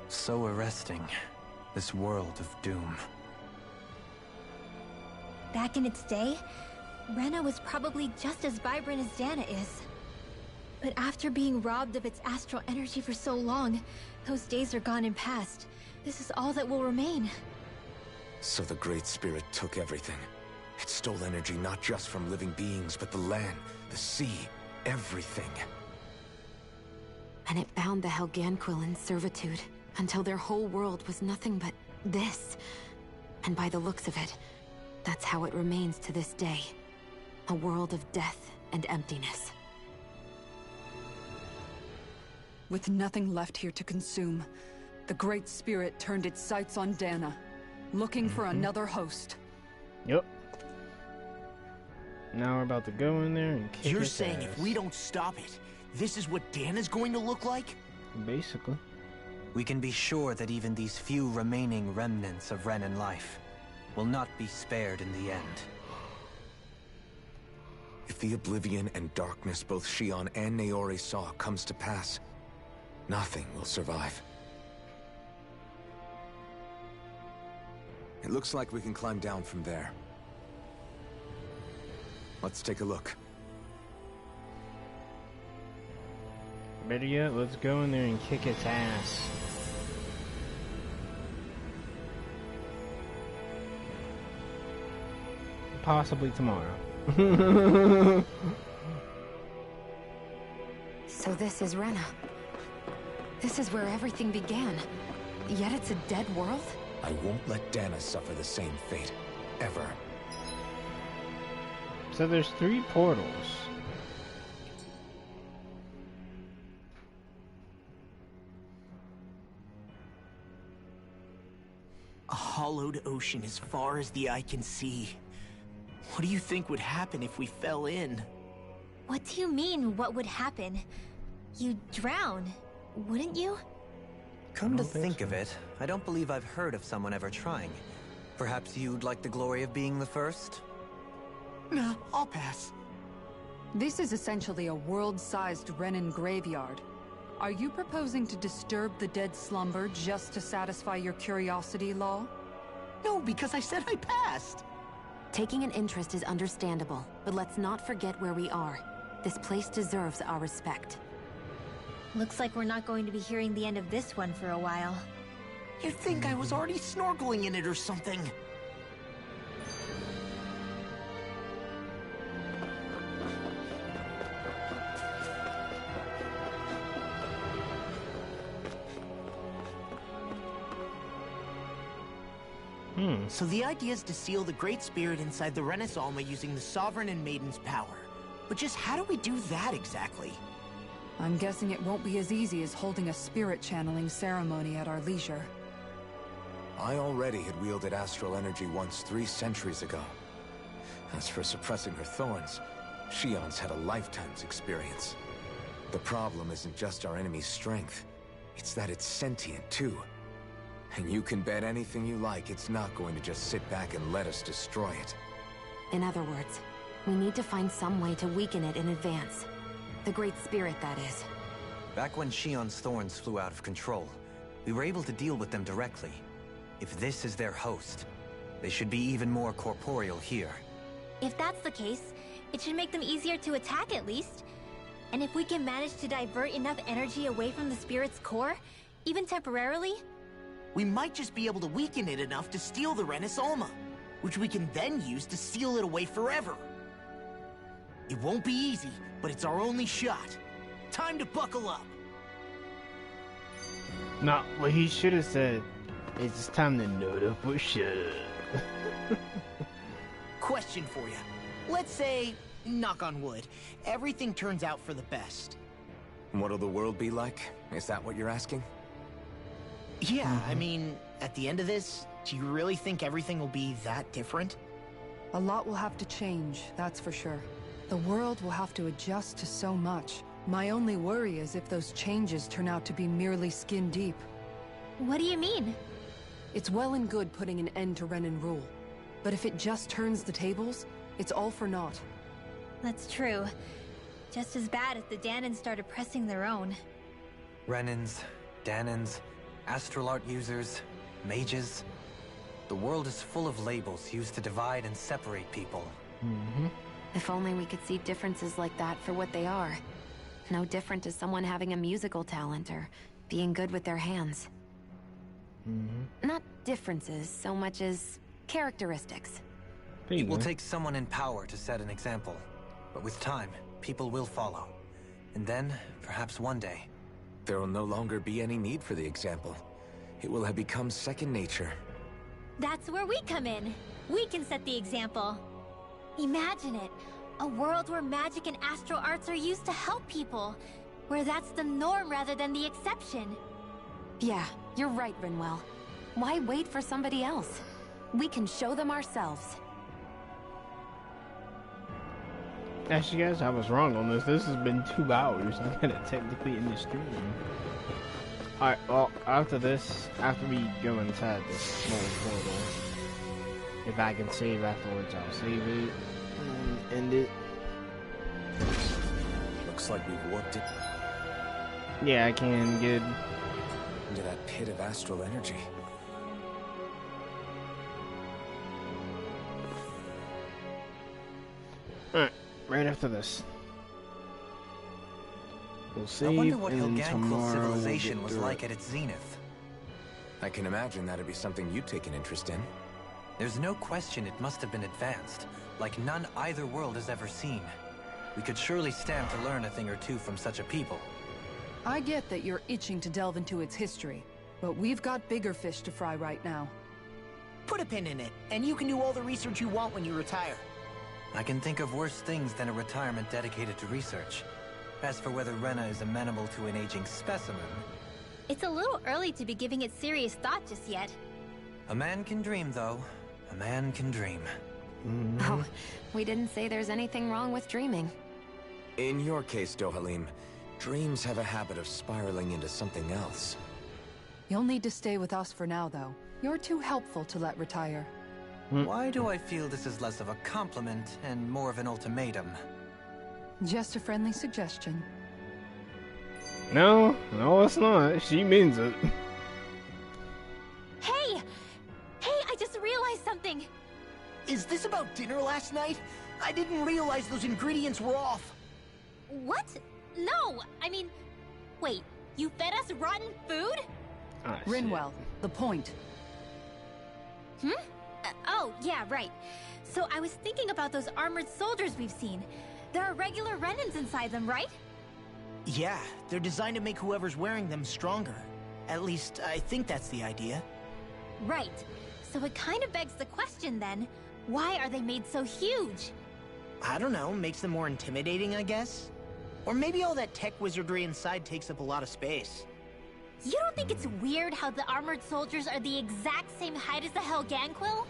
So arresting. This world of doom. Back in its day, Rena was probably just as vibrant as Dana is. But after being robbed of its astral energy for so long, those days are gone and past. This is all that will remain. So the Great Spirit took everything. It stole energy not just from living beings, but the land, the sea, everything. And it bound the Helganquil in servitude, until their whole world was nothing but this. And by the looks of it, that's how it remains to this day. A world of death and emptiness. With nothing left here to consume, the Great Spirit turned its sights on Dana, looking for another host. Yep. Now we're about to go in there and kick You're its saying ass. if we don't stop it, this is what Dana's going to look like? Basically. We can be sure that even these few remaining remnants of Renan life will not be spared in the end. If the oblivion and darkness both Shion and Naori saw comes to pass, nothing will survive. It looks like we can climb down from there. Let's take a look. Better yet, let's go in there and kick its ass. Possibly tomorrow. So this is Rena. This is where everything began. Yet it's a dead world? I won't let Dana suffer the same fate. Ever. So there's 3 portals. A hollowed ocean as far as the eye can see. What do you think would happen if we fell in? What do you mean, what would happen? You'd drown, wouldn't you? Come to think of it, I don't believe I've heard of someone ever trying. Perhaps you'd like the glory of being the first? Nah, I'll pass. This is essentially a world-sized Renan graveyard. Are you proposing to disturb the dead slumber just to satisfy your curiosity, Law? No, because I said I passed. Taking an interest is understandable, but let's not forget where we are. This place deserves our respect. Looks like we're not going to be hearing the end of this one for a while. You'd think I was already snorkeling in it or something. So the idea is to seal the Great Spirit inside the Renis Alma using the Sovereign and Maiden's power. But just how do we do that exactly? I'm guessing it won't be as easy as holding a spirit channeling ceremony at our leisure. I already had wielded astral energy once 3 centuries ago. As for suppressing her thorns, Shion's had a lifetime's experience. The problem isn't just our enemy's strength, it's that it's sentient too. And you can bet anything you like it's not going to just sit back and let us destroy it. In other words, we need to find some way to weaken it in advance. The Great Spirit, that is. Back when Shion's thorns flew out of control, we were able to deal with them directly. If this is their host, they should be even more corporeal here. If that's the case, it should make them easier to attack at least. And if we can manage to divert enough energy away from the spirit's core, even temporarily, we might just be able to weaken it enough to steal the Renus Alma, which we can then use to seal it away forever. It won't be easy, but it's our only shot. Time to buckle up. No, what he should have said is it's time to know to push it. Question for you. Let's say, knock on wood, everything turns out for the best. What'll the world be like? Is that what you're asking? Yeah, I mean, at the end of this, do you really think everything will be that different? A lot will have to change, that's for sure. The world will have to adjust to so much. My only worry is if those changes turn out to be merely skin deep. what do you mean? It's well and good putting an end to Renan rule. But if it just turns the tables, it's all for naught. That's true. Just as bad if the Danans started pressing their own. Renans, Danans, astral art users, mages. The world is full of labels used to divide and separate people. If only we could see differences like that for what they are. No different to someone having a musical talent or being good with their hands. Not differences so much as characteristics. It will take someone in power to set an example. But with time, people will follow. And then, perhaps one day... There will no longer be any need for the example. It will have become second nature. That's where we come in. We can set the example. Imagine it. A world where magic and astral arts are used to help people. Where that's the norm rather than the exception. Yeah, you're right, Rinwell. Why wait for somebody else? We can show them ourselves. Actually, guys, I was wrong on this. This has been 2 hours. I'm kind of technically in the stream. Alright, well, after this, after we go inside this small portal, if I can save afterwards, I'll save it and end it. Looks like we've warped it Yeah, I can. Good. into that pit of astral energy. Alright, right after this. We'll save, I wonder what and Helganquil tomorrow civilization we'll was get like through at its zenith. I can imagine that'd be something you'd take an interest in. There's no question it must have been advanced, like none either world has ever seen. We could surely stand to learn a thing or two from such a people. I get that you're itching to delve into its history, but we've got bigger fish to fry right now. Put a pin in it, and you can do all the research you want when you retire. I can think of worse things than a retirement dedicated to research. As for whether Rena is amenable to an aging specimen... It's a little early to be giving it serious thought just yet. A man can dream, though. A man can dream. Oh, we didn't say there's anything wrong with dreaming. In your case, Dohalim, dreams have a habit of spiraling into something else. You'll need to stay with us for now, though. You're too helpful to let retire. Why do I feel this is less of a compliment and more of an ultimatum? Just a friendly suggestion. No, it's not. She means it. Hey! Hey, I just realized something! Is this about dinner last night? I didn't realize those ingredients were off. What? No, I mean... Wait, you fed us rotten food? Rinwell, the point. Oh, yeah, right. So I was thinking about those armored soldiers we've seen. There are regular Renans inside them, right? Yeah, they're designed to make whoever's wearing them stronger. At least, I think that's the idea. Right. So it kind of begs the question then, why are they made so huge? I don't know, makes them more intimidating, I guess? Or maybe all that tech wizardry inside takes up a lot of space. You don't think it's weird how the armored soldiers are the exact same height as the Helganquil?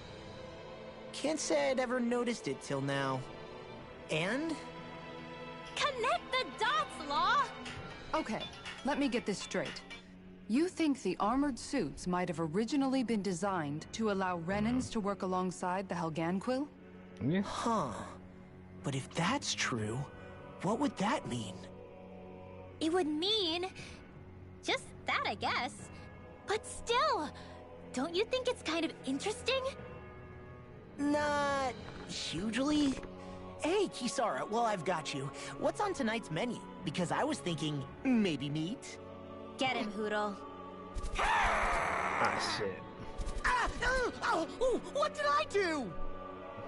Can't say I'd ever noticed it till now. And? Connect the dots, Law! Okay, let me get this straight. You think the armored suits might have originally been designed to allow Renans to work alongside the Helganquil? Yeah. Huh. But if that's true, what would that mean? It would mean... just that, I guess. But still, don't you think it's kind of interesting? Not hugely. Hey, Kisara, well, I've got you. What's on tonight's menu? Because I was thinking, maybe meat? Get him, Hoodle. Ah, shit. What did I do?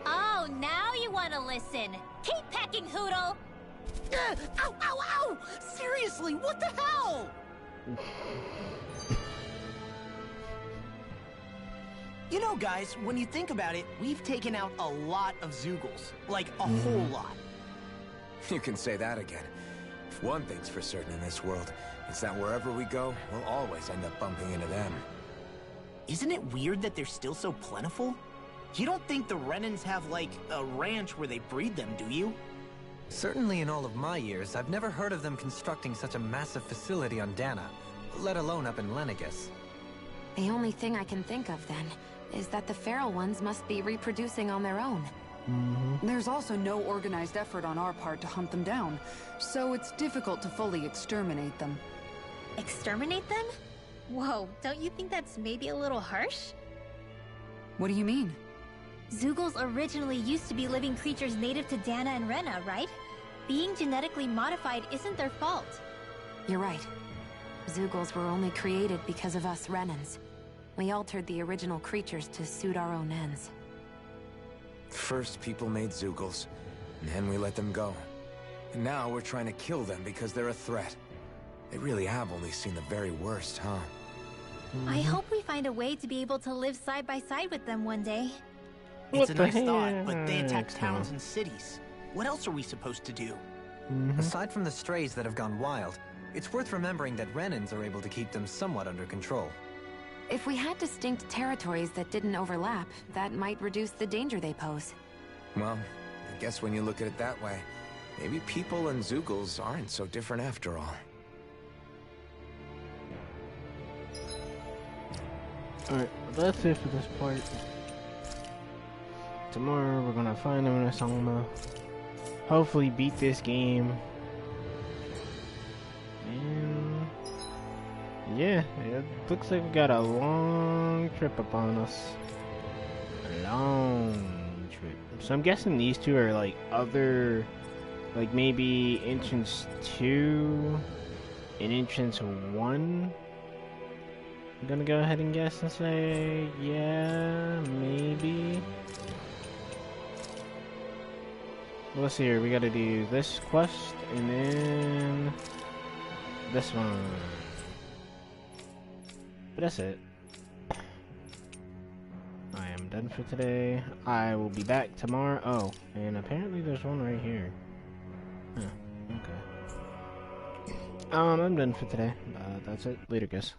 Oh, now you want to listen. Keep pecking, Hoodle. Ow, ow, ow! Seriously, what the hell? You know, guys, when you think about it, we've taken out a lot of Zoogles. Like, a whole lot. You can say that again. If one thing's for certain in this world, it's that wherever we go, we'll always end up bumping into them. Isn't it weird that they're still so plentiful? You don't think the Renans have, like, a ranch where they breed them, do you? Certainly in all of my years, I've never heard of them constructing such a massive facility on Dana, let alone up in Lenegus. The only thing I can think of, then, is that the feral ones must be reproducing on their own. There's also no organized effort on our part to hunt them down, so it's difficult to fully exterminate them. Exterminate them? Whoa, don't you think that's maybe a little harsh? What do you mean? Zoogles originally used to be living creatures native to Dana and Rena, right? Being genetically modified isn't their fault. You're right. Zoogles were only created because of us Renans. We altered the original creatures to suit our own ends. First, people made Zoogles, and then we let them go. And now we're trying to kill them because they're a threat. They really have only seen the very worst, huh? I hope we find a way to be able to live side by side with them one day. It's a nice thought, but they attack towns and cities. What else are we supposed to do? Aside from the strays that have gone wild, it's worth remembering that Renans are able to keep them somewhat under control. If we had distinct territories that didn't overlap, that might reduce the danger they pose. Well, I guess when you look at it that way, maybe people and Zoogles aren't so different after all. Alright, that's it for this part. Tomorrow we're gonna find them in a sauna. Hopefully beat this game. And yeah, it looks like we got a long trip upon us. A long trip. So I'm guessing these two are like other, like maybe entrance 2 and entrance 1. I'm gonna go ahead and guess and say, yeah, maybe. Let's see here, we gotta do this quest and then this one. But that's it. I am done for today. I will be back tomorrow. Oh, and apparently there's one right here. Huh, okay. I'm done for today. That's it. Later, guys.